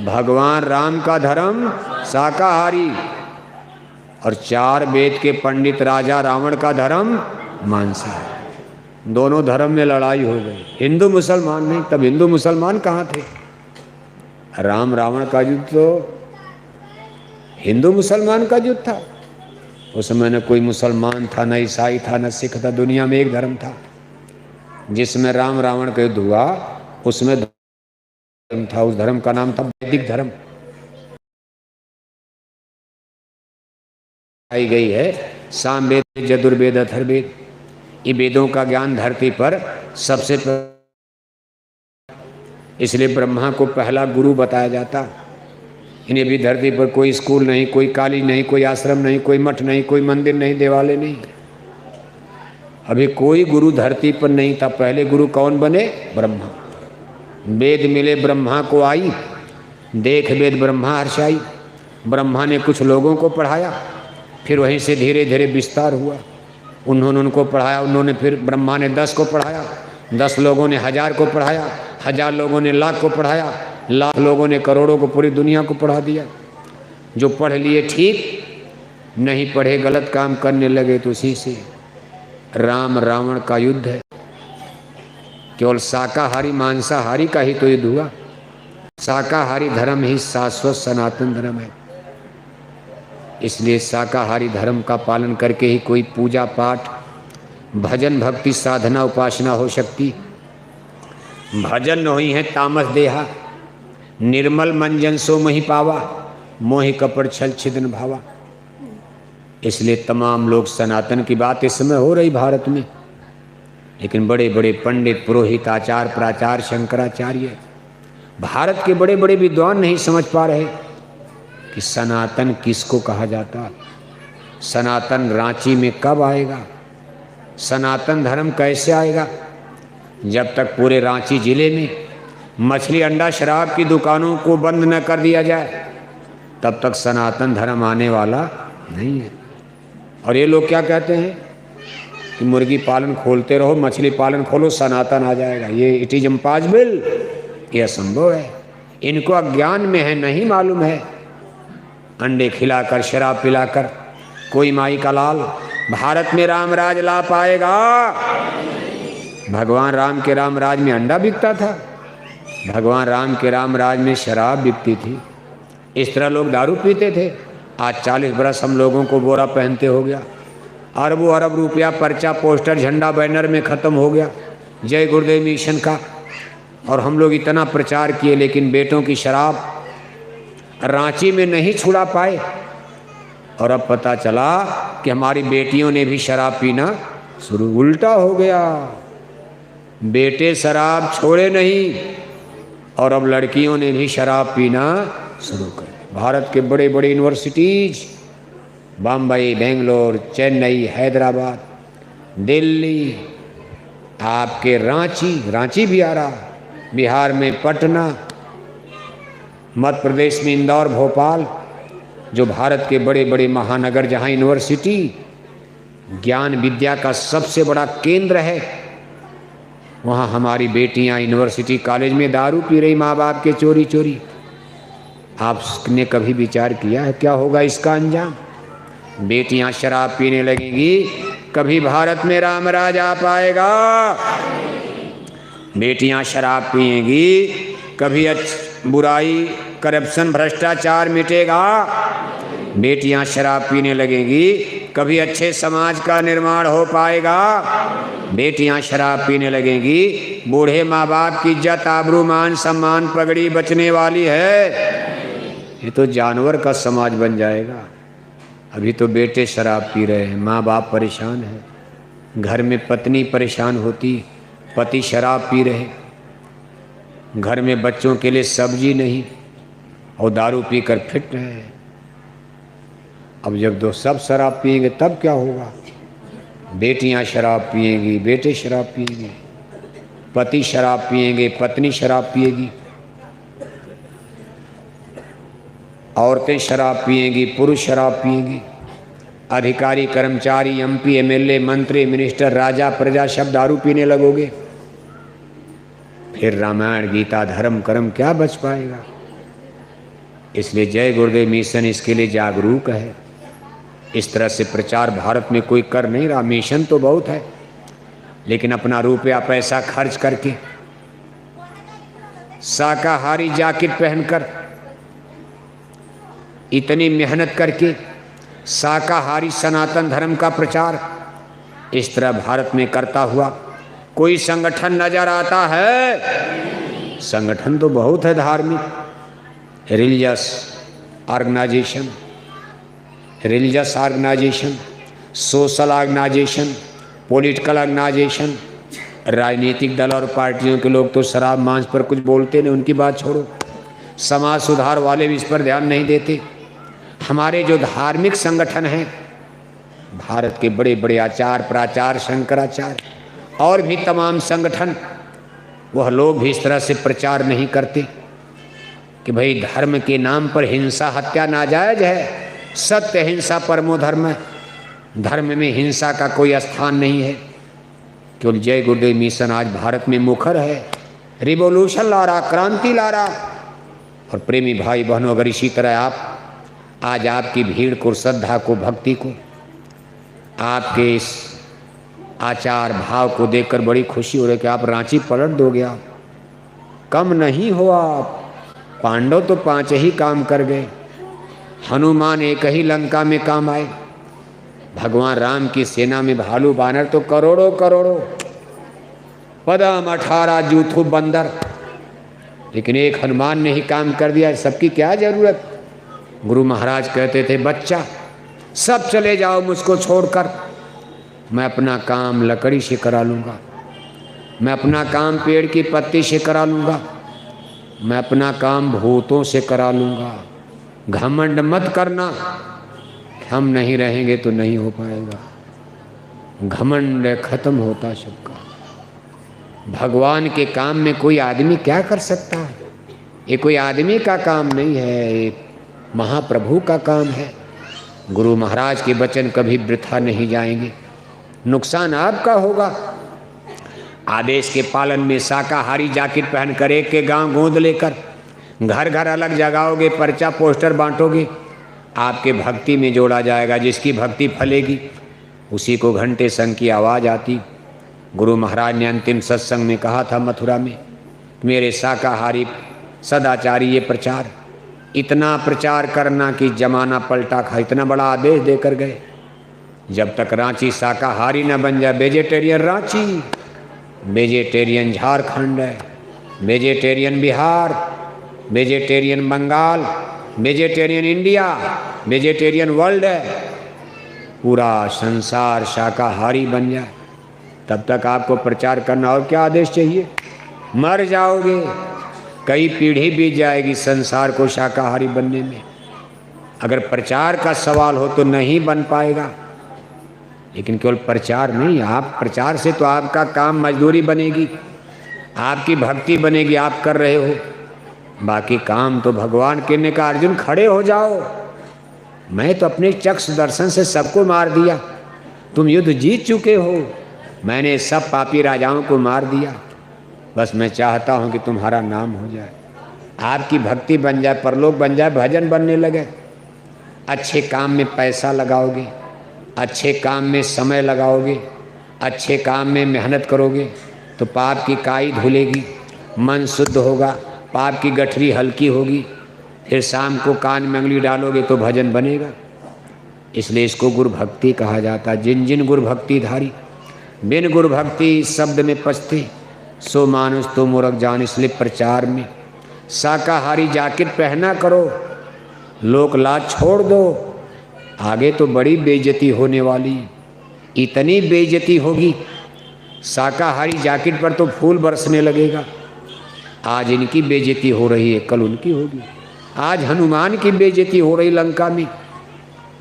भगवान राम का धर्म शाकाहारी, और 4 वेद के पंडित राजा रावण का धर्म मांसाहारी। दोनों धर्म में लड़ाई हो गई, हिंदू मुसलमान नहीं। तब हिंदू मुसलमान कहाँ थे? राम रावण का युद्ध तो हिंदू मुसलमान का युद्ध था। उस समय न कोई मुसलमान था, न ईसाई था, न सिख था, दुनिया में एक धर्म था। जिसमें राम रावण का युद्ध हुआ उसमें धर्म था, उस धर्म का नाम था वैदिक धर्म। आई गई है सामवेद, यजुर्वेद, अथर्ववेद, ये वेदों का ज्ञान धरती पर सबसे इसलिए ब्रह्मा को पहला गुरु बताया जाता। इन्हें भी धरती पर कोई स्कूल नहीं, कोई कॉलेज नहीं, कोई आश्रम नहीं, कोई मठ नहीं, कोई मंदिर नहीं, देवालय नहीं, अभी कोई गुरु धरती पर नहीं था। पहले गुरु कौन बने? ब्रह्मा। वेद मिले ब्रह्मा को आई, देख वेद ब्रह्मा हर्षाई। ब्रह्मा ने कुछ लोगों को पढ़ाया, फिर वहीं से धीरे धीरे विस्तार हुआ। उन्होंने उनको पढ़ाया, उन्होंने फिर ब्रह्मा ने 10 को पढ़ाया, 10 लोगों ने 1000 को पढ़ाया, 1000 लोगों ने लाख को पढ़ाया, लाख लोगों ने, करोड़ों को, पूरी दुनिया को पढ़ा दिया। जो पढ़ लिए ठीक, नहीं पढ़े गलत काम करने लगे तो उसी से राम रावण का युद्ध है। केवल शाकाहारी मांसाहारी का ही तो युद्ध हुआ। शाकाहारी धर्म ही शाश्वत सनातन धर्म है। इसलिए शाकाहारी धर्म का पालन करके ही कोई पूजा पाठ, भजन भक्ति, साधना, उपासना हो सकती। भजन नहीं है तामस देहा, निर्मल मंजन सो मोहि पावा, मोहि कपट छल छिदन भावा। इसलिए तमाम लोग, सनातन की बात इस समय हो रही भारत में, लेकिन बड़े बड़े पंडित, पुरोहित, आचार्य, प्राचार्य, शंकराचार्य, भारत के बड़े बड़े विद्वान नहीं समझ पा रहे कि सनातन किसको कहा जाता। सनातन रांची में कब आएगा? सनातन धर्म कैसे आएगा? जब तक पूरे रांची जिले में मछली, अंडा, शराब की दुकानों को बंद न कर दिया जाए, तब तक सनातन धर्म आने वाला नहीं है। और ये लोग क्या कहते हैं कि मुर्गी पालन खोलते रहो, मछली पालन खोलो, सनातन आ जाएगा। ये इट इज इम्पॉसिबल, ये असंभव है। इनको अज्ञान में है, नहीं मालूम है। अंडे खिलाकर, शराब पिलाकर कोई माई का लाल भारत में राम राज ला पाएगा? भगवान राम के राम राज में अंडा बिकता था, भगवान राम के राम राज में शराब बिकती थी। इस तरह लोग दारू पीते थे। आज 40 बरस हम लोगों को बोरा पहनते हो गया। अरबों अरब रुपया, पर्चा, पोस्टर, झंडा, बैनर में ख़त्म हो गया जय गुरुदेव मिशन का। और हम लोग इतना प्रचार किए, लेकिन बेटों की शराब रांची में नहीं छुड़ा पाए। और अब पता चला कि हमारी बेटियों ने भी शराब पीना शुरू। उल्टा हो गया, बेटे शराब छोड़े नहीं और अब लड़कियों ने भी शराब पीना शुरू कर दी। भारत के बड़े बड़े यूनिवर्सिटीज, बम्बई, बेंगलोर, चेन्नई, हैदराबाद, दिल्ली, आपके रांची भी आ रहा, बिहार में पटना, मध्य प्रदेश में इंदौर, भोपाल, जो भारत के बड़े बड़े महानगर, जहाँ यूनिवर्सिटी ज्ञान विद्या का सबसे बड़ा केंद्र है, वहाँ हमारी बेटियाँ यूनिवर्सिटी कॉलेज में दारू पी रही, माँ बाप के चोरी चोरी। आपने कभी विचार किया है क्या होगा इसका अंजाम? बेटियाँ शराब पीने लगेंगी, कभी भारत में राम राज आ पाएगा? बेटियाँ शराब पिएंगी, कभी बुराई, करप्शन, भ्रष्टाचार मिटेगा? बेटियां शराब पीने लगेंगी, कभी अच्छे समाज का निर्माण हो पाएगा? बेटियां शराब पीने लगेंगी, बूढ़े माँ बाप की इज्जत, आबरू, मान सम्मान, पगड़ी बचने वाली है? ये तो जानवर का समाज बन जाएगा। अभी तो बेटे शराब पी रहे हैं, माँ बाप परेशान है, घर में पत्नी परेशान होती, पति शराब पी रहे, घर में बच्चों के लिए सब्जी नहीं और दारू पीकर फिट रहे हैं। अब जब दो सब शराब पिएंगे तब क्या होगा? बेटियां शराब पिएंगी, बेटे शराब पिएंगे, पति शराब पिएंगे, पत्नी शराब पिएगी, औरतें शराब पिएंगी, पुरुष शराब पिएंगे, अधिकारी, कर्मचारी, एमपी, एमएलए, मंत्री, मिनिस्टर, राजा, प्रजा सब दारू पीने लगोगे, फिर रामायण, गीता, धर्म, कर्म क्या बच पाएगा? इसलिए जय गुरुदेव मिशन इसके लिए जागरूक है। इस तरह से प्रचार भारत में कोई कर नहीं रहा। मिशन तो बहुत है, लेकिन अपना रुपया पैसा खर्च करके, शाकाहारी जैकेट पहनकर, इतनी मेहनत करके शाकाहारी सनातन धर्म का प्रचार इस तरह भारत में करता हुआ कोई संगठन नजर आता है? संगठन तो बहुत है धार्मिक, religious organisation, social organisation, political organisation. राजनीतिक दल और पार्टियों के लोग तो शराब मांस पर कुछ बोलते नहीं, उनकी बात छोड़ो। समाज सुधार वाले भी इस पर ध्यान नहीं देते। हमारे जो धार्मिक संगठन हैं, भारत के बड़े बड़े आचार्य, प्राचार्य, शंकराचार्य और भी तमाम संगठन, वह लोग भी इस तरह से प्रचार नहीं करते कि भाई धर्म के नाम पर हिंसा, हत्या नाजायज है। सत्य हिंसा परमो धर्म है, धर्म में हिंसा का कोई स्थान नहीं है। केवल जय गुरुदेव मिशन आज भारत में मुखर है, रिवॉल्यूशन ला रहा, क्रांति ला रहा। और प्रेमी भाई बहनों, अगर इसी तरह आप आज आपकी भीड़ को, श्रद्धा को, भक्ति को, आपके इस आचार भाव को देखकर बड़ी खुशी हो रही कि आप रांची पलट दोगे। आप कम नहीं हो, आप पांडव तो 5 ही काम कर गए, हनुमान एक ही लंका में काम आए, भगवान राम की सेना में भालू बानर तो करोड़ों करोड़ों, पदम 18 जूथू बंदर, लेकिन एक हनुमान ने ही काम कर दिया। सबकी क्या जरूरत। गुरु महाराज कहते थे, बच्चा सब चले जाओ मुझको छोड़कर, मैं अपना काम लकड़ी से करा लूँगा, मैं अपना काम पेड़ की पत्ती से करा लूँगा, मैं अपना काम भूतों से करा लूँगा। घमंड मत करना, हम नहीं रहेंगे तो नहीं हो पाएगा। घमंड खत्म होता सबका। भगवान के काम में कोई आदमी क्या कर सकता है? ये कोई आदमी का काम नहीं है, ये महाप्रभु का काम है। गुरु महाराज के वचन कभी वृथा नहीं जाएंगे, नुकसान आपका होगा। आदेश के पालन में शाकाहारी जैकेट पहनकर एक के गांव गोंद लेकर घर घर अलग जगाओगे, पर्चा पोस्टर बांटोगे, आपके भक्ति में जोड़ा जाएगा। जिसकी भक्ति फलेगी उसी को घंटे संग की आवाज़ आती। गुरु महाराज ने अंतिम सत्संग में कहा था मथुरा में, मेरे शाकाहारी सदाचारी ये प्रचार, इतना प्रचार करना कि जमाना पलटा खा। इतना बड़ा आदेश देकर गए। जब तक रांची शाकाहारी न बन जाए, वेजिटेरियन रांची, वेजिटेरियन झारखंड है, vegetarian Bihar, vegetarian Bengal, vegetarian India, vegetarian world है, पूरा संसार शाकाहारी बन जाए, तब तक आपको प्रचार करना। और क्या आदेश चाहिए? मर जाओगे, कई पीढ़ी बीत जाएगी संसार को शाकाहारी बनने में। अगर प्रचार का सवाल हो तो नहीं बन पाएगा। लेकिन केवल प्रचार नहीं, आप प्रचार से तो आपका काम मजदूरी बनेगी, आपकी भक्ति बनेगी, आप कर रहे हो। बाकी काम तो भगवान के ने कहा, अर्जुन खड़े हो जाओ, मैं तो अपने चक्षु दर्शन से सबको मार दिया, तुम युद्ध जीत चुके हो, मैंने सब पापी राजाओं को मार दिया, बस मैं चाहता हूँ कि तुम्हारा नाम हो जाए, आपकी भक्ति बन जाए, परलोक बन जाए, भजन बनने लगे। अच्छे काम में पैसा लगाओगे, अच्छे काम में समय लगाओगे, अच्छे काम में मेहनत करोगे तो पाप की काई धुलेगी, मन शुद्ध होगा, पाप की गठरी हल्की होगी। फिर शाम को कान में अंगुली डालोगे तो भजन बनेगा। इसलिए इसको गुरु भक्ति कहा जाता है। जिन जिन गुरु भक्ति धारी बिन गुरु भक्ति शब्द में पछते, सो मानुष तो मूर्ख जान। इसलिए प्रचार में शाकाहारी जैकेट पहना करो, लोक लाज छोड़ दो। आगे तो बड़ी बेइज्जती होने वाली, इतनी बेइज्जती होगी, शाकाहारी जैकेट पर तो फूल बरसने लगेगा। आज इनकी बेइज्जती हो रही है, कल उनकी होगी। आज हनुमान की बेइज्जती हो रही लंका में,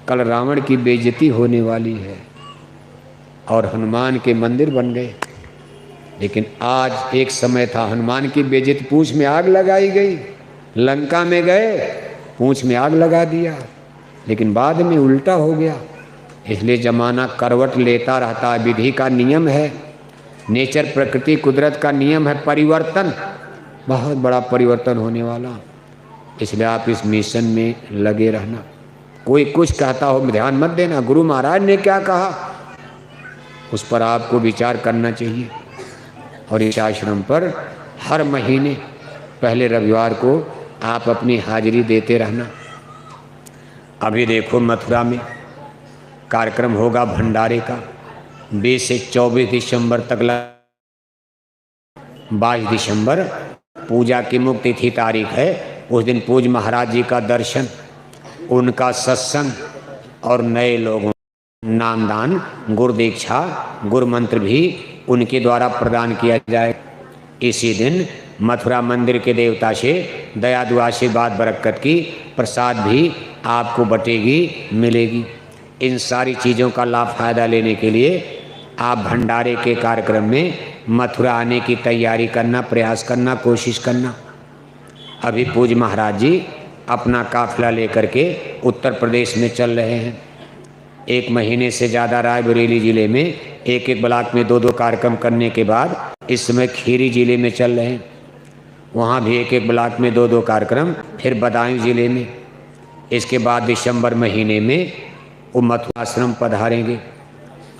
कल रावण की बेइज्जती होने वाली है। और हनुमान के मंदिर बन गए, लेकिन आज एक समय था हनुमान की बेइज्जती, पूंछ में आग लगाई गई। लंका में गए, पूंछ में आग लगा दिया, लेकिन बाद में उल्टा हो गया। इसलिए जमाना करवट लेता रहता है, विधि का नियम है, नेचर प्रकृति कुदरत का नियम है, परिवर्तन, बहुत बड़ा परिवर्तन होने वाला। इसलिए आप इस मिशन में लगे रहना। कोई कुछ कहता हो ध्यान मत देना, गुरु महाराज ने क्या कहा उस पर आपको विचार करना चाहिए। और इस आश्रम पर हर महीने पहले रविवार को आप अपनी हाजिरी देते रहना। अभी देखो मथुरा में कार्यक्रम होगा भंडारे का, 20 से 24 दिसंबर तक। 22 दिसंबर पूजा की मुक्त तिथि तारीख है। उस दिन पूज्य महाराज जी का दर्शन, उनका सत्संग और नए लोगों नामदान, गुरु दीक्षा, गुरु मंत्र भी उनके द्वारा प्रदान किया जाए। इसी दिन मथुरा मंदिर के देवता से दया दुआ आशीर्वाद बरकत की प्रसाद भी आपको बटेगी, मिलेगी। इन सारी चीज़ों का लाभ फायदा लेने के लिए आप भंडारे के कार्यक्रम में मथुरा आने की तैयारी करना, प्रयास करना, कोशिश करना। अभी पूज्य महाराज जी अपना काफिला लेकर के उत्तर प्रदेश में चल रहे हैं। 1 महीने से ज़्यादा रायबरेली ज़िले में एक एक ब्लॉक में 2-2 कार्यक्रम करने के बाद इस समय खीरी ज़िले में चल रहे हैं। वहाँ भी एक एक ब्लॉक में 2-2 कार्यक्रम। फिर बदायूं जिले में, इसके बाद दिसंबर महीने में वो मथुरा आश्रम पधारेंगे,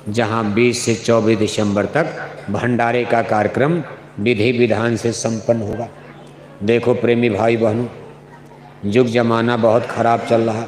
जहाँ 20 से 24 दिसंबर तक भंडारे का कार्यक्रम विधि विधान से संपन्न होगा। देखो प्रेमी भाई बहनों, युग जमाना बहुत खराब चल रहा।